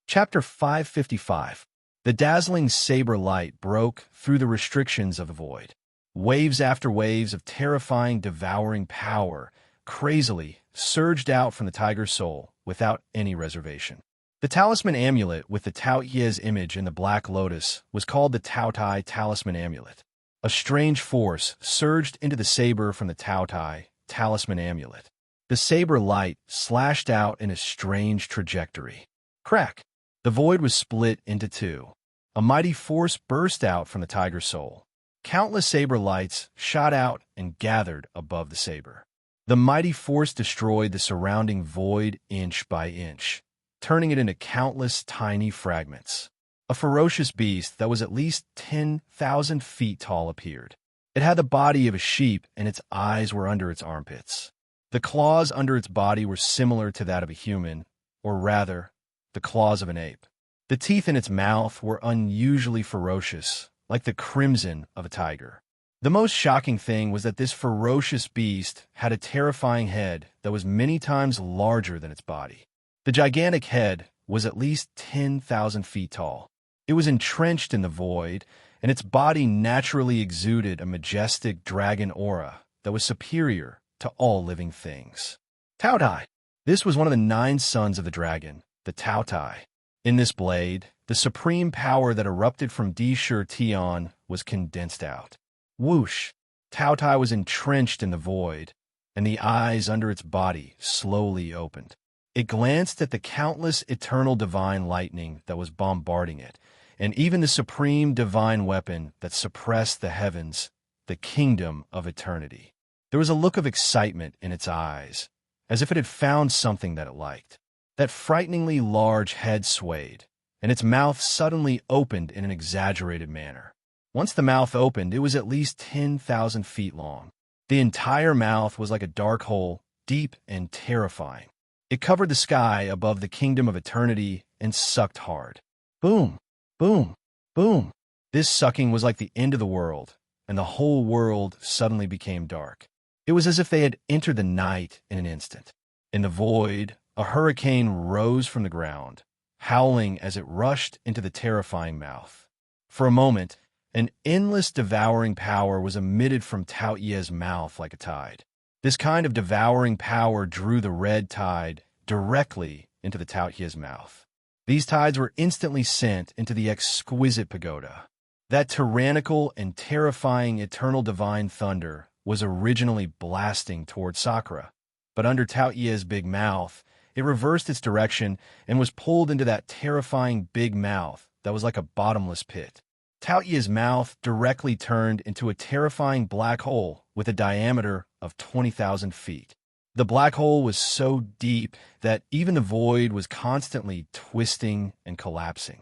S1: Chapter 555. The dazzling saber light broke through the restrictions of the void. Waves after waves of terrifying, devouring power crazily surged out from the tiger's soul without any reservation. The talisman amulet with the Tao Ye's image in the Black Lotus was called the Tao-Tai Talisman Amulet. A strange force surged into the saber from the Tao-Tai Talisman Amulet. The saber light slashed out in a strange trajectory. Crack! The void was split into two. A mighty force burst out from the tiger's soul. Countless saber lights shot out and gathered above the saber. The mighty force destroyed the surrounding void inch by inch, turning it into countless tiny fragments. A ferocious beast that was at least 10,000 feet tall appeared. It had the body of a sheep and its eyes were under its armpits. The claws under its body were similar to that of a human, or rather, the claws of an ape. The teeth in its mouth were unusually ferocious, like the crimson of a tiger. The most shocking thing was that this ferocious beast had a terrifying head that was many times larger than its body. The gigantic head was at least 10,000 feet tall. It was entrenched in the void, and its body naturally exuded a majestic dragon aura that was superior to all living things. Tautai. This was one of the 9 sons of the dragon, the Tautai. In this blade, the supreme power that erupted from Di-Shur-Tion was condensed out. Whoosh! Tautai was entrenched in the void, and the eyes under its body slowly opened. It glanced at the countless eternal divine lightning that was bombarding it, and even the supreme divine weapon that suppressed the heavens, the kingdom of eternity. There was a look of excitement in its eyes, as if it had found something that it liked. That frighteningly large head swayed, and its mouth suddenly opened in an exaggerated manner. Once the mouth opened, it was at least 10,000 feet long. The entire mouth was like a dark hole, deep and terrifying. It covered the sky above the kingdom of eternity and sucked hard. Boom! Boom! Boom! This sucking was like the end of the world, and the whole world suddenly became dark. It was as if they had entered the night in an instant. In the void, a hurricane rose from the ground, howling as it rushed into the terrifying mouth. For a moment, an endless devouring power was emitted from Tao Ye's mouth like a tide. This kind of devouring power drew the red tide directly into the Tao Ye's mouth. These tides were instantly sent into the exquisite pagoda. That tyrannical and terrifying eternal divine thunder was originally blasting toward Sakura, but under Tao Ye's big mouth, it reversed its direction and was pulled into that terrifying big mouth that was like a bottomless pit. Tao Ye's mouth directly turned into a terrifying black hole with a diameter of 20,000 feet. The black hole was so deep that even the void was constantly twisting and collapsing.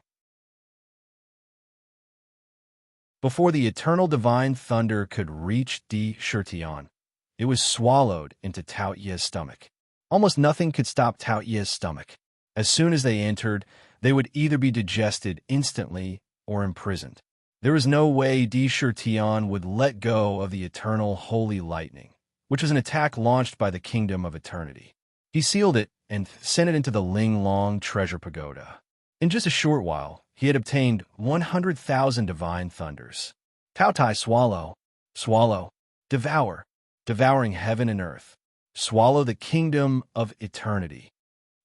S1: Before the eternal divine thunder could reach Di-Shur-Tion, it was swallowed into Tao Ye's stomach. Almost nothing could stop Tao Ye's stomach. As soon as they entered, they would either be digested instantly or imprisoned. There was no way Di-Shur-Tion would let go of the eternal holy lightning, which was an attack launched by the kingdom of eternity. He sealed it and sent it into the Ling-Long treasure pagoda. In just a short while, he had obtained 100,000 divine thunders. Tautai swallow, swallow, devour, devouring heaven and earth. Swallow the kingdom of eternity.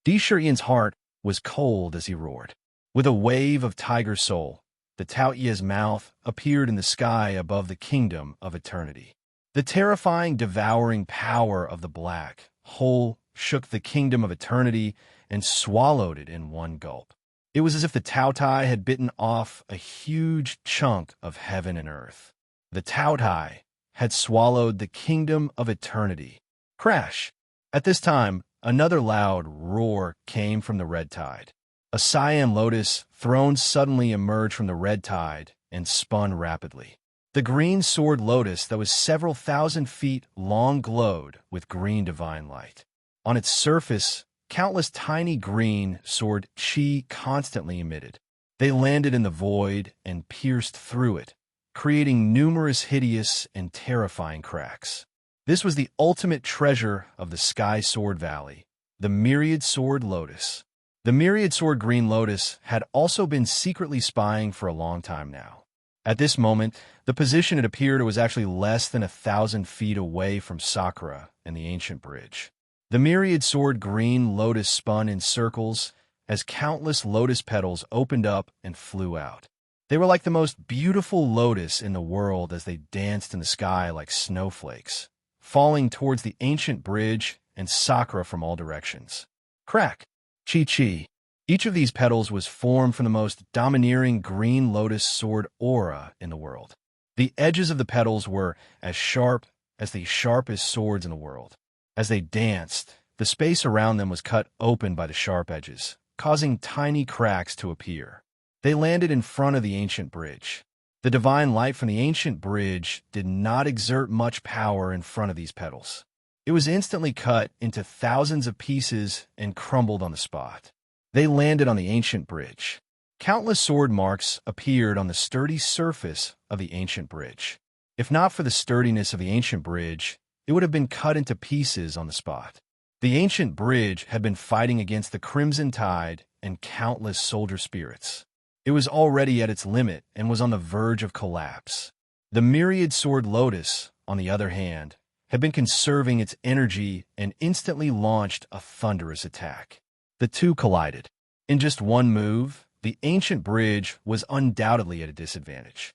S1: Di-Shur-Yin's heart was cold as he roared. With a wave of tiger soul, the Tao Ye's mouth appeared in the sky above the kingdom of eternity. The terrifying, devouring power of the black hole shook the kingdom of eternity and swallowed it in one gulp. It was as if the Tautai had bitten off a huge chunk of heaven and earth. The Tautai had swallowed the kingdom of eternity. Crash! At this time, another loud roar came from the red tide. A cyan lotus throne suddenly emerged from the red tide and spun rapidly. The green sword lotus that was several thousand feet long glowed with green divine light. On its surface, countless tiny green sword chi constantly emitted. They landed in the void and pierced through it, creating numerous hideous and terrifying cracks. This was the ultimate treasure of the Sky Sword Valley, the Myriad Sword Lotus. The Myriad Sword Green Lotus had also been secretly spying for a long time now. At this moment, the position it appeared was actually less than 1,000 feet away from Sakura and the ancient bridge. The Myriad Sword Green Lotus spun in circles as countless lotus petals opened up and flew out. They were like the most beautiful lotus in the world as they danced in the sky like snowflakes, falling towards the ancient bridge and Sakura from all directions. Crack! Chi-chi! Each of these petals was formed from the most domineering green lotus sword aura in the world. The edges of the petals were as sharp as the sharpest swords in the world. As they danced, the space around them was cut open by the sharp edges, causing tiny cracks to appear. They landed in front of the ancient bridge. The divine light from the ancient bridge did not exert much power in front of these petals. It was instantly cut into thousands of pieces and crumbled on the spot. They landed on the ancient bridge. Countless sword marks appeared on the sturdy surface of the ancient bridge. If not for the sturdiness of the ancient bridge, it would have been cut into pieces on the spot. The ancient bridge had been fighting against the crimson tide and countless soldier spirits. It was already at its limit and was on the verge of collapse. The myriad sword lotus, on the other hand, had been conserving its energy and instantly launched a thunderous attack. The two collided. In just one move, the ancient bridge was undoubtedly at a disadvantage.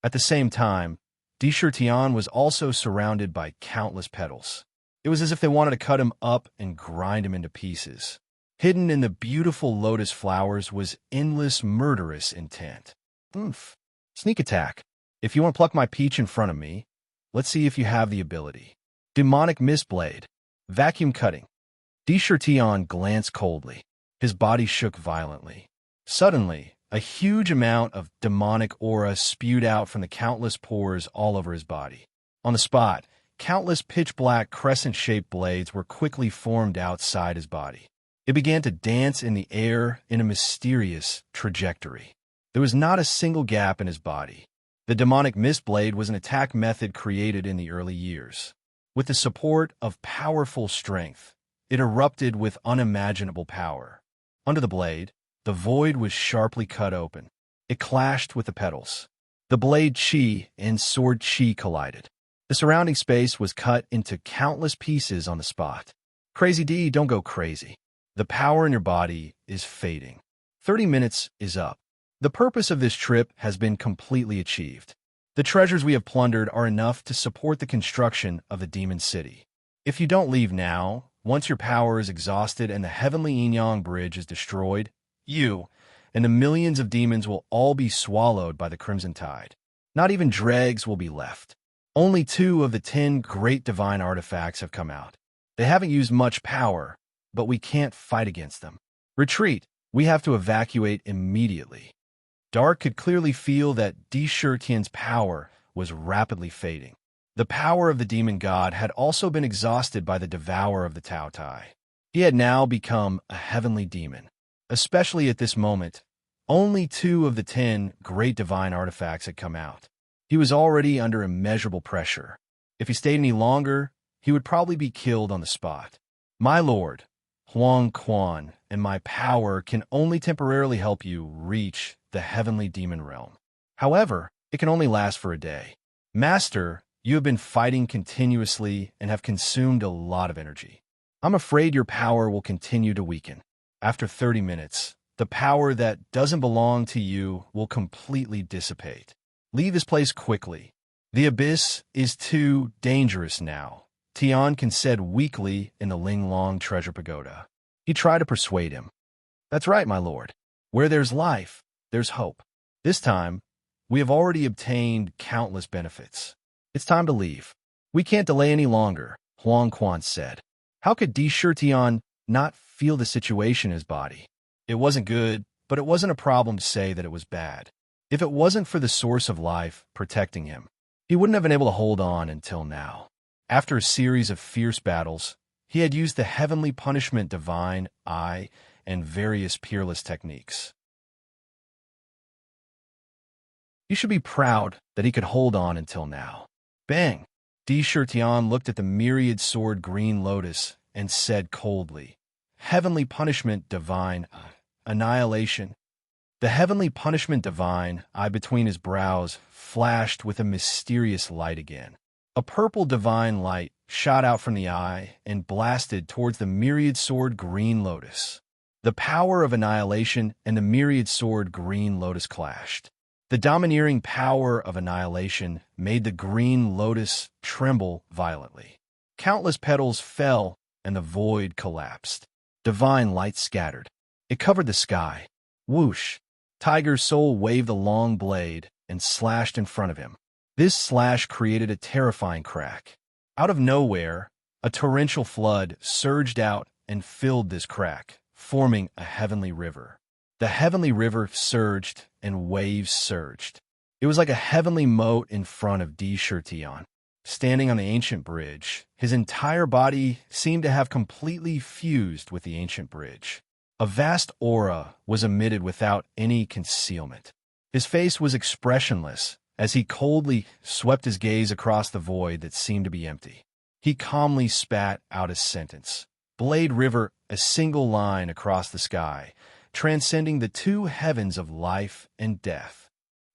S1: At the same time, Tian was also surrounded by countless petals. It was as if they wanted to cut him up and grind him into pieces. Hidden in the beautiful lotus flowers was endless murderous intent. Oomph. Sneak attack. If you want to pluck my peach in front of me, let's see if you have the ability. Demonic mist blade. Vacuum cutting. Tian glanced coldly. His body shook violently. Suddenly, a huge amount of demonic aura spewed out from the countless pores all over his body. On the spot, countless pitch-black crescent-shaped blades were quickly formed outside his body. It began to dance in the air in a mysterious trajectory. There was not a single gap in his body. The demonic mist blade was an attack method created in the early years. With the support of powerful strength, it erupted with unimaginable power. Under the blade, the void was sharply cut open. It clashed with the petals. The blade chi and sword chi collided. The surrounding space was cut into countless pieces on the spot. Crazy D, don't go crazy. The power in your body is fading. 30 minutes is up. The purpose of this trip has been completely achieved. The treasures we have plundered are enough to support the construction of the demon city. If you don't leave now, once your power is exhausted and the heavenly Yin-Yang bridge is destroyed, you and the millions of demons will all be swallowed by the crimson tide. Not even dregs will be left. Only 2 of the 10 great divine artifacts have come out. They haven't used much power, but we can't fight against them. Retreat. We have to evacuate immediately. Dark could clearly feel that Tian's power was rapidly fading. The power of the demon god had also been exhausted by the devourer of the Tao Tai. He had now become a heavenly demon. Especially at this moment, only 2 of the 10 great divine artifacts had come out. He was already under immeasurable pressure. If he stayed any longer, he would probably be killed on the spot. My lord, Huang Quan, and my power can only temporarily help you reach the heavenly demon realm. However, it can only last for a day. Master, you have been fighting continuously and have consumed a lot of energy. I'm afraid your power will continue to weaken. After 30 minutes, the power that doesn't belong to you will completely dissipate. Leave this place quickly. The abyss is too dangerous now, Tian said weakly in the Linglong treasure pagoda. He tried to persuade him. That's right, my lord. Where there's life, there's hope. This time, we have already obtained countless benefits. It's time to leave. We can't delay any longer, Huang Quan said. How could Tian not feel the situation in his body? It wasn't good, but it wasn't a problem to say that it was bad. If it wasn't for the source of life protecting him, he wouldn't have been able to hold on until now. After a series of fierce battles, he had used the heavenly punishment divine eye and various peerless techniques. He should be proud that he could hold on until now. Bang! Tian looked at the myriad sword green lotus and said coldly, Heavenly punishment divine annihilation. The heavenly punishment divine eye between his brows flashed with a mysterious light again. A purple divine light shot out from the eye and blasted towards the myriad sword green lotus. The power of annihilation and the myriad sword green lotus clashed. The domineering power of annihilation made the green lotus tremble violently. Countless petals fell and the void collapsed. Divine light scattered. It covered the sky. Whoosh! Tiger's soul waved a long blade and slashed in front of him. This slash created a terrifying crack. Out of nowhere, a torrential flood surged out and filled this crack, forming a heavenly river. The heavenly river surged and waves surged. It was like a heavenly moat in front of Tian. Standing on the ancient bridge, his entire body seemed to have completely fused with the ancient bridge. A vast aura was emitted without any concealment. His face was expressionless as he coldly swept his gaze across the void that seemed to be empty. He calmly spat out his sentence. Blade River, a single line across the sky, transcending the two heavens of life and death.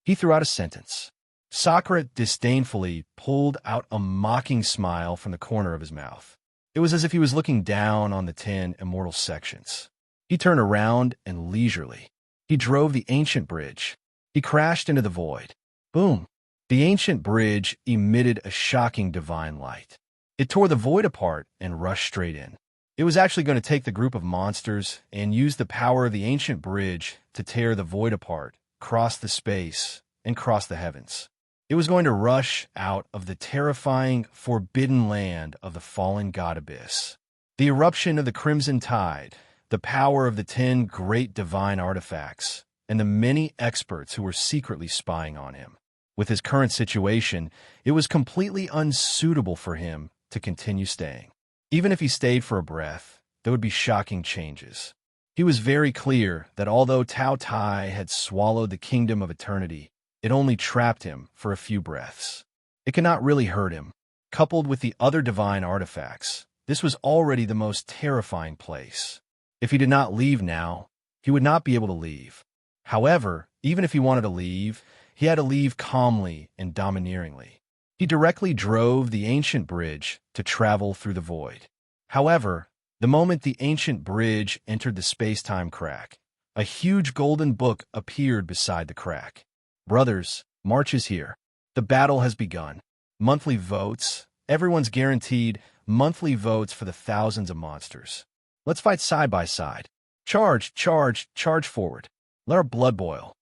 S1: He threw out a sentence. Sakura disdainfully pulled out a mocking smile from the corner of his mouth. It was as if he was looking down on the 10 immortal sections. He turned around and leisurely. He drove the ancient bridge. He crashed into the void. Boom! The ancient bridge emitted a shocking divine light. It tore the void apart and rushed straight in. It was actually going to take the group of monsters and use the power of the ancient bridge to tear the void apart, cross the space, and cross the heavens. It was going to rush out of the terrifying, forbidden land of the fallen god Abyss. The eruption of the Crimson Tide, the power of the 10 great divine artifacts, and the many experts who were secretly spying on him. With his current situation, it was completely unsuitable for him to continue staying. Even if he stayed for a breath, there would be shocking changes. He was very clear that although Tao Tai had swallowed the kingdom of eternity, it only trapped him for a few breaths. It could not really hurt him. Coupled with the other divine artifacts, this was already the most terrifying place. If he did not leave now, he would not be able to leave. However, even if he wanted to leave, he had to leave calmly and domineeringly. He directly drove the ancient bridge to travel through the void. However, the moment the ancient bridge entered the space-time crack, a huge golden book appeared beside the crack. Brothers, March is here. The battle has begun. Monthly votes. Everyone's guaranteed monthly votes for the thousands of monsters. Let's fight side by side. Charge, charge, charge forward. Let our blood boil.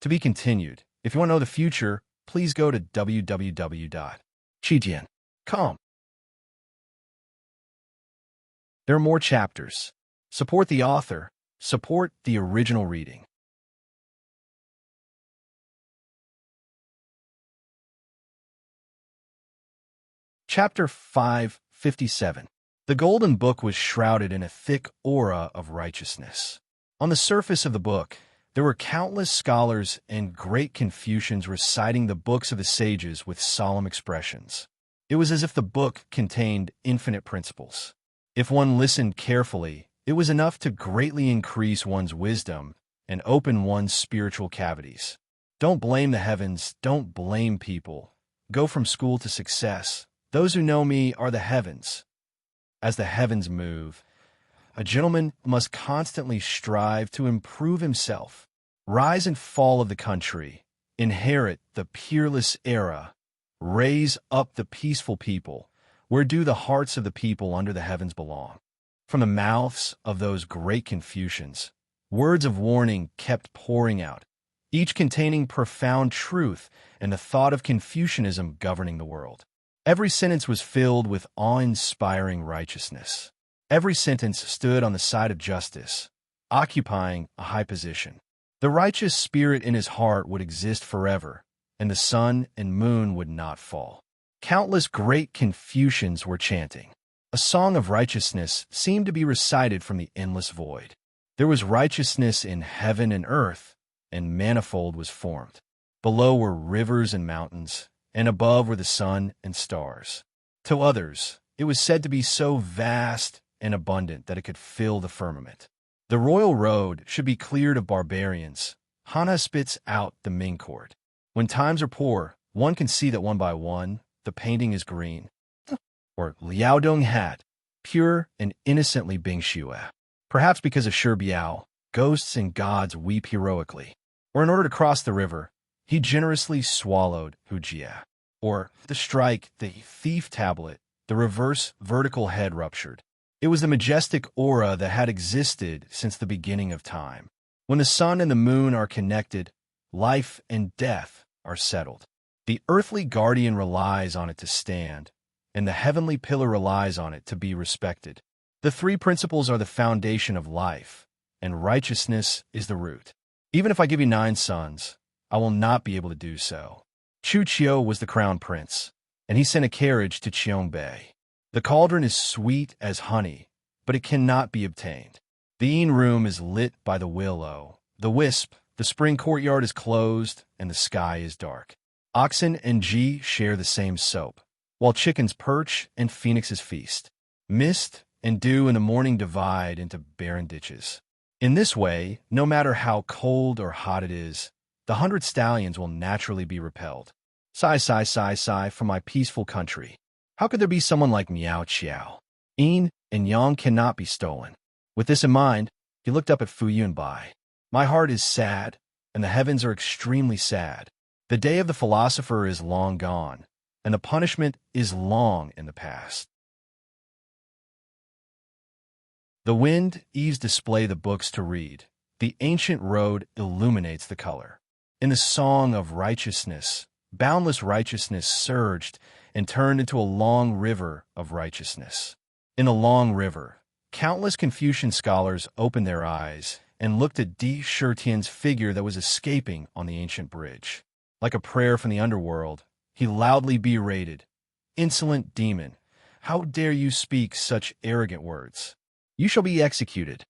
S1: To be continued. If you want to know the future, please go to www.chijian.com. There are more chapters. Support the author. Support the original reading. Chapter 557. The Golden Book was shrouded in a thick aura of righteousness. On the surface of the book, there were countless scholars and great Confucians reciting the books of the sages with solemn expressions. It was as if the book contained infinite principles. If one listened carefully, it was enough to greatly increase one's wisdom and open one's spiritual cavities. Don't blame the heavens, don't blame people. Go from school to success. Those who know me are the heavens. As the heavens move, a gentleman must constantly strive to improve himself, rise and fall of the country, inherit the peerless era, raise up the peaceful people, where do the hearts of the people under the heavens belong. From the mouths of those great Confucians, words of warning kept pouring out, each containing profound truth and the thought of Confucianism governing the world. Every sentence was filled with awe-inspiring righteousness. Every sentence stood on the side of justice, occupying a high position. The righteous spirit in his heart would exist forever, and the sun and moon would not fall. Countless great Confucians were chanting. A song of righteousness seemed to be recited from the endless void. There was righteousness in heaven and earth, and manifold was formed. Below were rivers and mountains, and above were the sun and stars. To others, it was said to be so vast and abundant that it could fill the firmament. The royal road should be cleared of barbarians. Hana spits out the Ming court. When times are poor, one can see that one by one, the painting is green. Or Liaodong hat, pure and innocently Bing Shue. Perhaps because of Shi Biao, ghosts and gods weep heroically. Or in order to cross the river, he generously swallowed Hujia. Or to strike the thief tablet, the reverse vertical head ruptured. It was the majestic aura that had existed since the beginning of time. When the sun and the moon are connected, life and death are settled. The earthly guardian relies on it to stand, and the heavenly pillar relies on it to be respected. The three principles are the foundation of life, and righteousness is the root. Even if I give you 9 sons, I will not be able to do so. Chu Qiu was the crown prince, and he sent a carriage to Qiangbei. The cauldron is sweet as honey, but it cannot be obtained. The yin room is lit by the willow, the wisp The spring courtyard is closed, and the sky is dark. Oxen and G share the same soap, while chickens perch and phoenixes feast. Mist and dew in the morning divide into barren ditches. In this way, no matter how cold or hot it is, the 100 stallions will naturally be repelled. Sigh, sigh, sigh, sigh for my peaceful country. How could there be someone like Miao Qiao? Yin and Yang cannot be stolen. With this in mind, he looked up at Fu Yunbai. My heart is sad, and the heavens are extremely sad. The day of the philosopher is long gone, and the punishment is long in the past. The wind eaves display the books to read. The ancient road illuminates the color. In the song of righteousness, boundless righteousness surged and turned into a long river of righteousness. In the long river, countless Confucian scholars opened their eyes and looked at Di Shitian's figure that was escaping on the ancient bridge. Like a prayer from the underworld, he loudly berated, "Insolent demon, how dare you speak such arrogant words? You shall be executed."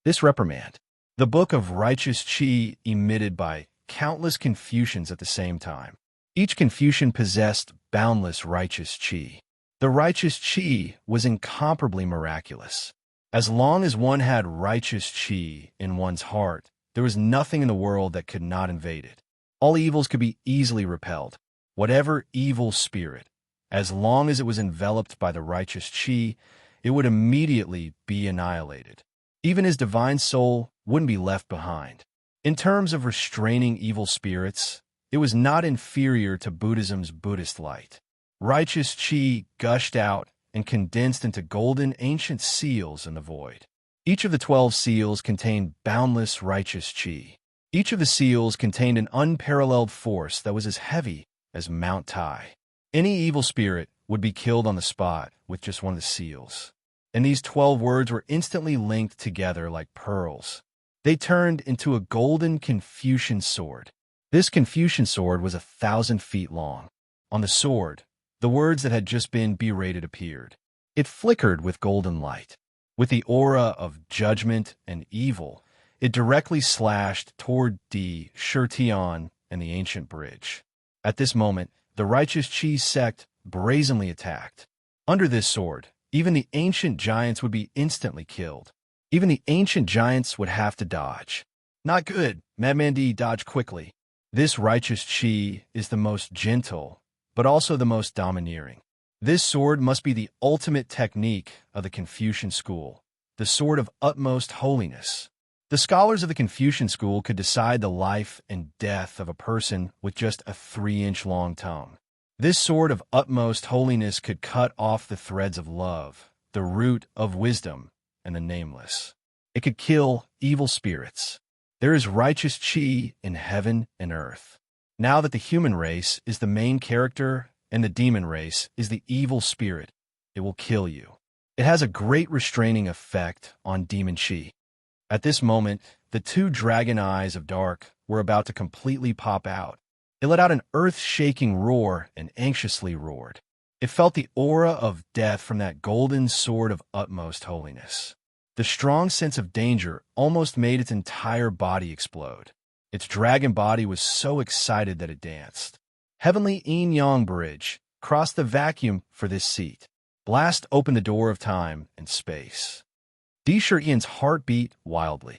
S1: This reprimand, the book of righteous qi emitted by countless Confucians at the same time. Each Confucian possessed boundless righteous qi. The righteous qi was incomparably miraculous. As long as one had righteous qi in one's heart, there was nothing in the world that could not invade it. All evils could be easily repelled. Whatever evil spirit, as long as it was enveloped by the righteous qi, it would immediately be annihilated. Even his divine soul wouldn't be left behind. In terms of restraining evil spirits, it was not inferior to Buddhism's Buddhist light. Righteous qi gushed out and condensed into golden ancient seals in the void. Each of the 12 seals contained boundless righteous qi. Each of the seals contained an unparalleled force that was as heavy as Mount Tai. Any evil spirit would be killed on the spot with just one of the seals. And these 12 words were instantly linked together like pearls. They turned into a golden Confucian sword. This Confucian sword was 1,000 feet long. On the sword, the words that had just been berated appeared. It flickered with golden light. With the aura of judgment and evil, it directly slashed toward Di Shitian and the ancient bridge. At this moment, the righteous qi sect brazenly attacked. Under this sword, even the ancient giants would be instantly killed. Even the ancient giants would have to dodge. Not good, Madman D dodged quickly. This righteous qi is the most gentle, but also the most domineering. This sword must be the ultimate technique of the Confucian school, the sword of utmost holiness. The scholars of the Confucian school could decide the life and death of a person with just a 3-inch long tongue. This sword of utmost holiness could cut off the threads of love, the root of wisdom, and the nameless. It could kill evil spirits. There is righteous qi in heaven and earth. Now that the human race is the main character and the demon race is the evil spirit, it will kill you. It has a great restraining effect on demon qi. At this moment, the 2 dragon eyes of dark were about to completely pop out. It let out an earth-shaking roar and anxiously roared. It felt the aura of death from that golden sword of utmost holiness. The strong sense of danger almost made its entire body explode. Its dragon body was so excited that it danced. Heavenly Yin-Yang Bridge crossed the vacuum for this seat. Blast opened the door of time and space. Di Shitian's heart beat wildly.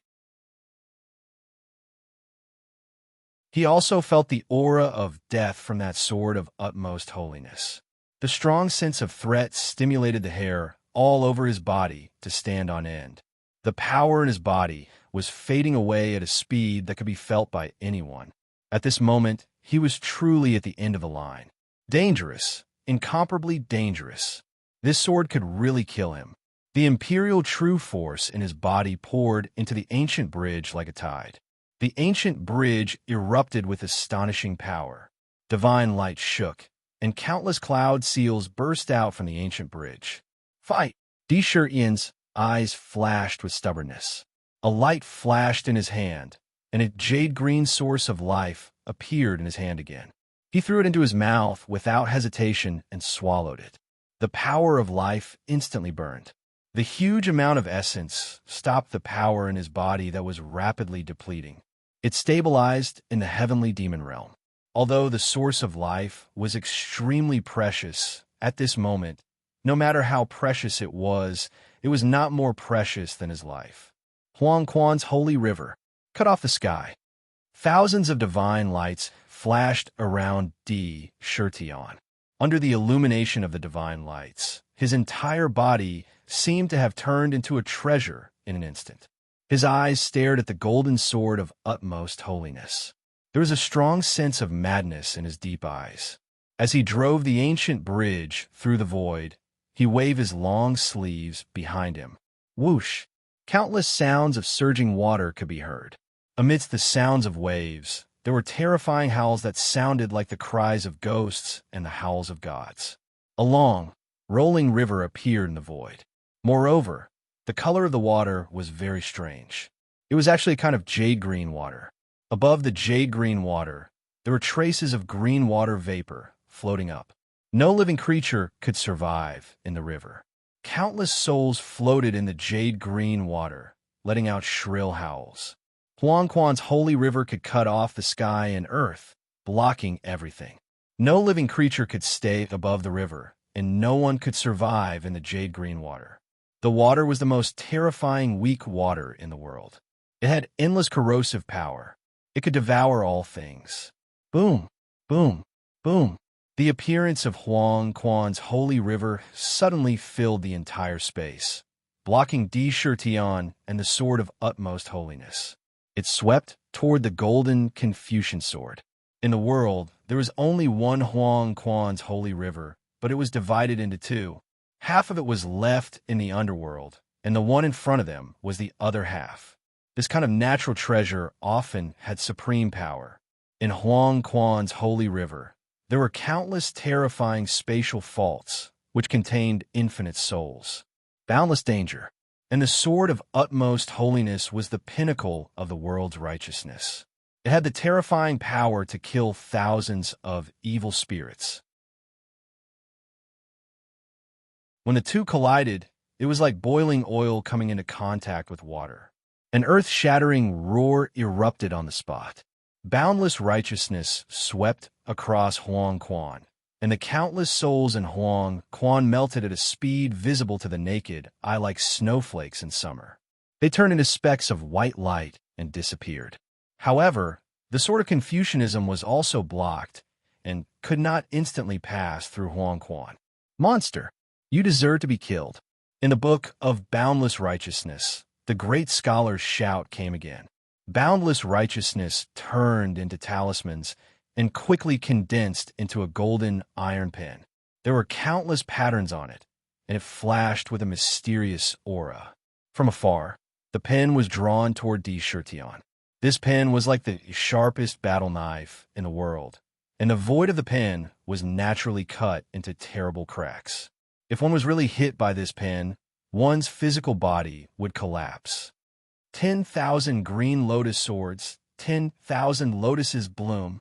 S1: He also felt the aura of death from that sword of utmost holiness. The strong sense of threat stimulated the hair all over his body to stand on end. The power in his body was fading away at a speed that could be felt by anyone. At this moment, he was truly at the end of the line. Dangerous, incomparably dangerous. This sword could really kill him. The imperial true force in his body poured into the ancient bridge like a tide. The ancient bridge erupted with astonishing power. Divine light shook, and countless cloud seals burst out from the ancient bridge. Fight! Di Shitian's eyes flashed with stubbornness. A light flashed in his hand, and a jade-green source of life appeared in his hand again. He threw it into his mouth without hesitation and swallowed it. The power of life instantly burned. The huge amount of essence stopped the power in his body that was rapidly depleting. It stabilized in the heavenly demon realm. Although the source of life was extremely precious at this moment, no matter how precious it was not more precious than his life. Huang Quan's holy river cut off the sky. Thousands of divine lights flashed around Di Shirtian. Under the illumination of the divine lights, his entire body seemed to have turned into a treasure in an instant. His eyes stared at the golden sword of utmost holiness. There was a strong sense of madness in his deep eyes. As he drove the ancient bridge through the void, he waved his long sleeves behind him. Whoosh! Countless sounds of surging water could be heard. Amidst the sounds of waves, there were terrifying howls that sounded like the cries of ghosts and the howls of gods. A long, rolling river appeared in the void. Moreover, the color of the water was very strange. It was actually a kind of jade-green water. Above the jade-green water, there were traces of green water vapor floating up. No living creature could survive in the river. Countless souls floated in the jade-green water, letting out shrill howls. Huang Quan's holy river could cut off the sky and earth, blocking everything. No living creature could stay above the river, and no one could survive in the jade-green water. The water was the most terrifying weak water in the world. It had endless corrosive power. It could devour all things. Boom, boom, boom. The appearance of Huang Quan's holy river suddenly filled the entire space, blocking Di Shirtian and the sword of utmost holiness. It swept toward the golden Confucian sword. In the world, there was only one Huang Quan's holy river, but it was divided into two. Half of it was left in the underworld, and the one in front of them was the other half. This kind of natural treasure often had supreme power. In Huang Quan's holy river, there were countless terrifying spatial faults, which contained infinite souls. Boundless danger, and the sword of utmost holiness was the pinnacle of the world's righteousness. It had the terrifying power to kill thousands of evil spirits. When the two collided, it was like boiling oil coming into contact with water. An earth-shattering roar erupted on the spot. Boundless righteousness swept across Huang Quan, and the countless souls in Huang Quan melted at a speed visible to the naked eye like snowflakes in summer. They turned into specks of white light and disappeared. However, the sword of Confucianism was also blocked and could not instantly pass through Huang Quan. Monster, you deserve to be killed. In the book of Boundless Righteousness, the great scholar's shout came again. Boundless righteousness turned into talismans and quickly condensed into a golden iron pen. There were countless patterns on it, and it flashed with a mysterious aura. From afar, the pen was drawn toward Di Shirtian. This pen was like the sharpest battle knife in the world, and the void of the pen was naturally cut into terrible cracks. If one was really hit by this pen, one's physical body would collapse. 10,000 green lotus swords, 10,000 lotuses bloom.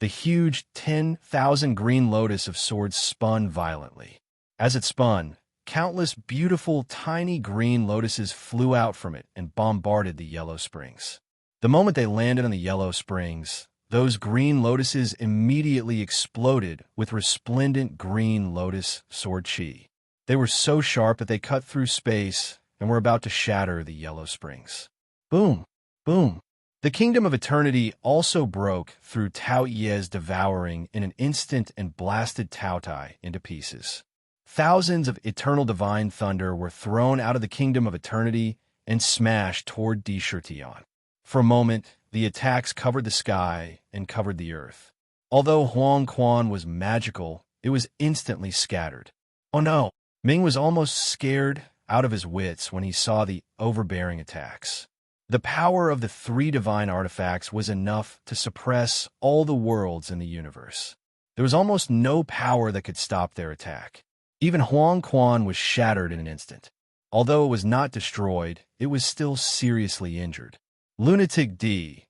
S1: The huge 10,000 green lotus of swords spun violently. As it spun, countless beautiful tiny green lotuses flew out from it and bombarded the yellow springs. The moment they landed on the yellow springs, those green lotuses immediately exploded with resplendent green lotus sword chi. They were so sharp that they cut through space and were about to shatter the yellow springs. Boom, boom. The kingdom of eternity also broke through Tao Ye's devouring in an instant and blasted Tao Tai into pieces. Thousands of eternal divine thunder were thrown out of the kingdom of eternity and smashed toward Di Shirtian. For a moment, the attacks covered the sky and covered the earth. Although Huang Quan was magical, it was instantly scattered. Oh no! Ming was almost scared out of his wits when he saw the overbearing attacks. The power of the three divine artifacts was enough to suppress all the worlds in the universe. There was almost no power that could stop their attack. Even Huang Quan was shattered in an instant. Although it was not destroyed, it was still seriously injured. Lunatic D,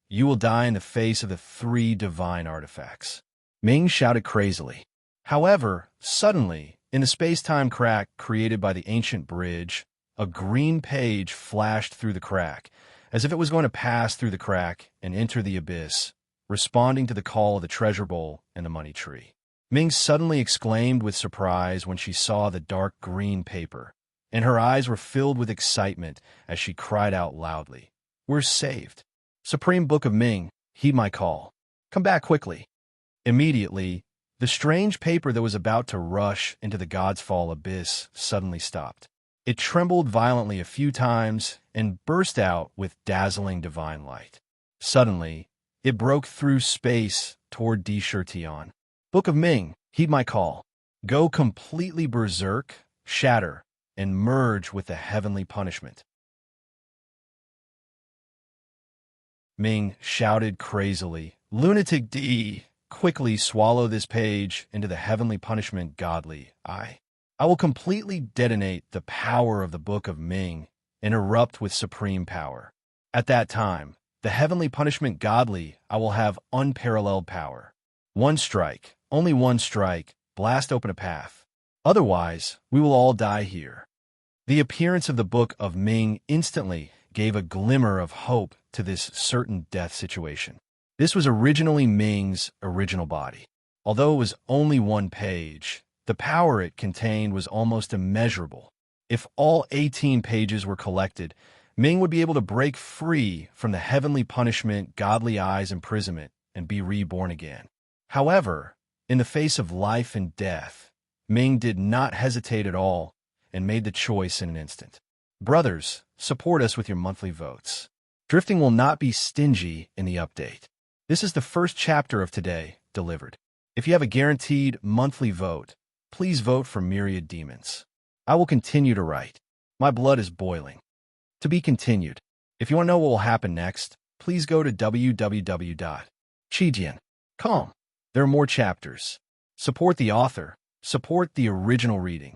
S1: you will die in the face of the three divine artifacts. Ming shouted crazily. However, suddenly, in the space-time crack created by the ancient bridge, a green page flashed through the crack, as if it was going to pass through the crack and enter the abyss, responding to the call of the treasure bowl and the money tree. Ming suddenly exclaimed with surprise when she saw the dark green paper, and her eyes were filled with excitement as she cried out loudly, "We're saved! Supreme Book of Ming, heed my call. Come back quickly." Immediately, the strange paper that was about to rush into the God's Fall abyss suddenly stopped. It trembled violently a few times and burst out with dazzling divine light. Suddenly, it broke through space toward Di-Shir-Tian. "Book of Ming, heed my call. Go completely berserk, shatter, and merge with the heavenly punishment." Ming shouted crazily, "Lunatic D, quickly swallow this page into the heavenly punishment godly. I will completely detonate the power of the Book of Ming and erupt with supreme power. At that time, the heavenly punishment godly, I will have unparalleled power. One strike, only one strike, blast open a path. Otherwise, we will all die here." The appearance of the Book of Ming instantly gave a glimmer of hope to this certain death situation. This was originally Ming's original body. Although it was only one page, the power it contained was almost immeasurable. If all 18 pages were collected, Ming would be able to break free from the heavenly punishment, godly eyes imprisonment, and be reborn again. However, in the face of life and death, Ming did not hesitate at all and made the choice in an instant. Brothers, support us with your monthly votes. Drifting will not be stingy in the update. This is the first chapter of today delivered. If you have a guaranteed monthly vote, please vote for Myriad Demons. I will continue to write. My blood is boiling. To be continued. If you want to know what will happen next, please go to www.chijian.com. There are more chapters. Support the author. Support the original reading.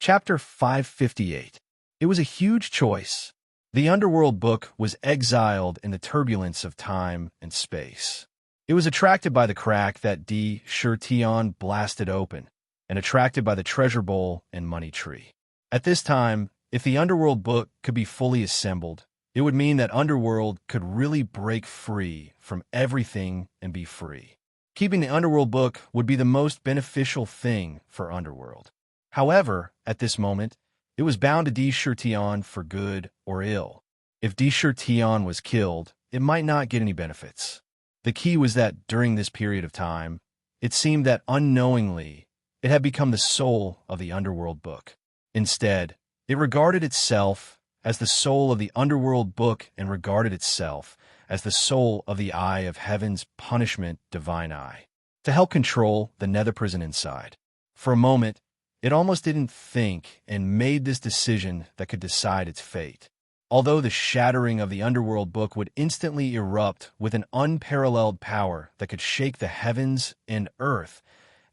S1: Chapter 558. It was a huge choice. The Underworld book was exiled in the turbulence of time and space. It was attracted by the crack that Di-Shir-Tian blasted open, and attracted by the treasure bowl and money tree. At this time, if the Underworld book could be fully assembled, it would mean that Underworld could really break free from everything and be free. Keeping the Underworld book would be the most beneficial thing for Underworld. However, at this moment, it was bound to Di-Shir-Tian for good or ill. If Di-Shir-Tian was killed, it might not get any benefits. The key was that during this period of time, it seemed that unknowingly, it had become the soul of the Underworld book. Instead, it regarded itself as the soul of the Underworld book and regarded itself as the soul of the Eye of Heaven's punishment divine eye, to help control the nether prison inside. For a moment, it almost didn't think and made this decision that could decide its fate. Although the shattering of the Underworld book would instantly erupt with an unparalleled power that could shake the heavens and earth,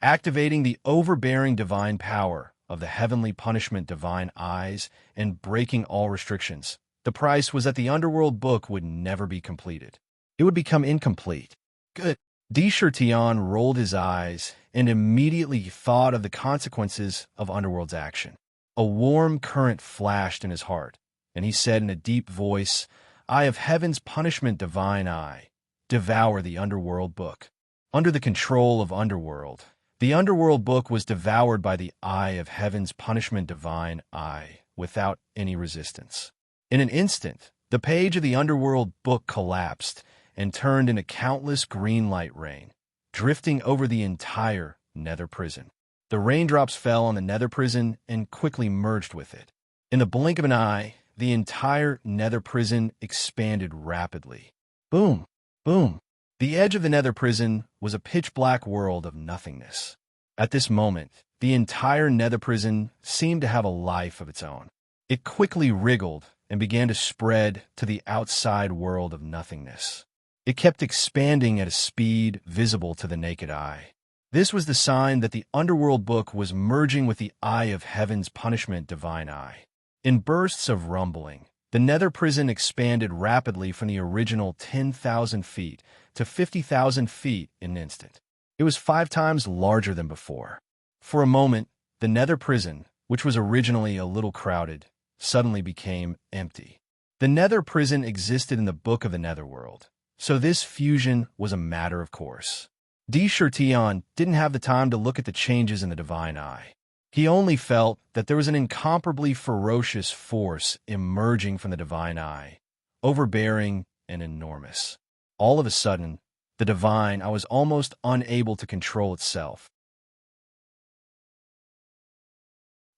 S1: activating the overbearing divine power of the heavenly punishment divine eyes and breaking all restrictions, the price was that the Underworld book would never be completed. It would become incomplete. Good. Di-Shir-Tian rolled his eyes and immediately thought of the consequences of Underworld's action. A warm current flashed in his heart, and he said in a deep voice, "Eye of Heaven's punishment divine eye, devour the Underworld book." Under the control of Underworld, the Underworld book was devoured by the Eye of Heaven's punishment divine eye without any resistance. In an instant, the page of the Underworld book collapsed and turned into countless green light rain, drifting over the entire nether prison. The raindrops fell on the nether prison and quickly merged with it. In the blink of an eye, the entire nether prison expanded rapidly. Boom! Boom! The edge of the nether prison was a pitch-black world of nothingness. At this moment, the entire nether prison seemed to have a life of its own. It quickly wriggled and began to spread to the outside world of nothingness. It kept expanding at a speed visible to the naked eye. This was the sign that the Underworld book was merging with the Eye of Heaven's punishment divine eye. In bursts of rumbling, the nether prison expanded rapidly from the original 10,000 feet to 50,000 feet in an instant. It was 5 times larger than before. For a moment, the nether prison, which was originally a little crowded, suddenly became empty. The nether prison existed in the Book of the Netherworld, so this fusion was a matter of course. Tion didn't have the time to look at the changes in the divine eye. He only felt that there was an incomparably ferocious force emerging from the divine eye, overbearing and enormous. All of a sudden, the divine eye was almost unable to control itself.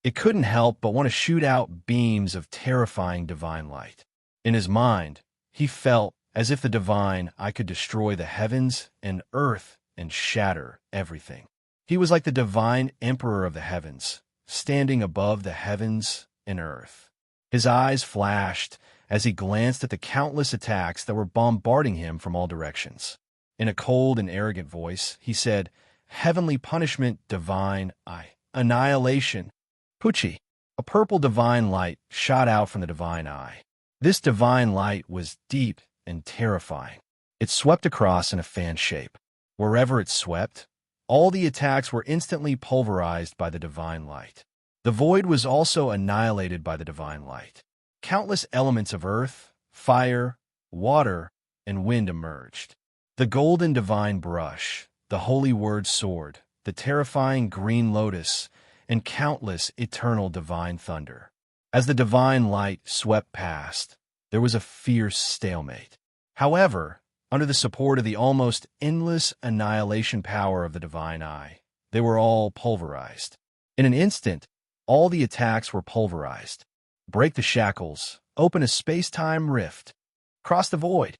S1: It couldn't help but want to shoot out beams of terrifying divine light. In his mind, he felt as if the divine eye could destroy the heavens and earth and shatter everything. He was like the divine emperor of the heavens, standing above the heavens and earth. His eyes flashed as he glanced at the countless attacks that were bombarding him from all directions. In a cold and arrogant voice, he said, "Heavenly punishment, divine eye. Annihilation." Pucci. A purple divine light shot out from the divine eye. This divine light was deep and terrifying. It swept across in a fan shape. Wherever it swept, all the attacks were instantly pulverized by the divine light. The void was also annihilated by the divine light. Countless elements of earth, fire, water, and wind emerged. The golden divine brush, the holy word sword, the terrifying green lotus, and countless eternal divine thunder. As the divine light swept past, there was a fierce stalemate. However, under the support of the almost endless annihilation power of the divine eye, they were all pulverized. In an instant, all the attacks were pulverized. Break the shackles, open a space-time rift, cross the void.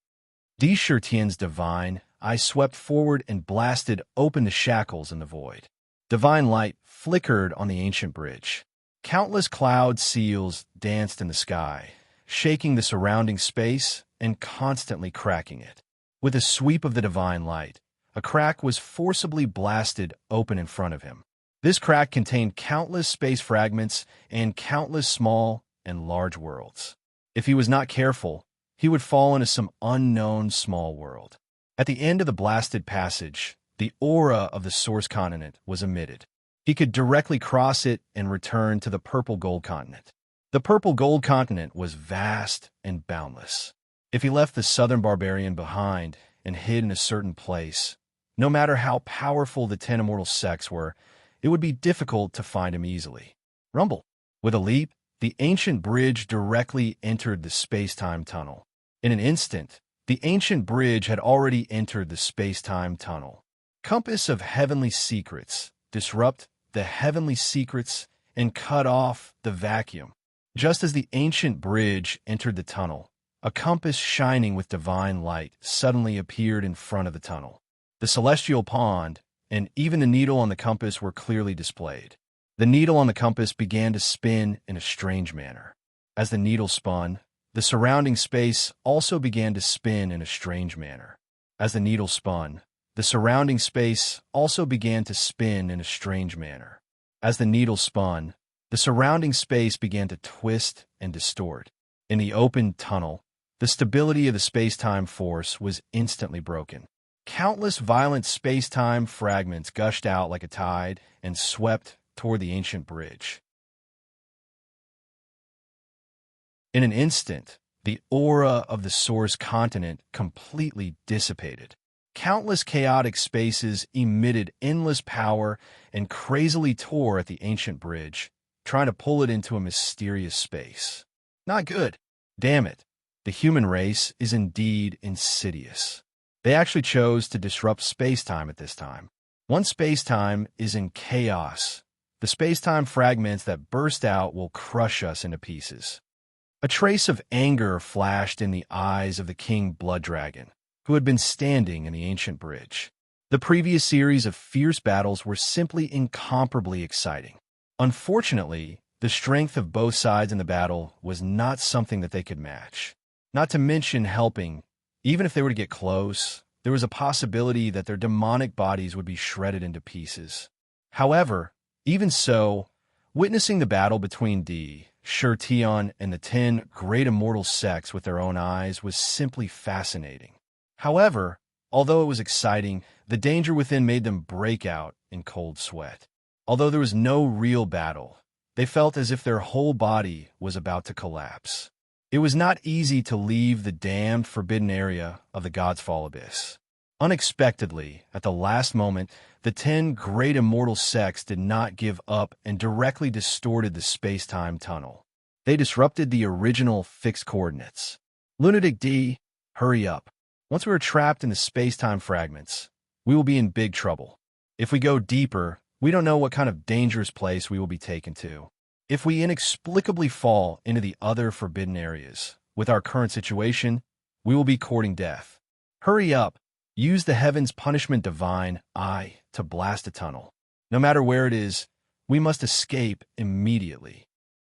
S1: Tian's divine eye swept forward and blasted open the shackles in the void. Divine light flickered on the ancient bridge. Countless cloud seals danced in the sky, shaking the surrounding space and constantly cracking it. With a sweep of the divine light, a crack was forcibly blasted open in front of him. This crack contained countless space fragments and countless small and large worlds. If he was not careful, he would fall into some unknown small world. At the end of the blasted passage, the aura of the source continent was emitted. He could directly cross it and return to the purple gold continent. The purple gold continent was vast and boundless. If he left the southern barbarian behind and hid in a certain place, no matter how powerful the 10 immortal sects were, it would be difficult to find him easily. Rumble. With a leap, the ancient bridge directly entered the space-time tunnel. In an instant, the ancient bridge had already entered the space-time tunnel. Compass of heavenly secrets, disrupt the heavenly secrets and cut off the vacuum. Just as the ancient bridge entered the tunnel, a compass shining with divine light suddenly appeared in front of the tunnel. The celestial pond and even the needle on the compass were clearly displayed. The needle on the compass began to spin in a strange manner. As the needle spun, the surrounding space also began to spin in a strange manner. As the needle spun, the surrounding space also began to spin in a strange manner. As the needle spun, the surrounding space began to twist and distort. In the open tunnel, the stability of the space-time force was instantly broken. Countless violent space-time fragments gushed out like a tide and swept toward the ancient bridge. In an instant, the aura of the source continent completely dissipated. Countless chaotic spaces emitted endless power and crazily tore at the ancient bridge, trying to pull it into a mysterious space. Not good. Damn it. The human race is indeed insidious. They actually chose to disrupt space-time at this time. Once space-time is in chaos, the space-time fragments that burst out will crush us into pieces. A trace of anger flashed in the eyes of the King Blood Dragon, who had been standing in the ancient bridge. The previous series of fierce battles were simply incomparably exciting. Unfortunately, the strength of both sides in the battle was not something that they could match. Not to mention helping, even if they were to get close, there was a possibility that their demonic bodies would be shredded into pieces. However, even so, witnessing the battle between Tion and the 10 great immortal sects with their own eyes was simply fascinating. However, although it was exciting, the danger within made them break out in cold sweat. Although there was no real battle, they felt as if their whole body was about to collapse. It was not easy to leave the damned, forbidden area of the God's Fall abyss. Unexpectedly, at the last moment, the 10 great immortal sects did not give up and directly distorted the space-time tunnel. They disrupted the original fixed coordinates. Lunatic D, hurry up. Once we are trapped in the space-time fragments, we will be in big trouble. If we go deeper, we don't know what kind of dangerous place we will be taken to. If we inexplicably fall into the other forbidden areas, with our current situation, we will be courting death. Hurry up. Use the heavens punishment divine eye to blast a tunnel. No matter where it is, we must escape immediately.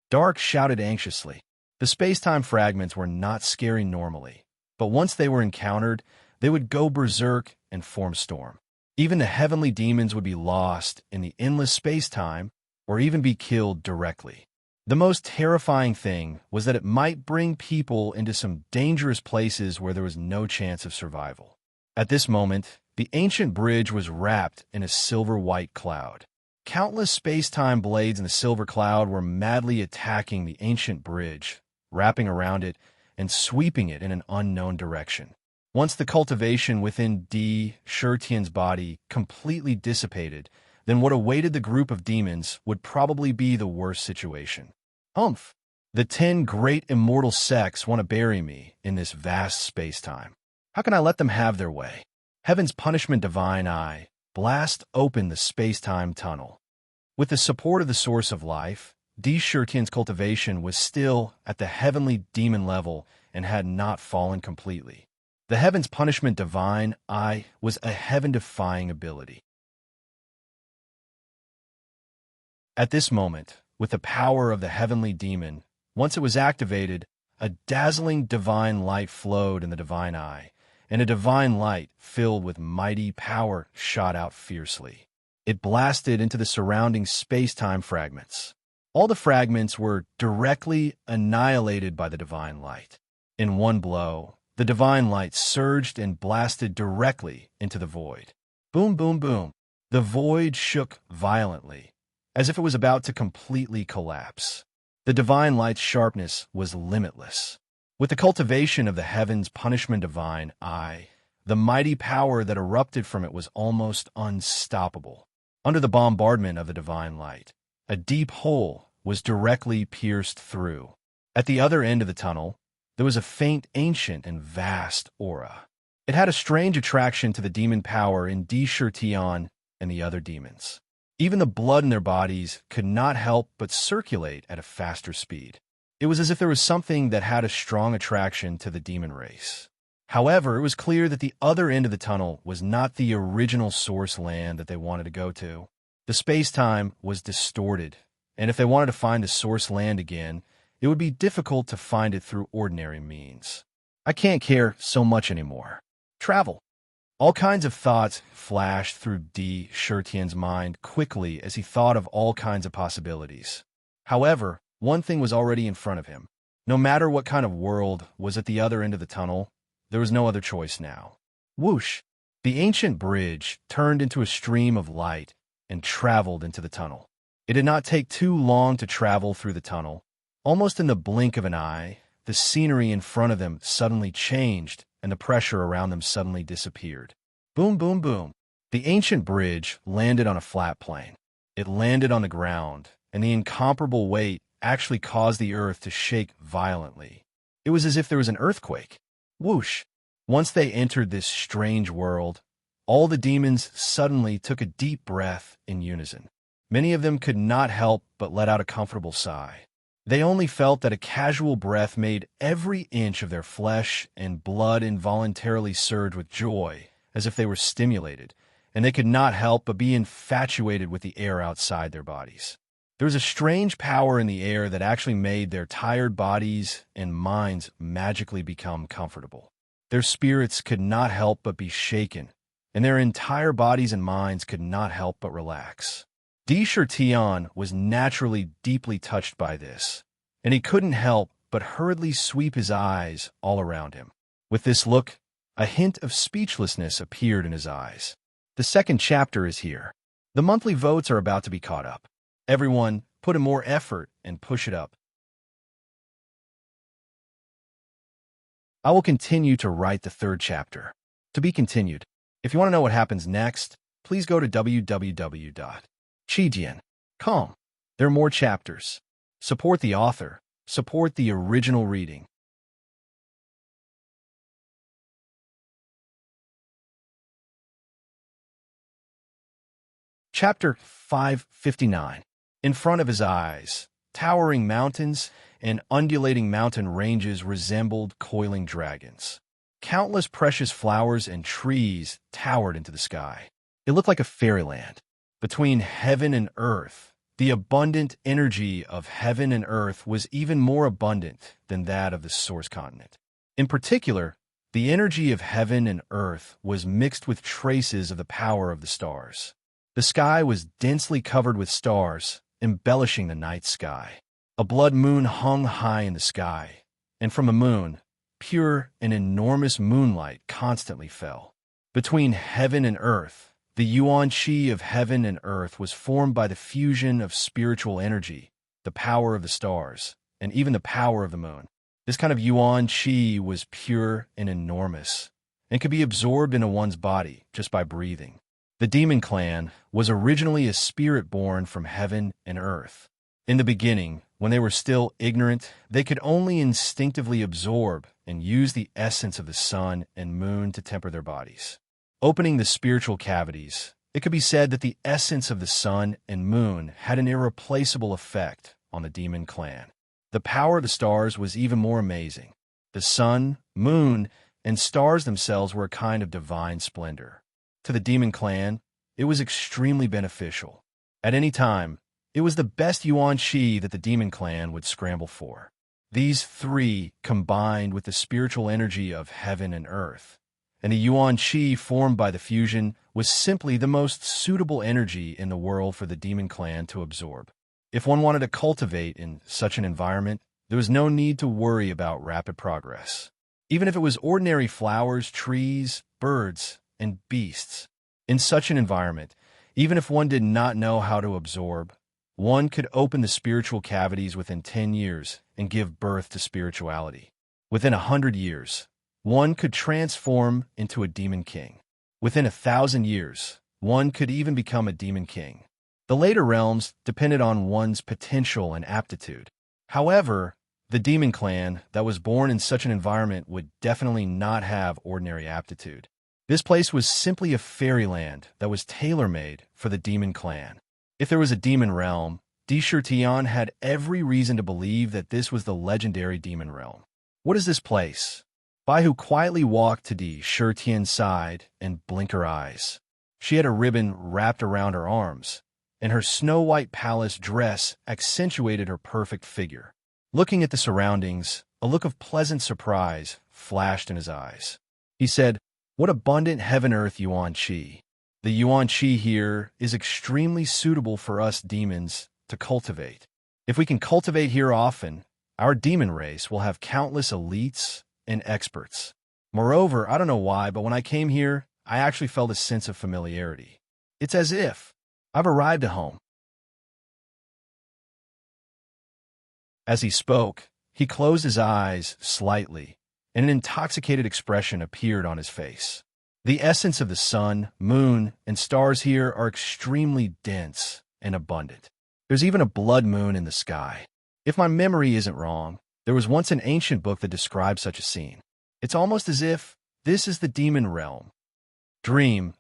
S1: Dark shouted anxiously. The space-time fragments were not scary normally, but once they were encountered, they would go berserk and form storm. Even the heavenly demons would be lost in the endless space-time or even be killed directly. The most terrifying thing was that it might bring people into some dangerous places where there was no chance of survival. At this moment, the ancient bridge was wrapped in a silver-white cloud. Countless space-time blades in the silver cloud were madly attacking the ancient bridge, wrapping around it and sweeping it in an unknown direction. Once the cultivation within D. Shurtian's body completely dissipated, then what awaited the group of demons would probably be the worst situation. Humph! The 10 great immortal sects want to bury me in this vast space-time. How can I let them have their way? Heaven's punishment divine eye, blast open the space-time tunnel. With the support of the source of life, D. Shurtian's cultivation was still at the heavenly demon level and had not fallen completely. The heaven's punishment divine eye was a heaven-defying ability. At this moment, with the power of the heavenly demon, once it was activated, a dazzling divine light flowed in the divine eye, and a divine light filled with mighty power shot out fiercely. It blasted into the surrounding space-time fragments. All the fragments were directly annihilated by the divine light. In one blow, the divine light surged and blasted directly into the void. Boom, boom, boom. The void shook violently, as if it was about to completely collapse. The divine light's sharpness was limitless. With the cultivation of the heavens punishment divine eye, the mighty power that erupted from it was almost unstoppable. Under the bombardment of the divine light, a deep hole was directly pierced through. At the other end of the tunnel, there was a faint, ancient, and vast aura. It had a strange attraction to the demon power in D. Shurtian and the other demons. Even the blood in their bodies could not help but circulate at a faster speed. It was as if there was something that had a strong attraction to the demon race. However, it was clear that the other end of the tunnel was not the original source land that they wanted to go to. The space-time was distorted, and if they wanted to find the source land again, it would be difficult to find it through ordinary means. I can't care so much anymore. Travel. All kinds of thoughts flashed through D. Shurtian's mind quickly as he thought of all kinds of possibilities. However, one thing was already in front of him. No matter what kind of world was at the other end of the tunnel, there was no other choice now. Whoosh! The ancient bridge turned into a stream of light and traveled into the tunnel. It did not take too long to travel through the tunnel. Almost in the blink of an eye, the scenery in front of them suddenly changed and the pressure around them suddenly disappeared. Boom, boom, boom. The ancient bridge landed on a flat plain. It landed on the ground, and the incomparable weight actually caused the earth to shake violently. It was as if there was an earthquake. Whoosh! Once they entered this strange world, all the demons suddenly took a deep breath in unison. Many of them could not help but let out a comfortable sigh. They only felt that a casual breath made every inch of their flesh and blood involuntarily surge with joy, as if they were stimulated, and they could not help but be infatuated with the air outside their bodies. There was a strange power in the air that actually made their tired bodies and minds magically become comfortable. Their spirits could not help but be shaken, and their entire bodies and minds could not help but relax. D. Shurtian was naturally deeply touched by this, and he couldn't help but hurriedly sweep his eyes all around him. With this look, a hint of speechlessness appeared in his eyes. The second chapter is here. The monthly votes are about to be caught up. Everyone, put in more effort and push it up. I will continue to write the third chapter. To be continued. If you want to know what happens next, please go to www.chidian.com. There are more chapters. Support the author. Support the original reading. Chapter 559. In front of his eyes, towering mountains and undulating mountain ranges resembled coiling dragons. Countless precious flowers and trees towered into the sky. It looked like a fairyland. Between heaven and earth, the abundant energy of heaven and earth was even more abundant than that of the source continent. In particular, the energy of heaven and earth was mixed with traces of the power of the stars. The sky was densely covered with stars, embellishing the night sky. A blood moon hung high in the sky, and from the moon, pure and enormous moonlight constantly fell. Between heaven and earth, the yuan qi of heaven and earth was formed by the fusion of spiritual energy, the power of the stars, and even the power of the moon. This kind of yuan qi was pure and enormous, and could be absorbed into one's body just by breathing. The demon clan was originally a spirit born from heaven and earth. In the beginning, when they were still ignorant, they could only instinctively absorb and use the essence of the sun and moon to temper their bodies. Opening the spiritual cavities, it could be said that the essence of the sun and moon had an irreplaceable effect on the demon clan. The power of the stars was even more amazing. The sun, moon, and stars themselves were a kind of divine splendor. To the demon clan, it was extremely beneficial. At any time, it was the best yuan qi that the demon clan would scramble for. These three combined with the spiritual energy of heaven and earth, and the yuan qi formed by the fusion was simply the most suitable energy in the world for the demon clan to absorb. If one wanted to cultivate in such an environment, there was no need to worry about rapid progress. Even if it was ordinary flowers, trees, birds, and beasts. In such an environment, even if one did not know how to absorb, one could open the spiritual cavities within 10 years and give birth to spirituality. Within 100 years, one could transform into a demon king. Within 1,000 years, one could even become a demon king. The later realms depended on one's potential and aptitude. However, the demon clan that was born in such an environment would definitely not have ordinary aptitude. This place was simply a fairyland that was tailor-made for the demon clan. If there was a demon realm, Di Shirtian had every reason to believe that this was the legendary demon realm. What is this place? Baihu quietly walked to Di Shirtian's side and blinked her eyes. She had a ribbon wrapped around her arms, and her snow-white palace dress accentuated her perfect figure. Looking at the surroundings, a look of pleasant surprise flashed in his eyes. He said, "What abundant heaven-earth yuan qi. The yuan qi here is extremely suitable for us demons to cultivate. If we can cultivate here often, our demon race will have countless elites and experts. Moreover, I don't know why, but when I came here, I actually felt a sense of familiarity. It's as if I've arrived at home." As he spoke, he closed his eyes slightly, and an intoxicated expression appeared on his face. The essence of the sun, moon, and stars here are extremely dense and abundant. There's even a blood moon in the sky. If my memory isn't wrong, there was once an ancient book that described such a scene. It's almost as if this is the demon realm. Dream,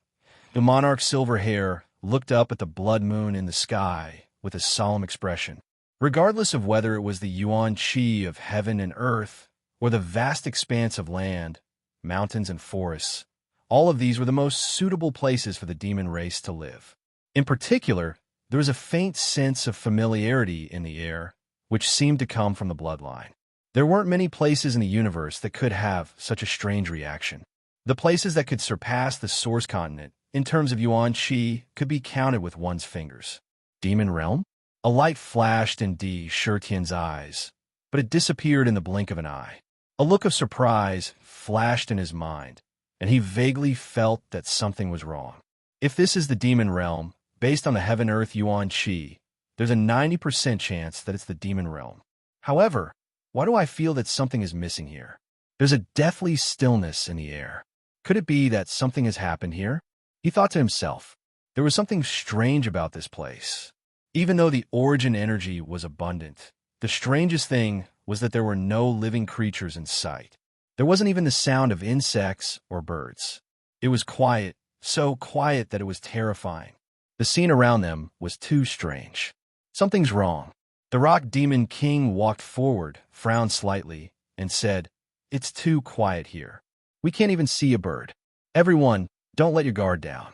S1: the monarch's silver hair, looked up at the blood moon in the sky with a solemn expression. Regardless of whether it was the yuan qi of heaven and earth, or the vast expanse of land, mountains and forests, all of these were the most suitable places for the demon race to live. In particular, there was a faint sense of familiarity in the air, which seemed to come from the bloodline. There weren't many places in the universe that could have such a strange reaction. The places that could surpass the source continent in terms of yuan qi could be counted with one's fingers. Demon realm? A light flashed in Di Shirtian's eyes, but it disappeared in the blink of an eye. A look of surprise flashed in his mind, and he vaguely felt that something was wrong. If this is the demon realm, Based on the heaven-earth yuan qi, there's a 90% chance that it's the demon realm. However, why do I feel that something is missing here? There's a deathly stillness in the air. Could it be that something has happened here? He thought to himself. There was something strange about this place. Even though the origin energy was abundant, the strangest thing was that there were no living creatures in sight. There wasn't even the sound of insects or birds. It was quiet, so quiet that it was terrifying. The scene around them was too strange. Something's wrong. The rock demon king walked forward, frowned slightly, and said, "It's too quiet here. We can't even see a bird. Everyone, don't let your guard down."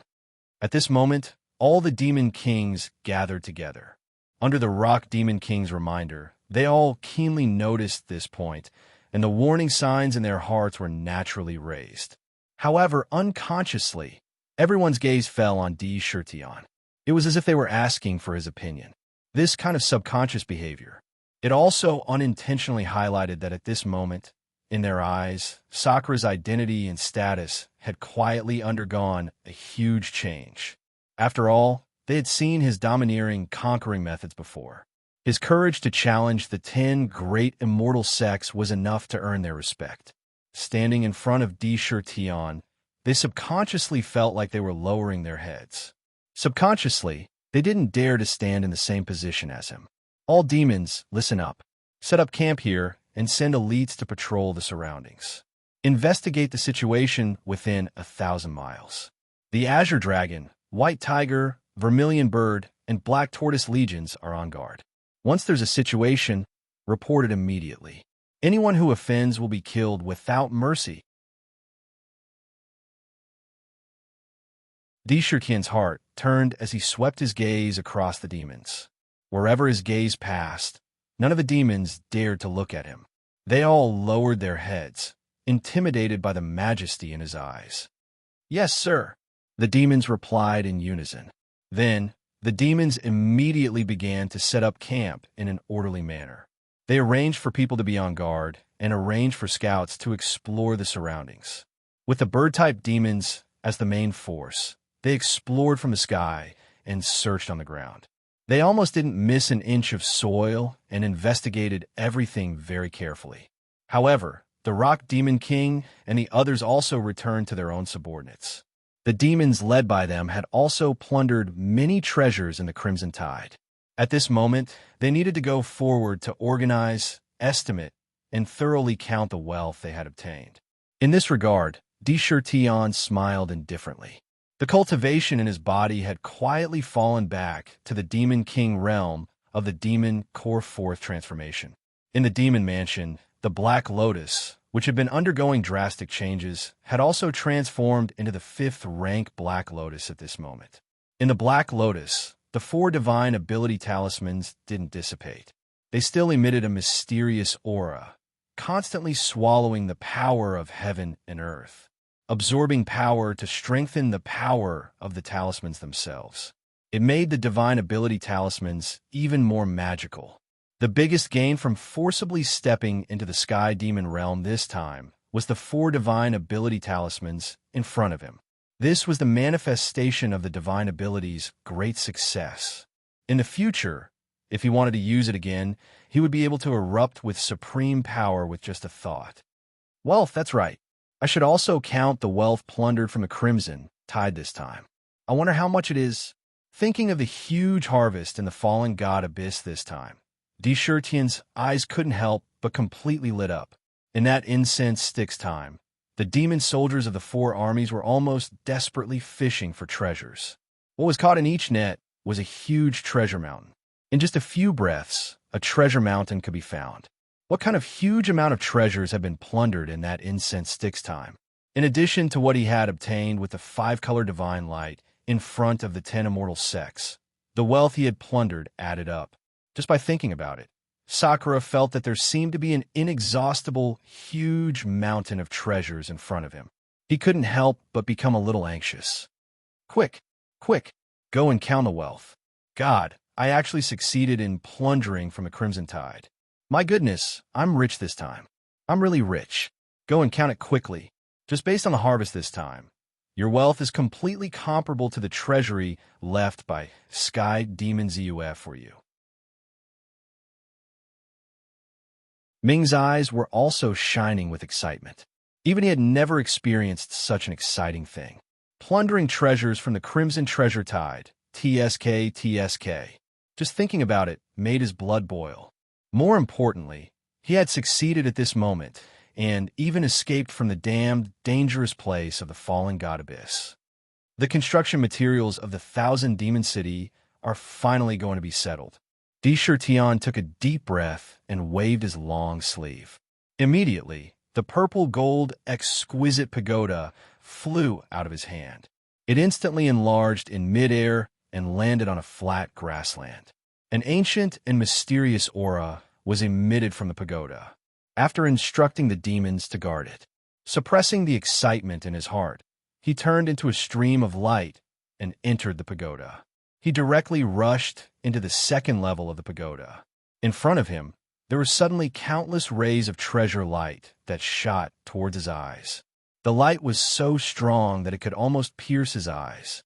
S1: At this moment, all the demon kings gathered together. Under the rock demon king's reminder, they all keenly noticed this point, and the warning signs in their hearts were naturally raised. However, unconsciously, everyone's gaze fell on Di Shirtian. It was as if they were asking for his opinion. This kind of subconscious behavior. It also unintentionally highlighted that at this moment, in their eyes, Sakura's identity and status had quietly undergone a huge change. After all, they had seen his domineering, conquering methods before. His courage to challenge the 10 great immortal sects was enough to earn their respect. Standing in front of Di Shirtian, they subconsciously felt like they were lowering their heads. Subconsciously, they didn't dare to stand in the same position as him. All demons, listen up. Set up camp here and send elites to patrol the surroundings. Investigate the situation within 1,000 miles. The Azure Dragon, White Tiger, Vermilion Bird, and Black Tortoise legions are on guard. Once there's a situation, report it immediately. Anyone who offends will be killed without mercy. Di Shirtian's heart turned as he swept his gaze across the demons. Wherever his gaze passed, none of the demons dared to look at him. They all lowered their heads, intimidated by the majesty in his eyes. "Yes, sir," the demons replied in unison. Then, the demons immediately began to set up camp in an orderly manner. They arranged for people to be on guard and arranged for scouts to explore the surroundings. With the bird-type demons as the main force, they explored from the sky and searched on the ground. They almost didn't miss an inch of soil and investigated everything very carefully. However, the Rock Demon King and the others also returned to their own subordinates. The demons led by them had also plundered many treasures in the Crimson Tide. At this moment, they needed to go forward to organize, estimate, and thoroughly count the wealth they had obtained. In this regard, Di Shirtian smiled indifferently. The cultivation in his body had quietly fallen back to the Demon King realm of the Demon Core 4th transformation. In the Demon Mansion, the Black Lotus, which had been undergoing drastic changes, had also transformed into the 5th rank Black Lotus at this moment. In the Black Lotus, the 4 divine ability talismans didn't dissipate. They still emitted a mysterious aura, constantly swallowing the power of heaven and earth, absorbing power to strengthen the power of the talismans themselves. It made the divine ability talismans even more magical. The biggest gain from forcibly stepping into the Sky Demon realm this time was the 4 divine ability talismans in front of him. This was the manifestation of the divine ability's great success. In the future, if he wanted to use it again, he would be able to erupt with supreme power with just a thought. Wealth, that's right. I should also count the wealth plundered from the Crimson Tide this time. I wonder how much it is. Thinking of the huge harvest in the fallen god abyss this time, Di Shirtian's eyes couldn't help but completely lit up. In that incense sticks time, the demon soldiers of the 4 armies were almost desperately fishing for treasures. What was caught in each net was a huge treasure mountain. In just a few breaths, a treasure mountain could be found. What kind of huge amount of treasures had been plundered in that incense sticks time? In addition to what he had obtained with the 5-color divine light in front of the 10 immortal sects, the wealth he had plundered added up. Just by thinking about it, Sakura felt that there seemed to be an inexhaustible, huge mountain of treasures in front of him. He couldn't help but become a little anxious. Quick, go and count the wealth. God, I actually succeeded in plundering from the Crimson Tide. My goodness, I'm rich this time. I'm really rich. Go and count it quickly. Just based on the harvest this time, Your wealth is completely comparable to the treasury left by Sky Demon Zuf for you. Ming's eyes were also shining with excitement. Even he had never experienced such an exciting thing. Plundering treasures from the Crimson Treasure Tide, TSK, TSK. Just thinking about it made his blood boil. More importantly, he had succeeded at this moment, and even escaped from the damned, dangerous place of the fallen god Abyss. The construction materials of the Thousand Demon City are finally going to be settled. Tian took a deep breath and waved his long sleeve. Immediately, the purple-gold, exquisite pagoda flew out of his hand. It instantly enlarged in midair and landed on a flat grassland. An ancient and mysterious aura was emitted from the pagoda, after instructing the demons to guard it. Suppressing the excitement in his heart, he turned into a stream of light and entered the pagoda. He directly rushed into the second level of the pagoda. In front of him, there were suddenly countless rays of treasure light that shot towards his eyes. The light was so strong that it could almost pierce his eyes.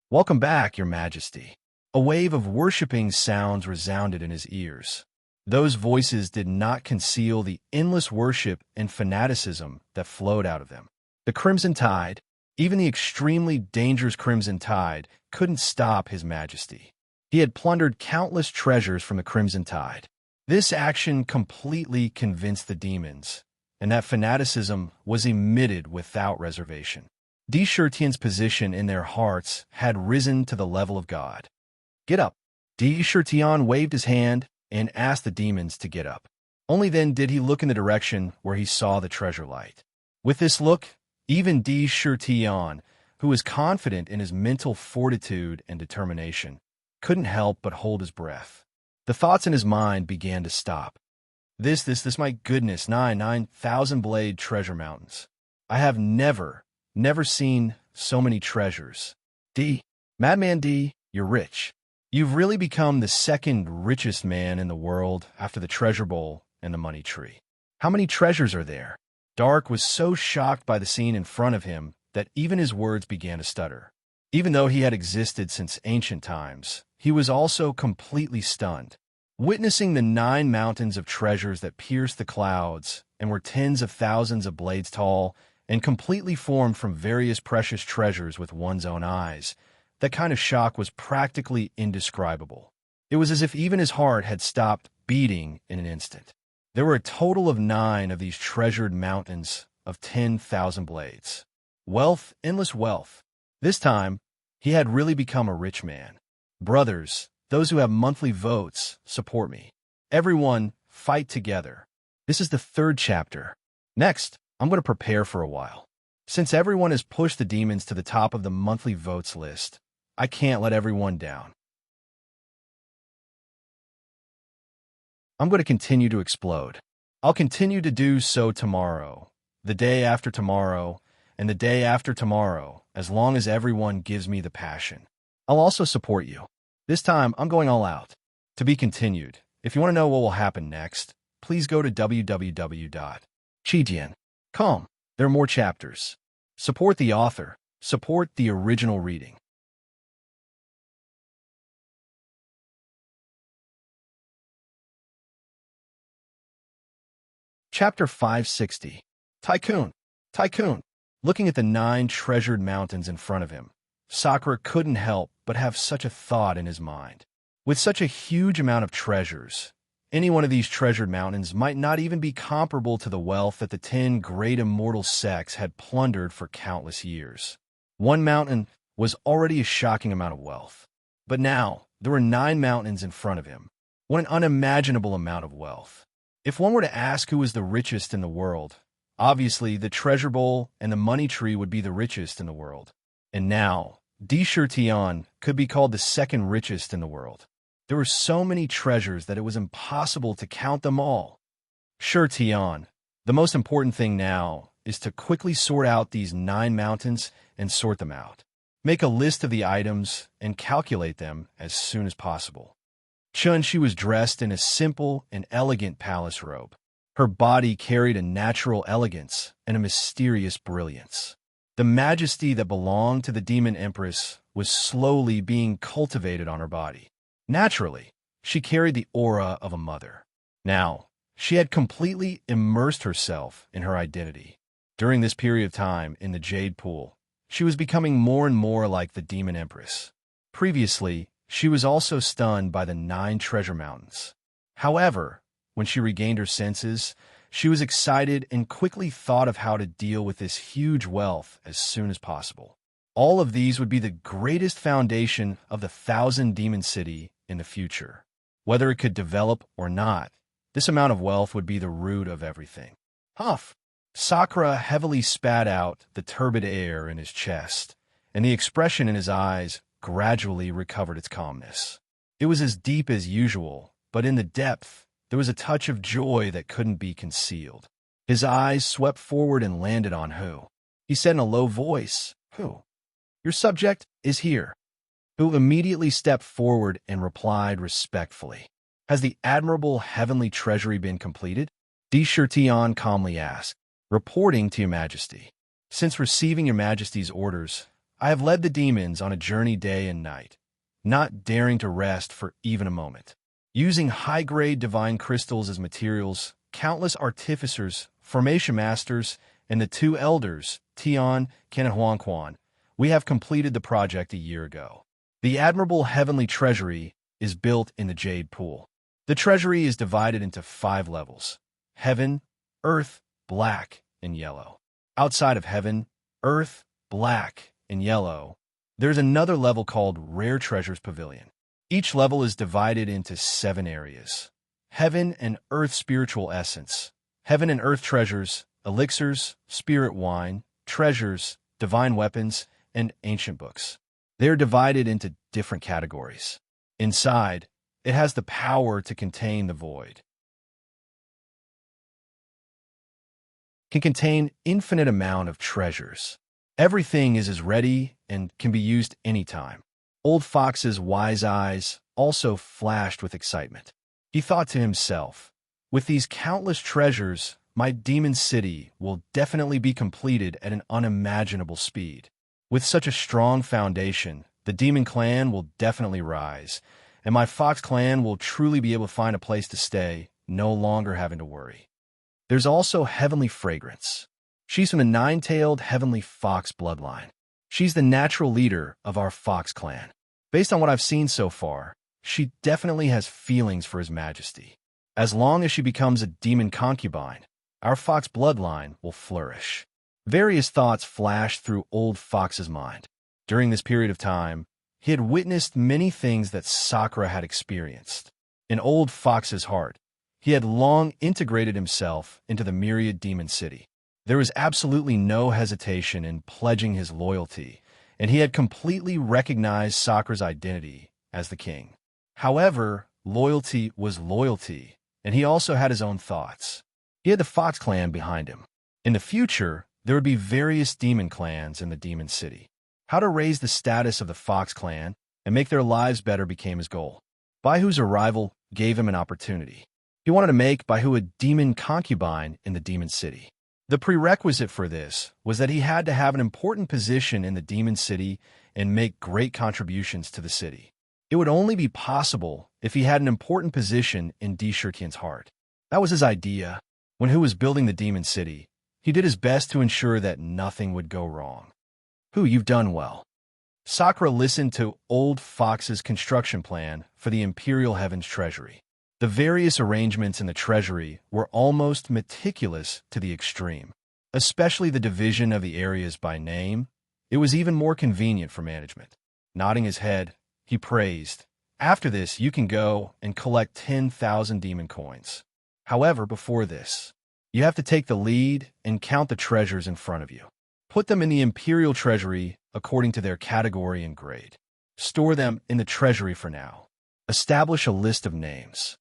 S1: "Welcome back, Your Majesty." A wave of worshipping sounds resounded in his ears. Those voices did not conceal the endless worship and fanaticism that flowed out of them. The Crimson Tide, even the extremely dangerous Crimson Tide, couldn't stop His Majesty. He had plundered countless treasures from the Crimson Tide. This action completely convinced the demons, and that fanaticism was emitted without reservation. Tian's position in their hearts had risen to the level of God. "Get up." Tian waved his hand and asked the demons to get up. Only then did he look in the direction where he saw the treasure light. With this look, even Tian, who was confident in his mental fortitude and determination, couldn't help but hold his breath. The thoughts in his mind began to stop. This, my goodness, 9,000 blade treasure mountains. I have never seen so many treasures. Madman D, you're rich. You've really become the second richest man in the world after the treasure bowl and the money tree. How many treasures are there? Dark was so shocked by the scene in front of him that even his words began to stutter. Even though he had existed since ancient times, he was also completely stunned. Witnessing the 9 mountains of treasures that pierced the clouds and were tens of thousands of blades tall and completely formed from various precious treasures with one's own eyes, that kind of shock was practically indescribable. It was as if even his heart had stopped beating in an instant. There were a total of 9 of these treasured mountains of 10,000 blades. Wealth, endless wealth. This time, he had really become a rich man. Brothers, those who have monthly votes, support me. Everyone, fight together. This is the 3rd chapter. Next, I'm going to prepare for a while. Since everyone has pushed the demons to the top of the monthly votes list, I can't let everyone down. I'm going to continue to explode. I'll continue to do so tomorrow, the day after tomorrow, and the day after tomorrow, as long as everyone gives me the passion. I'll also support you. This time, I'm going all out. To be continued. If you want to know what will happen next, please go to www.chijian.com. There are more chapters. Support the author. Support the original reading. Chapter 560. Tycoon. Looking at the 9 treasured mountains in front of him, Sakura couldn't help but have such a thought in his mind. With such a huge amount of treasures, any one of these treasured mountains might not even be comparable to the wealth that the 10 great immortal sects had plundered for countless years. One mountain was already a shocking amount of wealth. But now, there were 9 mountains in front of him. What an unimaginable amount of wealth. If one were to ask who was the richest in the world, obviously the treasure bowl and the money tree would be the richest in the world. And now, Tian could be called the 2nd richest in the world. There were so many treasures that it was impossible to count them all. Tian, the most important thing now is to quickly sort out these 9 mountains and sort them out. Make a list of the items and calculate them as soon as possible. She was dressed in a simple and elegant palace robe. Her body carried a natural elegance and a mysterious brilliance. The majesty that belonged to the demon empress was slowly being cultivated on her body. Naturally, she carried the aura of a mother. Now, she had completely immersed herself in her identity. During this period of time in the Jade Pool, she was becoming more and more like the demon empress. Previously, she was also stunned by the 9 treasure mountains. However, when she regained her senses, she was excited and quickly thought of how to deal with this huge wealth as soon as possible. All of these would be the greatest foundation of the 1,000-demon city in the future. Whether it could develop or not, this amount of wealth would be the root of everything. Huff! Sakura heavily spat out the turbid air in his chest, and the expression in his eyes gradually recovered its calmness. It was as deep as usual, but in the depth, there was a touch of joy that couldn't be concealed. His eyes swept forward and landed on Hu. He said in a low voice, "Hu, your subject is here." Hu immediately stepped forward and replied respectfully, "Has the admirable heavenly treasury been completed?" Di Shirtian calmly asked, "Reporting to your majesty. Since receiving your majesty's orders, I have led the demons on a journey day and night, not daring to rest for even a moment. Using high-grade divine crystals as materials, countless artificers, formation masters, and the 2 elders, Tian, Ken, and Huangquan, we have completed the project a year ago. The admirable heavenly treasury is built in the Jade Pool. The treasury is divided into 5 levels: heaven, earth, black, and yellow. Outside of heaven, earth, black, and yellow, there's another level called Rare Treasures Pavilion. Each level is divided into 7 areas: heaven and earth spiritual essence, heaven and earth treasures, elixirs, spirit wine, treasures, divine weapons, and ancient books. They are divided into different categories. Inside, it has the power to contain the void. Can contain infinite amount of treasures. Everything is as ready and can be used anytime. Old Fox's wise eyes also flashed with excitement. He thought to himself, "With these countless treasures, my demon city will definitely be completed at an unimaginable speed. With such a strong foundation, the demon clan will definitely rise, and my fox clan will truly be able to find a place to stay, no longer having to worry." There's also Heavenly Fragrance. She's from the 9-tailed Heavenly Fox bloodline. She's the natural leader of our fox clan. Based on what I've seen so far, she definitely has feelings for His Majesty. As long as she becomes a demon concubine, our fox bloodline will flourish. Various thoughts flashed through Old Fox's mind. During this period of time, he had witnessed many things that Sakura had experienced. In Old Fox's heart, he had long integrated himself into the myriad demon city. There was absolutely no hesitation in pledging his loyalty, and he had completely recognized Sakura's identity as the king. However, loyalty was loyalty, and he also had his own thoughts. He had the Fox clan behind him. In the future, there would be various demon clans in the demon city. How to raise the status of the Fox clan and make their lives better became his goal. Baihu's arrival gave him an opportunity. He wanted to make Baihu a demon concubine in the demon city. The prerequisite for this was that he had to have an important position in the demon city and make great contributions to the city. It would only be possible if he had an important position in Di Shirtian's heart. That was his idea. When he was building the demon city, he did his best to ensure that nothing would go wrong. "Hu, you've done well." Sakura listened to Old Fox's construction plan for the Imperial Heavens Treasury. The various arrangements in the treasury were almost meticulous to the extreme, especially the division of the areas by name. It was even more convenient for management. Nodding his head, he praised, "After this, you can go and collect 10,000 demon coins. However, before this, you have to take the lead and count the treasures in front of you. Put them in the Imperial Treasury according to their category and grade. Store them in the treasury for now. Establish a list of names."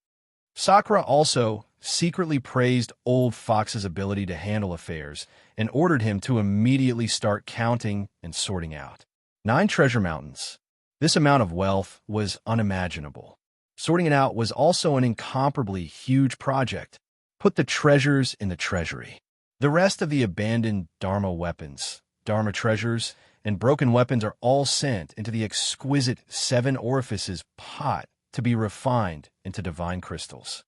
S1: Sakura also secretly praised Old Fox's ability to handle affairs and ordered him to immediately start counting and sorting out 9 treasure mountains. This amount of wealth was unimaginable. Sorting it out was also an incomparably huge project. Put the treasures in the treasury. The rest of the abandoned Dharma weapons, Dharma treasures, and broken weapons are all sent into the exquisite 7 orifices pot to be refined into divine crystals.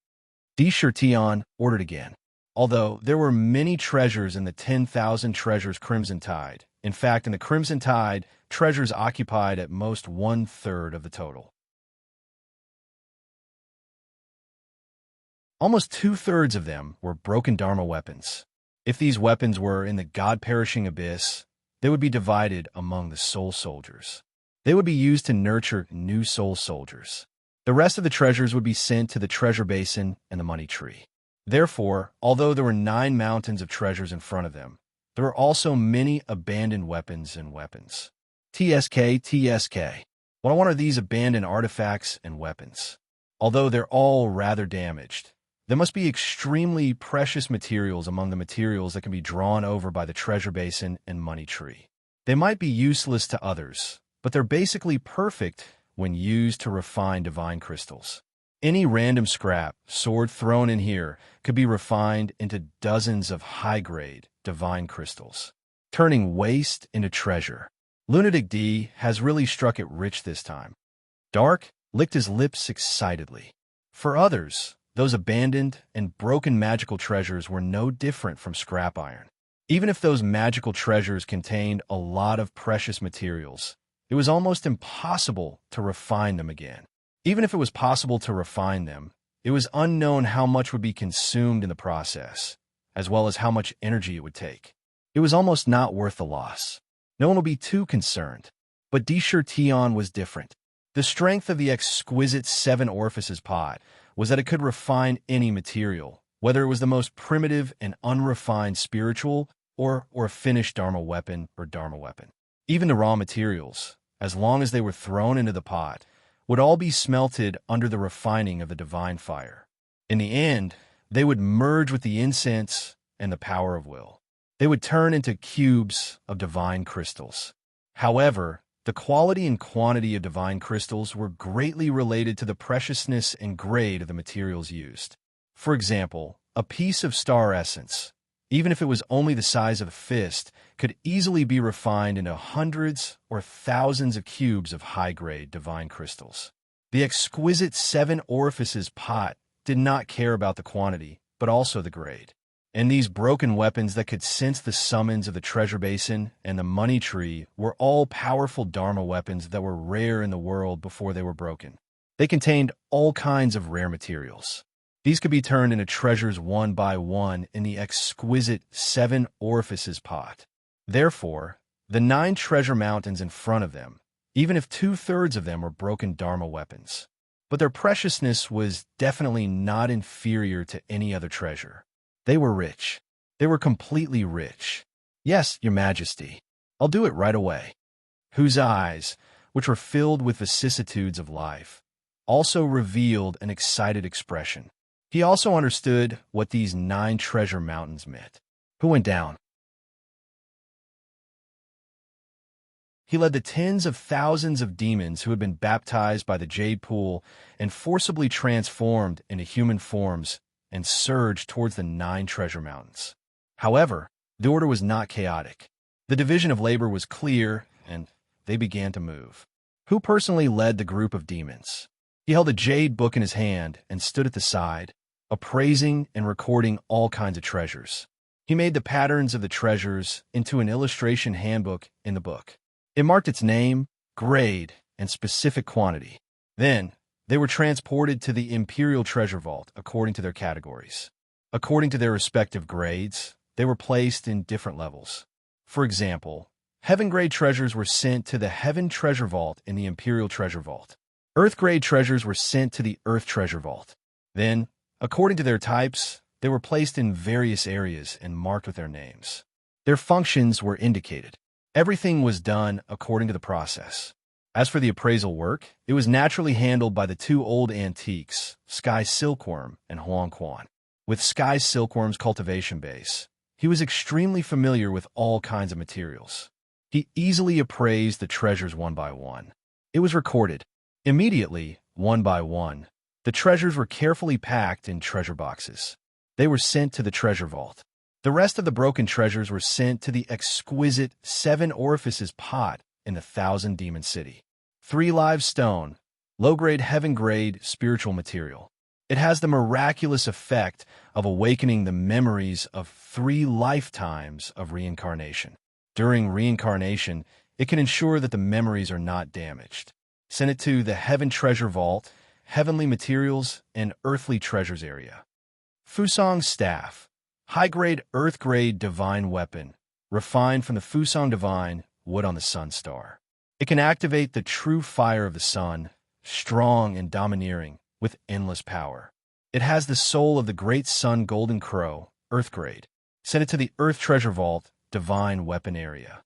S1: Tion ordered again. Although there were many treasures in the 10,000 treasures Crimson Tide, in fact, in the Crimson Tide, treasures occupied at most 1/3 of the total. Almost 2/3 of them were broken Dharma weapons. If these weapons were in the God-perishing abyss, they would be divided among the soul soldiers. They would be used to nurture new soul soldiers. The rest of the treasures would be sent to the treasure basin and the money tree. Therefore, although there were 9 mountains of treasures in front of them, there were also many abandoned weapons and weapons. TSK. What are these abandoned artifacts and weapons? Although they're all rather damaged, there must be extremely precious materials among the materials that can be drawn over by the treasure basin and money tree. They might be useless to others, but they're basically perfect when used to refine divine crystals. Any random scrap, sword thrown in here, could be refined into dozens of high-grade divine crystals, turning waste into treasure. Lunatic D has really struck it rich this time. Dark licked his lips excitedly. For others, those abandoned and broken magical treasures were no different from scrap iron. Even if those magical treasures contained a lot of precious materials, it was almost impossible to refine them again. Even if it was possible to refine them, it was unknown how much would be consumed in the process, as well as how much energy it would take. It was almost not worth the loss. No one would be too concerned. But Tion was different. The strength of the exquisite 7 orifices pot was that it could refine any material, whether it was the most primitive and unrefined spiritual or a finished Dharma weapon or Dharma weapon. Even the raw materials, as long as they were thrown into the pot, would all be smelted under the refining of the divine fire. In the end, they would merge with the incense and the power of will. They would turn into cubes of divine crystals. However, the quality and quantity of divine crystals were greatly related to the preciousness and grade of the materials used. For example, a piece of star essence, even if it was only the size of a fist, could easily be refined into hundreds or thousands of cubes of high-grade divine crystals. The exquisite 7 orifices pot did not care about the quantity, but also the grade. And these broken weapons that could sense the summons of the treasure basin and the money tree were all powerful Dharma weapons that were rare in the world before they were broken. They contained all kinds of rare materials. These could be turned into treasures one by one in the exquisite 7 orifices pot. Therefore, the 9 treasure mountains in front of them, even if 2/3 of them were broken Dharma weapons. But their preciousness was definitely not inferior to any other treasure. They were rich. They were completely rich. Yes, Your Majesty. I'll do it right away. Whose eyes, which were filled with vicissitudes of life, also revealed an excited expression. He also understood what these 9 treasure mountains meant. Who went down? He led the tens of thousands of demons who had been baptized by the Jade Pool and forcibly transformed into human forms and surged towards the 9 treasure mountains. However, the order was not chaotic. The division of labor was clear, and they began to move. Who personally led the group of demons? He held a jade book in his hand and stood at the side, appraising and recording all kinds of treasures. He made the patterns of the treasures into an illustration handbook in the book. It marked its name, grade, and specific quantity. Then, they were transported to the Imperial Treasure Vault according to their categories. According to their respective grades, they were placed in different levels. For example, Heaven-grade treasures were sent to the Heaven Treasure Vault in the Imperial Treasure Vault. Earth-grade treasures were sent to the Earth Treasure Vault. Then, according to their types, they were placed in various areas and marked with their names. Their functions were indicated. Everything was done according to the process. As for the appraisal work, it was naturally handled by the 2 old antiques, Sky Silkworm and Huang Quan. With Sky Silkworm's cultivation base, he was extremely familiar with all kinds of materials. He easily appraised the treasures one by one. It was recorded. Immediately, one by one, the treasures were carefully packed in treasure boxes. They were sent to the treasure vault. The rest of the broken treasures were sent to the exquisite 7 orifices pot in the Thousand Demon City. 3 live stone, low-grade heaven-grade spiritual material. It has the miraculous effect of awakening the memories of 3 lifetimes of reincarnation. During reincarnation, it can ensure that the memories are not damaged. Send it to the Heaven Treasure Vault, Heavenly Materials, and Earthly Treasures area. Fusong Staff, high-grade earth-grade divine weapon, refined from the Fusong Divine wood on the Sun Star. It can activate the true fire of the sun, strong and domineering, with endless power. It has the soul of the great sun golden crow, earth grade. Send it to the Earth Treasure Vault, divine weapon area.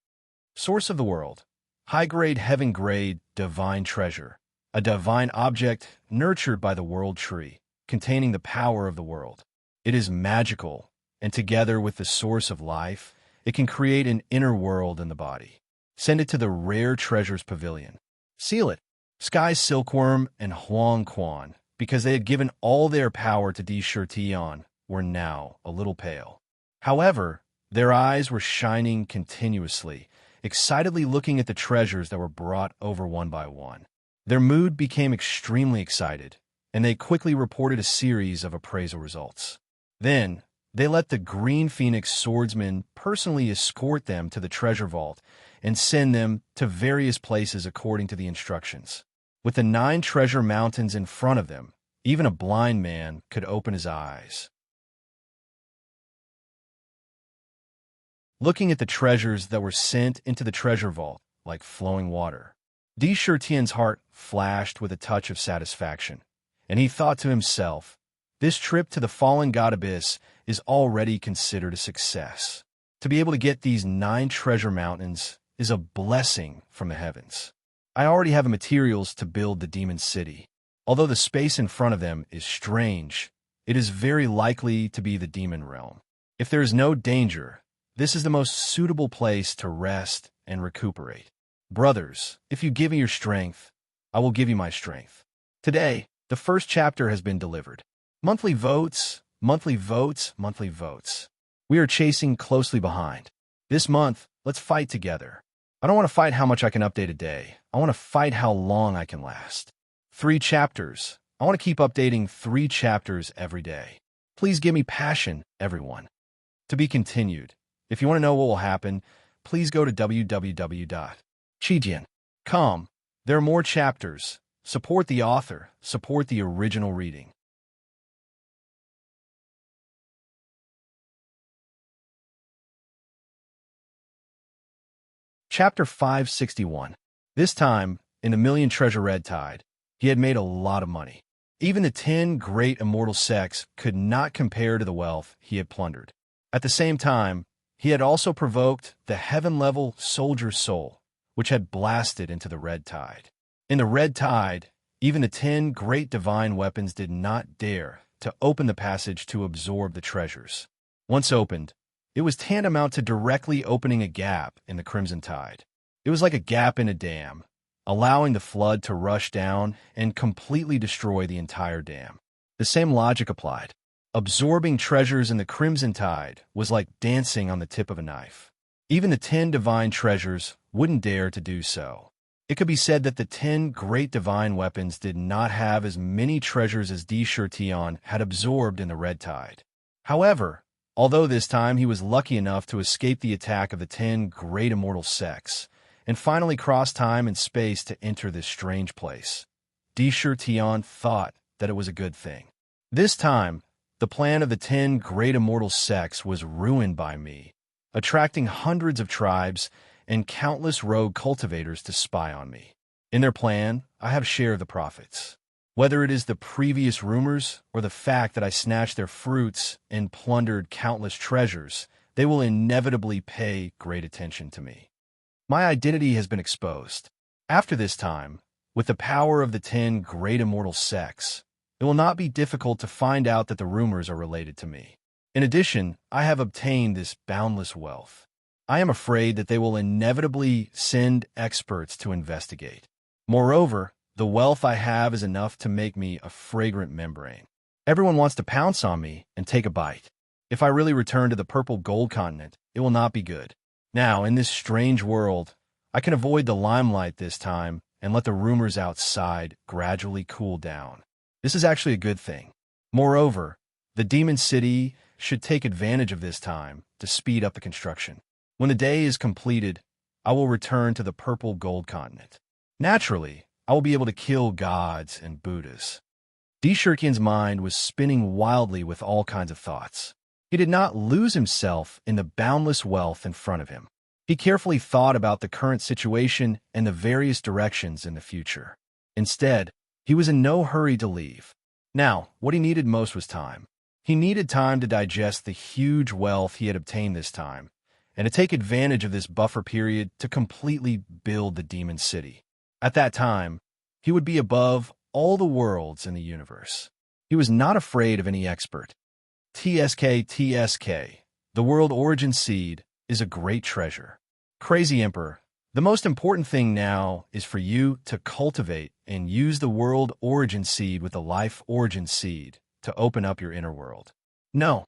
S1: Source of the world, high-grade heaven-grade divine treasure, a divine object nurtured by the world tree, containing the power of the world. It is magical, and together with the source of life, it can create an inner world in the body. Send it to the Rare Treasures Pavilion. Seal it, Sky Silkworm and Huang Quan, because they had given all their power to Di Shirtian, were now a little pale. However, their eyes were shining continuously, excitedly looking at the treasures that were brought over one by one. Their mood became extremely excited, and they quickly reported a series of appraisal results. Then, they let the Green Phoenix swordsman personally escort them to the treasure vault and send them to various places according to the instructions. With the 9 treasure mountains in front of them, even a blind man could open his eyes. Looking at the treasures that were sent into the treasure vault like flowing water, Di Shirtian's heart flashed with a touch of satisfaction, and he thought to himself, this trip to the fallen god abyss is already considered a success. To be able to get these 9 treasure mountains is a blessing from the heavens. I already have the materials to build the demon city. Although the space in front of them is strange, it is very likely to be the demon realm. If there is no danger, this is the most suitable place to rest and recuperate. Brothers, if you give me your strength, I will give you my strength. Today, the first chapter has been delivered. Monthly votes, monthly votes, monthly votes. We are chasing closely behind. This month, let's fight together. I don't want to fight how much I can update a day. I want to fight how long I can last. 3 chapters. I want to keep updating 3 chapters every day. Please give me passion, everyone. To be continued. If you want to know what will happen, please go to www.chijian.com. There are more chapters. Support the author. Support the original reading. Chapter 561. This time, in the Million Treasure Red Tide, he had made a lot of money. Even the 10 great immortal sects could not compare to the wealth he had plundered. At the same time, he had also provoked the heaven-level soldier soul, which had blasted into the Red Tide. In the Red Tide, even the 10 great divine weapons did not dare to open the passage to absorb the treasures. Once opened, it was tantamount to directly opening a gap in the Crimson Tide. It was like a gap in a dam, allowing the flood to rush down and completely destroy the entire dam. The same logic applied. Absorbing treasures in the Crimson Tide was like dancing on the tip of a knife. Even the 10 divine treasures wouldn't dare to do so. It could be said that the 10 great divine weapons did not have as many treasures as Di Shirtian had absorbed in the Red Tide. However, although this time he was lucky enough to escape the attack of the 10 great immortal sects, and finally cross time and space to enter this strange place, Di Shirtian thought that it was a good thing. This time, the plan of the 10 great immortal sects was ruined by me, attracting hundreds of tribes and countless rogue cultivators to spy on me. In their plan, I have a share of the profits. Whether it is the previous rumors or the fact that I snatched their fruits and plundered countless treasures, they will inevitably pay great attention to me. My identity has been exposed. After this time, with the power of the 10 great immortal sects, it will not be difficult to find out that the rumors are related to me. In addition, I have obtained this boundless wealth. I am afraid that they will inevitably send experts to investigate. Moreover, the wealth I have is enough to make me a fragrant membrane. Everyone wants to pounce on me and take a bite. If I really return to the purple gold continent, it will not be good. Now, in this strange world, I can avoid the limelight this time and let the rumors outside gradually cool down. This is actually a good thing. Moreover, the Demon City should take advantage of this time to speed up the construction. When the day is completed, I will return to the purple gold continent. Naturally, I will be able to kill gods and Buddhas. Shurkin's mind was spinning wildly with all kinds of thoughts. He did not lose himself in the boundless wealth in front of him. He carefully thought about the current situation and the various directions in the future. Instead, he was in no hurry to leave. Now, what he needed most was time. He needed time to digest the huge wealth he had obtained this time, and to take advantage of this buffer period to completely build the Demon City. At that time, he would be above all the worlds in the universe. He was not afraid of any expert. TSK, the world origin seed, is a great treasure. Crazy Emperor, the most important thing now is for you to cultivate and use the world origin seed with the life origin seed to open up your inner world. No.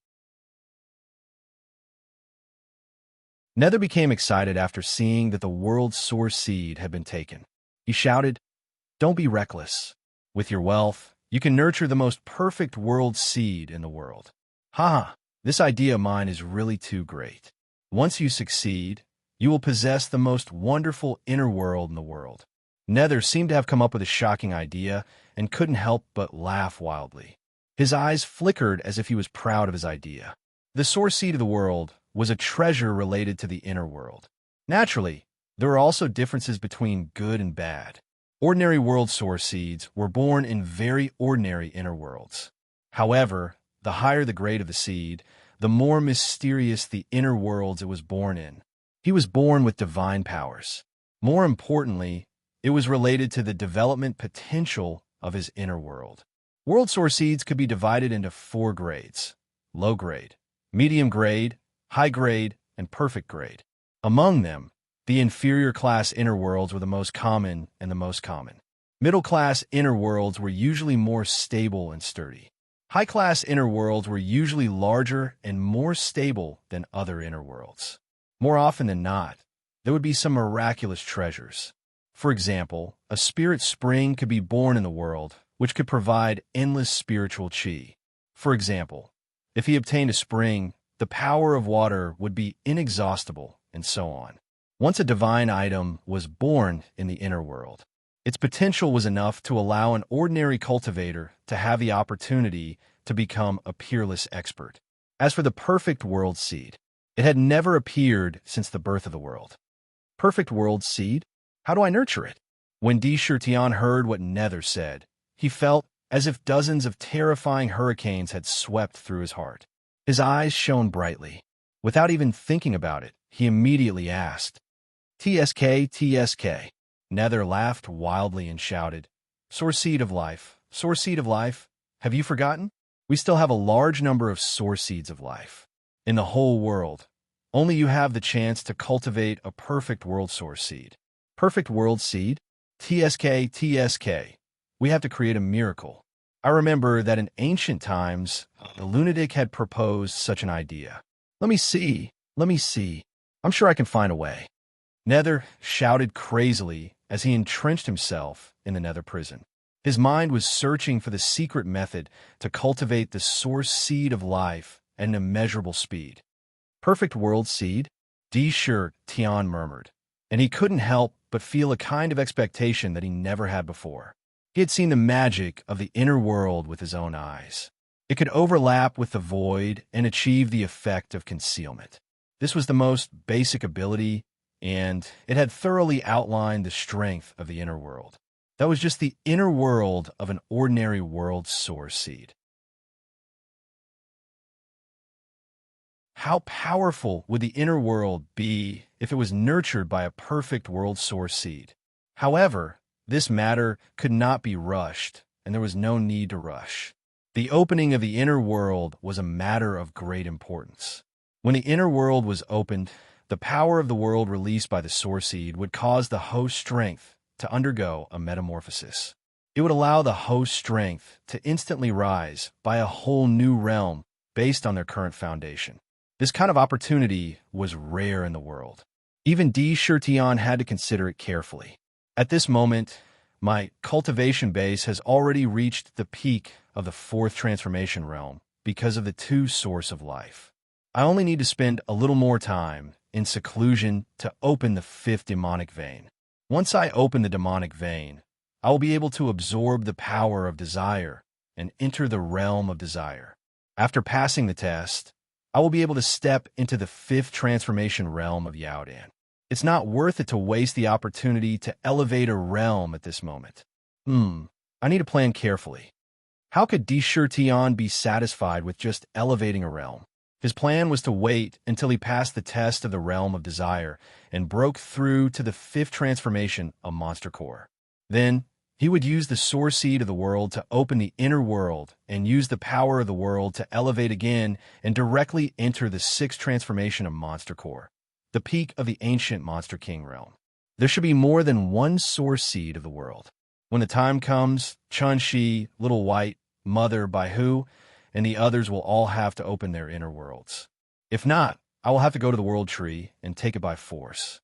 S1: Nether became excited after seeing that the world source seed had been taken. He shouted, "Don't be reckless. With your wealth, you can nurture the most perfect world seed in the world." Haha, this idea of mine is really too great. Once you succeed, you will possess the most wonderful inner world in the world. Nether seemed to have come up with a shocking idea and couldn't help but laugh wildly. His eyes flickered as if he was proud of his idea. The source seed of the world was a treasure related to the inner world. Naturally, there are also differences between good and bad. Ordinary world source seeds were born in very ordinary inner worlds. However, the higher the grade of the seed, the more mysterious the inner worlds it was born in. He was born with divine powers. More importantly, it was related to the development potential of his inner world. World source seeds could be divided into 4 grades: low grade, medium grade, high grade, and perfect grade. Among them, the inferior class inner worlds were the most common and the most common. Middle class inner worlds were usually more stable and sturdy. High class inner worlds were usually larger and more stable than other inner worlds. More often than not, there would be some miraculous treasures. For example, a spirit spring could be born in the world, which could provide endless spiritual chi. For example, if he obtained a spring, the power of water would be inexhaustible, and so on. Once a divine item was born in the inner world, its potential was enough to allow an ordinary cultivator to have the opportunity to become a peerless expert. As for the perfect world seed, it had never appeared since the birth of the world. Perfect world seed? How do I nurture it? When Tian heard what Nether said, he felt as if dozens of terrifying hurricanes had swept through his heart. His eyes shone brightly. Without even thinking about it, he immediately asked, TSK. Nether laughed wildly and shouted, "Source seed of life, source seed of life, have you forgotten? We still have a large number of source seeds of life. In the whole world, only you have the chance to cultivate a perfect world source seed." Perfect world seed? TSK. We have to create a miracle. I remember that in ancient times, the lunatic had proposed such an idea. Let me see. I'm sure I can find a way. Nether shouted crazily as he entrenched himself in the Nether prison. His mind was searching for the secret method to cultivate the source seed of life at an immeasurable speed. Perfect world seed? Tian murmured, and he couldn't help but feel a kind of expectation that he never had before. He had seen the magic of the inner world with his own eyes. It could overlap with the void and achieve the effect of concealment. This was the most basic ability, and it had thoroughly outlined the strength of the inner world. That was just the inner world of an ordinary world source seed. How powerful would the inner world be if it was nurtured by a perfect world source seed? However, this matter could not be rushed, and there was no need to rush. The opening of the inner world was a matter of great importance. When the inner world was opened, the power of the world released by the source seed would cause the host strength to undergo a metamorphosis. It would allow the host strength to instantly rise by a whole new realm based on their current foundation. This kind of opportunity was rare in the world. Even D. Shirtion had to consider it carefully. At this moment, my cultivation base has already reached the peak of the fourth transformation realm because of the two source of life. I only need to spend a little more time in seclusion to open the fifth demonic vein. Once I open the demonic vein, I will be able to absorb the power of desire and enter the realm of desire. After passing the test, I will be able to step into the fifth transformation realm of Yaodan. It's not worth it to waste the opportunity to elevate a realm at this moment. I need to plan carefully. How could D. Shirtion be satisfied with just elevating a realm? His plan was to wait until he passed the test of the realm of desire and broke through to the fifth transformation of monster core. Then, he would use the source seed of the world to open the inner world and use the power of the world to elevate again and directly enter the sixth transformation of monster core, the peak of the ancient monster king realm. There should be more than one source seed of the world. When the time comes, Chun-Shi, Little White, Mother, Baihu, and the others will all have to open their inner worlds. If not, I will have to go to the world tree and take it by force.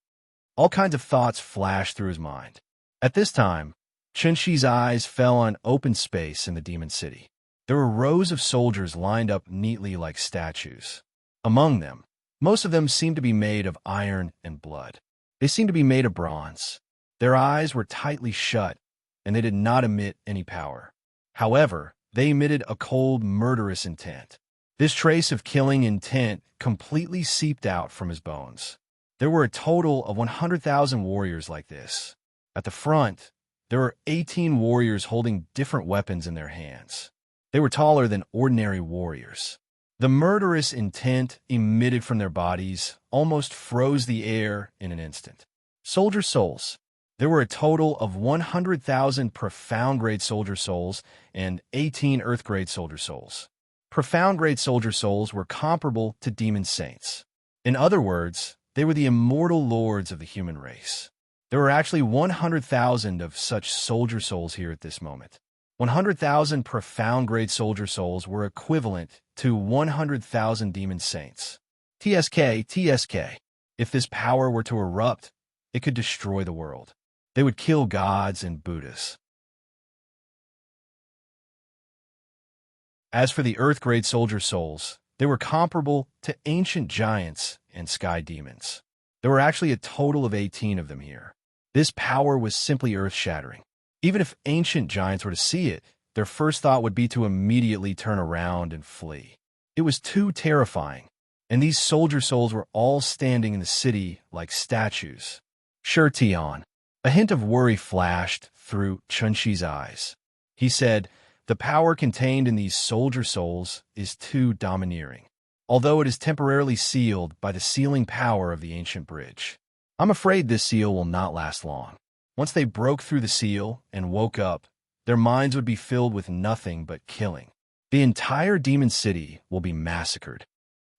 S1: All kinds of thoughts flashed through his mind. At this time, Chun-Shi's eyes fell on open space in the demon city. There were rows of soldiers lined up neatly like statues. Among them, most of them seemed to be made of iron and blood. They seemed to be made of bronze. Their eyes were tightly shut, and they did not emit any power. However, they emitted a cold, murderous intent. This trace of killing intent completely seeped out from his bones. There were a total of 100,000 warriors like this. At the front, there were 18 warriors holding different weapons in their hands. They were taller than ordinary warriors. The murderous intent emitted from their bodies almost froze the air in an instant. Soldier souls. There were a total of 100,000 profound-grade soldier souls and 18 earth-grade soldier souls. Profound-grade soldier souls were comparable to demon saints. In other words, they were the immortal lords of the human race. There were actually 100,000 of such soldier souls here at this moment. 100,000 profound-grade soldier souls were equivalent to 100,000 demon saints. TSK. If this power were to erupt, it could destroy the world. They would kill gods and Buddhas. As for the earth-grade soldier souls, they were comparable to ancient giants and sky demons. There were actually a total of 18 of them here. This power was simply earth-shattering. Even if ancient giants were to see it, their first thought would be to immediately turn around and flee. It was too terrifying, and these soldier souls were all standing in the city like statues. Shirtion. A hint of worry flashed through Chun-Shi's eyes. He said, "The power contained in these soldier souls is too domineering, although it is temporarily sealed by the sealing power of the ancient bridge. I'm afraid this seal will not last long. Once they broke through the seal and woke up, their minds would be filled with nothing but killing. The entire demon city will be massacred."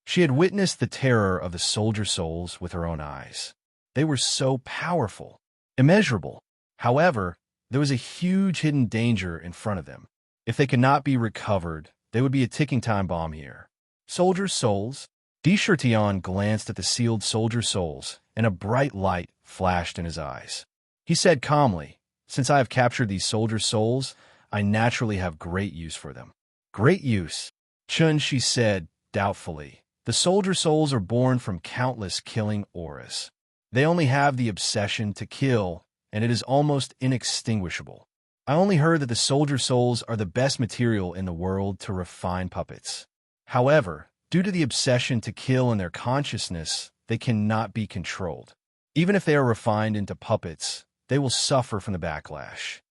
S1: She had witnessed the terror of the soldier souls with her own eyes. They were so powerful, immeasurable. However, there was a huge hidden danger in front of them. If they could not be recovered, they would be a ticking time bomb here. Soldier souls? D. Shirtion glanced at the sealed soldier souls, and a bright light flashed in his eyes. He said calmly, "Since I have captured these soldier souls, I naturally have great use for them." "Great use?" Chun-Shi said doubtfully. "The soldier souls are born from countless killing auras. They only have the obsession to kill, and it is almost inextinguishable. I only heard that the soldier souls are the best material in the world to refine puppets. However, due to the obsession to kill in their consciousness, they cannot be controlled. Even if they are refined into puppets, they will suffer from the backlash."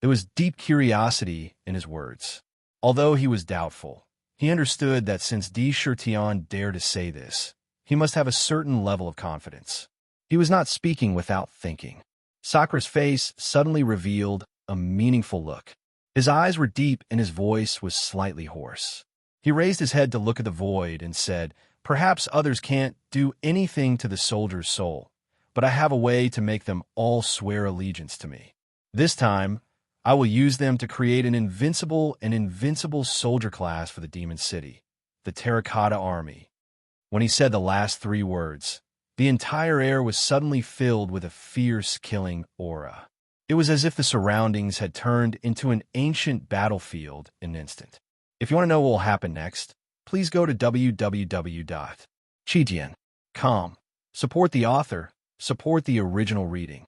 S1: There was deep curiosity in his words. Although he was doubtful, he understood that since D. Shirtion dared to say this, he must have a certain level of confidence. He was not speaking without thinking. Sakura's face suddenly revealed a meaningful look. His eyes were deep and his voice was slightly hoarse. He raised his head to look at the void and said, "Perhaps others can't do anything to the soldier's soul, but I have a way to make them all swear allegiance to me. This time, I will use them to create an invincible soldier class for the demon city. the terracotta army. When he said the last three words, the entire air was suddenly filled with a fierce, killing aura. It was as if the surroundings had turned into an ancient battlefield in an instant. If you want to know what will happen next, please go to www.chijian.com. Support the author, support the original reading.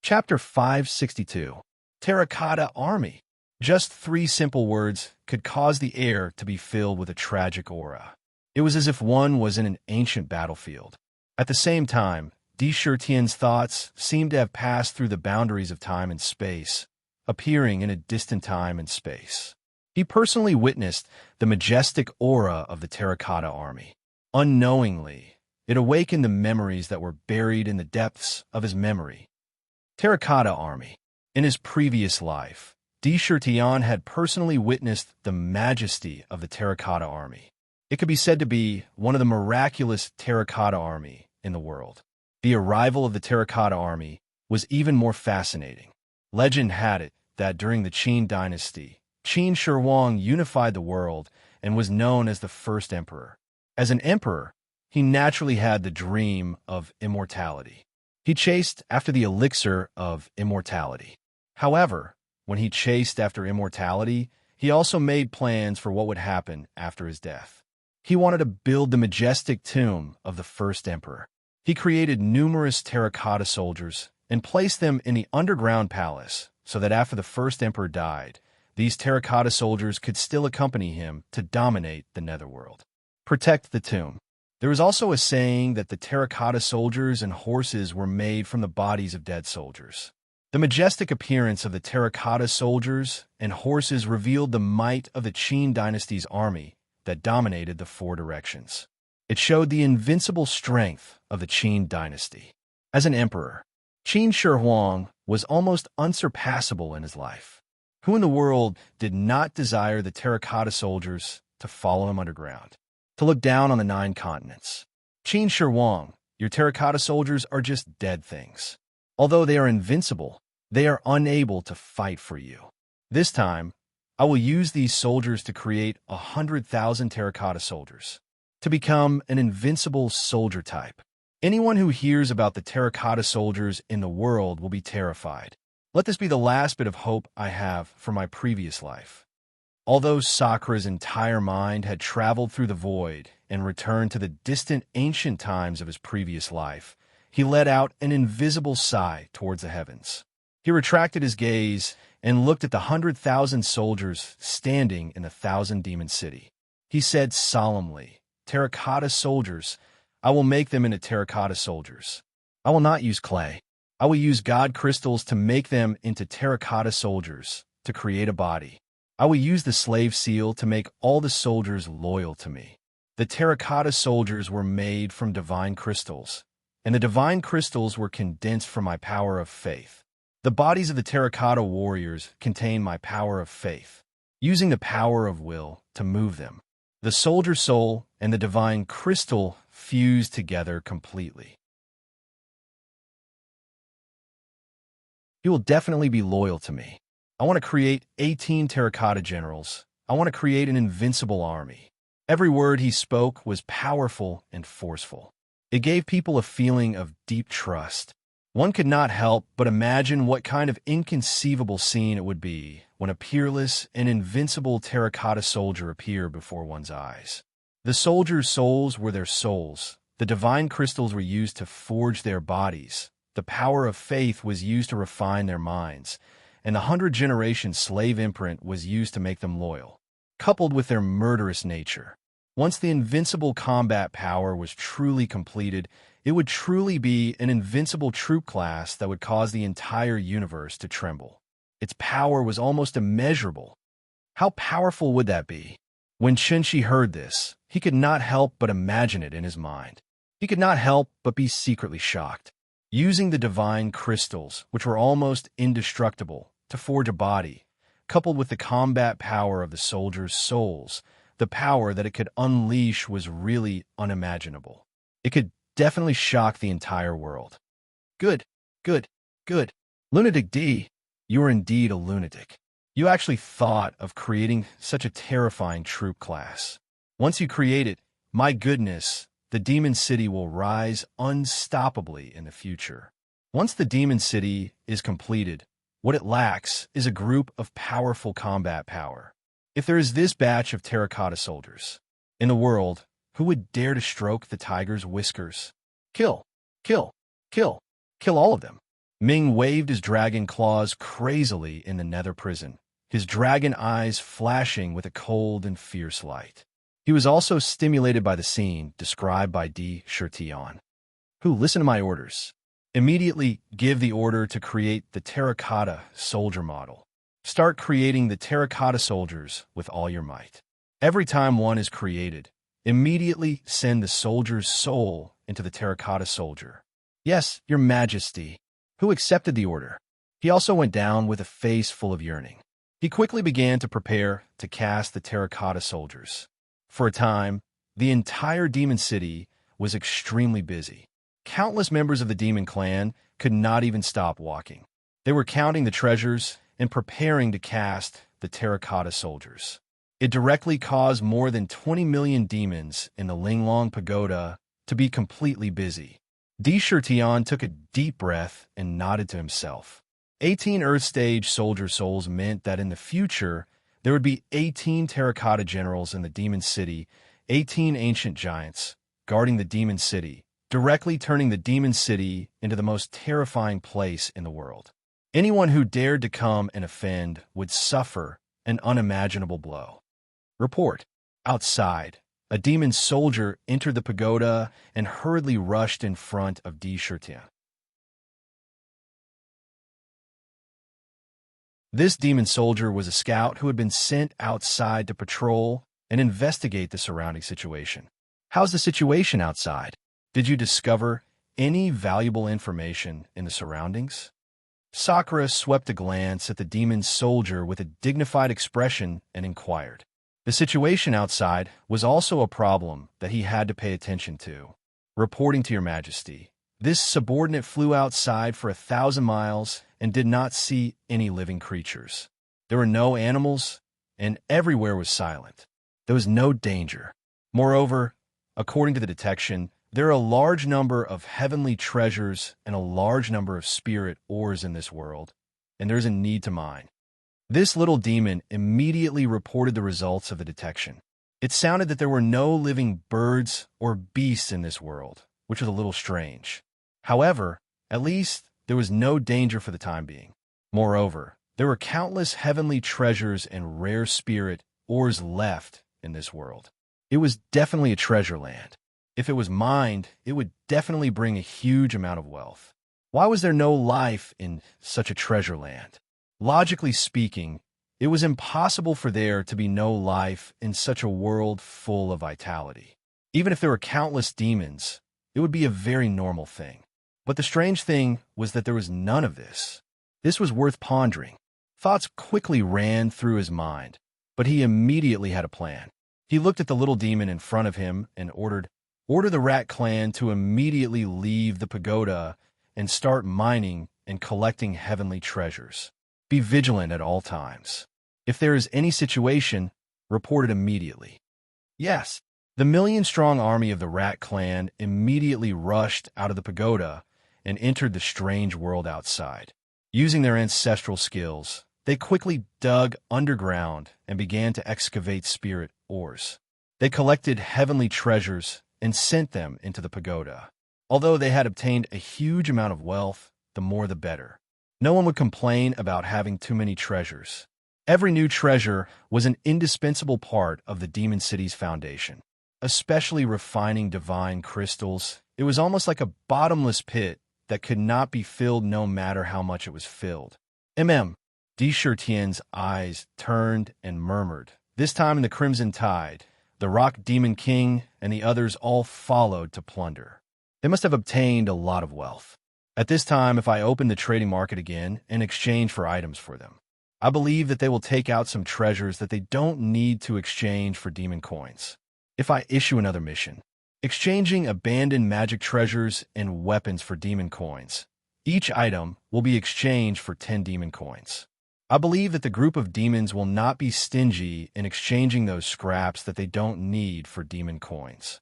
S1: Chapter 562. Terracotta Army. Just three simple words could cause the air to be filled with a tragic aura. It was as if one was in an ancient battlefield. At the same time, Di Shirtian's thoughts seemed to have passed through the boundaries of time and space, appearing in a distant time and space. He personally witnessed the majestic aura of the terracotta army. Unknowingly, it awakened the memories that were buried in the depths of his memory. Terracotta Army. In his previous life, Di Shirtian had personally witnessed the majesty of the Terracotta Army. It could be said to be one of the miraculous Terracotta Army in the world. The arrival of the Terracotta Army was even more fascinating. Legend had it that during the Qin dynasty, Qin Shi Huang unified the world and was known as the first emperor. As an emperor, he naturally had the dream of immortality. He chased after the elixir of immortality. However, when he chased after immortality, he also made plans for what would happen after his death. He wanted to build the majestic tomb of the first emperor. He created numerous terracotta soldiers and placed them in the underground palace so that after the first emperor died, these terracotta soldiers could still accompany him to dominate the netherworld. Protect the tomb. There was also a saying that the terracotta soldiers and horses were made from the bodies of dead soldiers. The majestic appearance of the terracotta soldiers and horses revealed the might of the Qin dynasty's army that dominated the four directions. It showed the invincible strength of the Qin dynasty. As an emperor, Qin Shi Huang was almost unsurpassable in his life. Who in the world did not desire the terracotta soldiers to follow him underground, to look down on the 9 continents? Qin Shi Huang, your terracotta soldiers are just dead things. Although they are invincible, they are unable to fight for you. This time, I will use these soldiers to create 100,000 terracotta soldiers, to become an invincible soldier type. Anyone who hears about the terracotta soldiers in the world will be terrified. Let this be the last bit of hope I have for my previous life. Although Sakra's entire mind had traveled through the void and returned to the distant ancient times of his previous life, he let out an invisible sigh towards the heavens. He retracted his gaze and looked at the 100,000 soldiers standing in the 1,000-demon city. He said solemnly, "Terracotta soldiers, I will make them into terracotta soldiers. I will not use clay. I will use god crystals to make them into terracotta soldiers, to create a body. I will use the slave seal to make all the soldiers loyal to me." The terracotta soldiers were made from divine crystals, and the divine crystals were condensed from my power of faith. The bodies of the terracotta warriors contain my power of faith, using the power of will to move them. The soldier soul and the divine crystal fuse together completely. You will definitely be loyal to me. I want to create 18 terracotta generals. I want to create an invincible army. Every word he spoke was powerful and forceful. It gave people a feeling of deep trust. One could not help but imagine what kind of inconceivable scene it would be when a peerless and invincible terracotta soldier appeared before one's eyes. The soldiers' souls were their souls. The divine crystals were used to forge their bodies. The power of faith was used to refine their minds, and the 100-generation slave imprint was used to make them loyal, coupled with their murderous nature. Once the invincible combat power was truly completed, it would truly be an invincible troop class that would cause the entire universe to tremble. Its power was almost immeasurable. How powerful would that be? When Shenshi heard this, he could not help but imagine it in his mind. He could not help but be secretly shocked. Using the divine crystals, which were almost indestructible, to forge a body, coupled with the combat power of the soldiers' souls, the power that it could unleash was really unimaginable. It could definitely shock the entire world. Good, good. Good. Lunatic D, you are indeed a lunatic. You actually thought of creating such a terrifying troop class. Once you create it, my goodness, the Demon City will rise unstoppably in the future. Once the Demon City is completed, what it lacks is a group of powerful combat power. If there is this batch of terracotta soldiers in the world, who would dare to stroke the tiger's whiskers? Kill, kill, kill, kill all of them. Ming waved his dragon claws crazily in the nether prison, his dragon eyes flashing with a cold and fierce light. He was also stimulated by the scene described by D. Shirtion. Who, listen to my orders. Immediately give the order to create the terracotta soldier model. Start creating the terracotta soldiers with all your might. Every time one is created, immediately send the soldier's soul into the terracotta soldier. Yes, your majesty. Who accepted the order. He also went down with a face full of yearning. He quickly began to prepare to cast the terracotta soldiers. For a time, the entire demon city was extremely busy. Countless members of the demon clan could not even stop walking. They were counting the treasures and preparing to cast the terracotta soldiers. It directly caused more than 20 million demons in the Linglong Pagoda to be completely busy. D. Shirtion took a deep breath and nodded to himself. 18 Earth Stage soldier souls meant that in the future, there would be 18 terracotta generals in the Demon City, 18 ancient giants, guarding the Demon City, directly turning the Demon City into the most terrifying place in the world. Anyone who dared to come and offend would suffer an unimaginable blow. Report. Outside, a demon soldier entered the pagoda and hurriedly rushed in front of D. Shirtion. This demon soldier was a scout who had been sent outside to patrol and investigate the surrounding situation. How's the situation outside? Did you discover any valuable information in the surroundings? Sakura swept a glance at the demon soldier with a dignified expression and inquired. The situation outside was also a problem that he had to pay attention to. Reporting to your majesty, this subordinate flew outside for 1,000 miles and did not see any living creatures. There were no animals, and everywhere was silent. There was no danger. Moreover, according to the detection, there are a large number of heavenly treasures and a large number of spirit ores in this world, and there's a need to mine. This little demon immediately reported the results of the detection. It sounded that there were no living birds or beasts in this world, which was a little strange. However, at least there was no danger for the time being. Moreover, there were countless heavenly treasures and rare spirit ores left in this world. It was definitely a treasure land. If it was mined, it would definitely bring a huge amount of wealth. Why was there no life in such a treasure land? Logically speaking, it was impossible for there to be no life in such a world full of vitality. Even if there were countless demons, it would be a very normal thing. But the strange thing was that there was none of this. This was worth pondering. Thoughts quickly ran through his mind, but he immediately had a plan. He looked at the little demon in front of him and order the rat clan to immediately leave the pagoda and start mining and collecting heavenly treasures. Be vigilant at all times. If there is any situation, report it immediately. Yes, the million-strong army of the rat clan immediately rushed out of the pagoda and entered the strange world outside. Using their ancestral skills, they quickly dug underground and began to excavate spirit ores. They collected heavenly treasures and sent them into the pagoda. Although they had obtained a huge amount of wealth, the more the better. No one would complain about having too many treasures. Every new treasure was an indispensable part of the Demon City's foundation. Especially refining divine crystals, it was almost like a bottomless pit that could not be filled no matter how much it was filled. D. Shirtion's eyes turned and murmured. This time in the Crimson Tide, the Rock Demon King and the others all followed to plunder. They must have obtained a lot of wealth. At this time, if I open the trading market again in exchange for items for them, I believe that they will take out some treasures that they don't need to exchange for demon coins. If I issue another mission, exchanging abandoned magic treasures and weapons for demon coins, Each item will be exchanged for 10 demon coins. I believe that the group of demons will not be stingy in exchanging those scraps that they don't need for demon coins.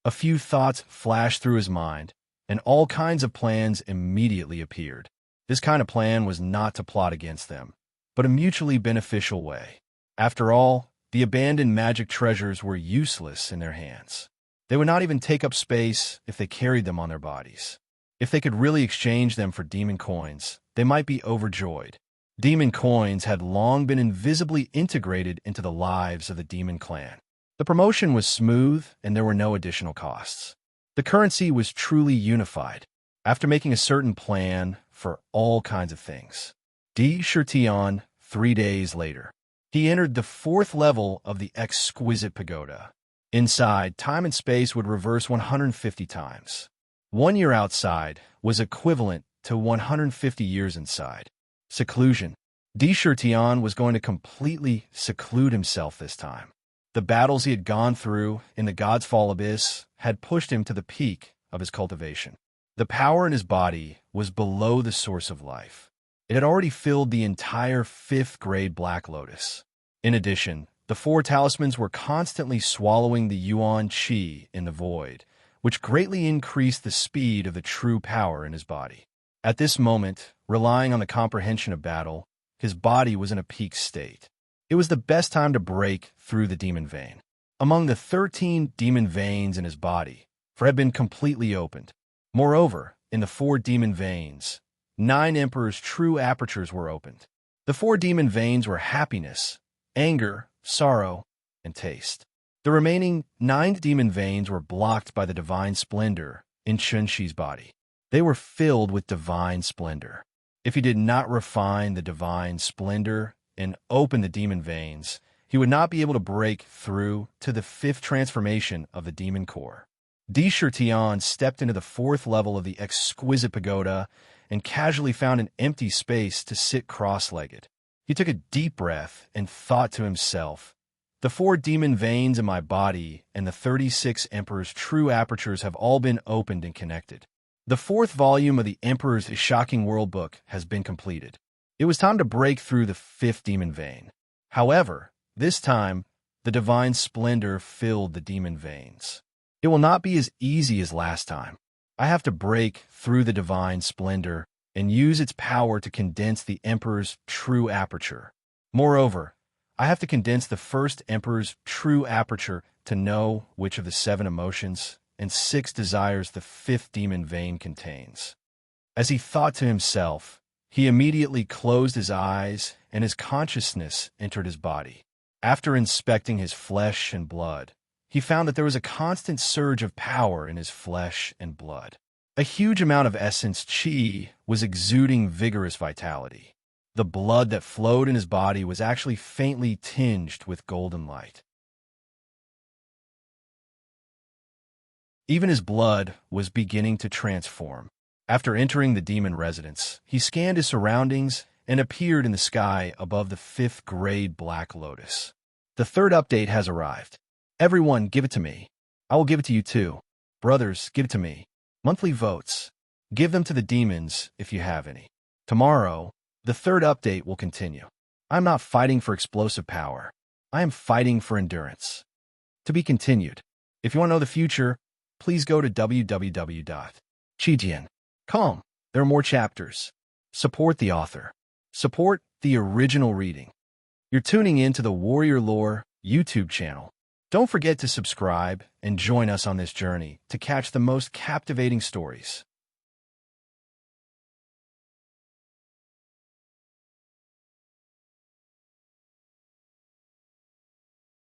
S1: A few thoughts flashed through his mind, and all kinds of plans immediately appeared. This kind of plan was not to plot against them, but a mutually beneficial way. After all, the abandoned magic treasures were useless in their hands. They would not even take up space if they carried them on their bodies. If they could really exchange them for demon coins, they might be overjoyed. Demon coins had long been invisibly integrated into the lives of the demon clan. The promotion was smooth, and there were no additional costs. The currency was truly unified. After making a certain plan for all kinds of things, D. Shirtion, 3 days later, he entered the 4th level of the exquisite pagoda. Inside, time and space would reverse 150 times. 1 year outside was equivalent to 150 years inside. Seclusion. D. Shirtion was going to completely seclude himself this time. The battles he had gone through in the God's Fall Abyss had pushed him to the peak of his cultivation. The power in his body was below the source of life. It had already filled the entire 5th grade Black Lotus. In addition, the 4 talismans were constantly swallowing the yuan qi in the void, which greatly increased the speed of the true power in his body. At this moment, relying on the comprehension of battle, his body was in a peak state. It was the best time to break through the demon vein. Among the 13 demon veins in his body, 4 had been completely opened. Moreover, in the 4 demon veins, 9 Emperor's true apertures were opened. The 4 demon veins were happiness, anger, sorrow, and taste. The remaining 9 demon veins were blocked by the divine splendor in Chunxi's body. They were filled with divine splendor. If he did not refine the divine splendor and open the demon veins, he would not be able to break through to the 5th transformation of the demon core. D. Shirtion stepped into the 4th level of the exquisite pagoda and casually found an empty space to sit cross-legged. He took a deep breath and thought to himself, "The 4 demon veins in my body and the 36 Emperor's true apertures have all been opened and connected. The 4th volume of the Emperor's Shocking World Book has been completed. It was time to break through the 5th demon vein. However, this time, the divine splendor filled the demon veins. It will not be as easy as last time. I have to break through the divine splendor and use its power to condense the Emperor's true aperture. Moreover, I have to condense the 1st Emperor's true aperture to know which of the 7 emotions and 6 desires the 5th demon vein contains." As he thought to himself, he immediately closed his eyes and his consciousness entered his body. After inspecting his flesh and blood, he found that there was a constant surge of power in his flesh and blood. A huge amount of essence qi was exuding vigorous vitality. The blood that flowed in his body was actually faintly tinged with golden light. Even his blood was beginning to transform. After entering the demon residence, he scanned his surroundings and appeared in the sky above the 5th grade Black Lotus. The 3rd update has arrived. Everyone, give it to me. I will give it to you too. Brothers, give it to me. Monthly votes. Give them to the demons if you have any. Tomorrow, the 3rd update will continue. I'm not fighting for explosive power. I am fighting for endurance. To be continued. If you want to know the future, please go to www.chijian.com. There are more chapters. Support the author. Support the original reading. You're tuning in to the Warrior Lore YouTube channel. Don't forget to subscribe and join us on this journey to catch the most captivating stories.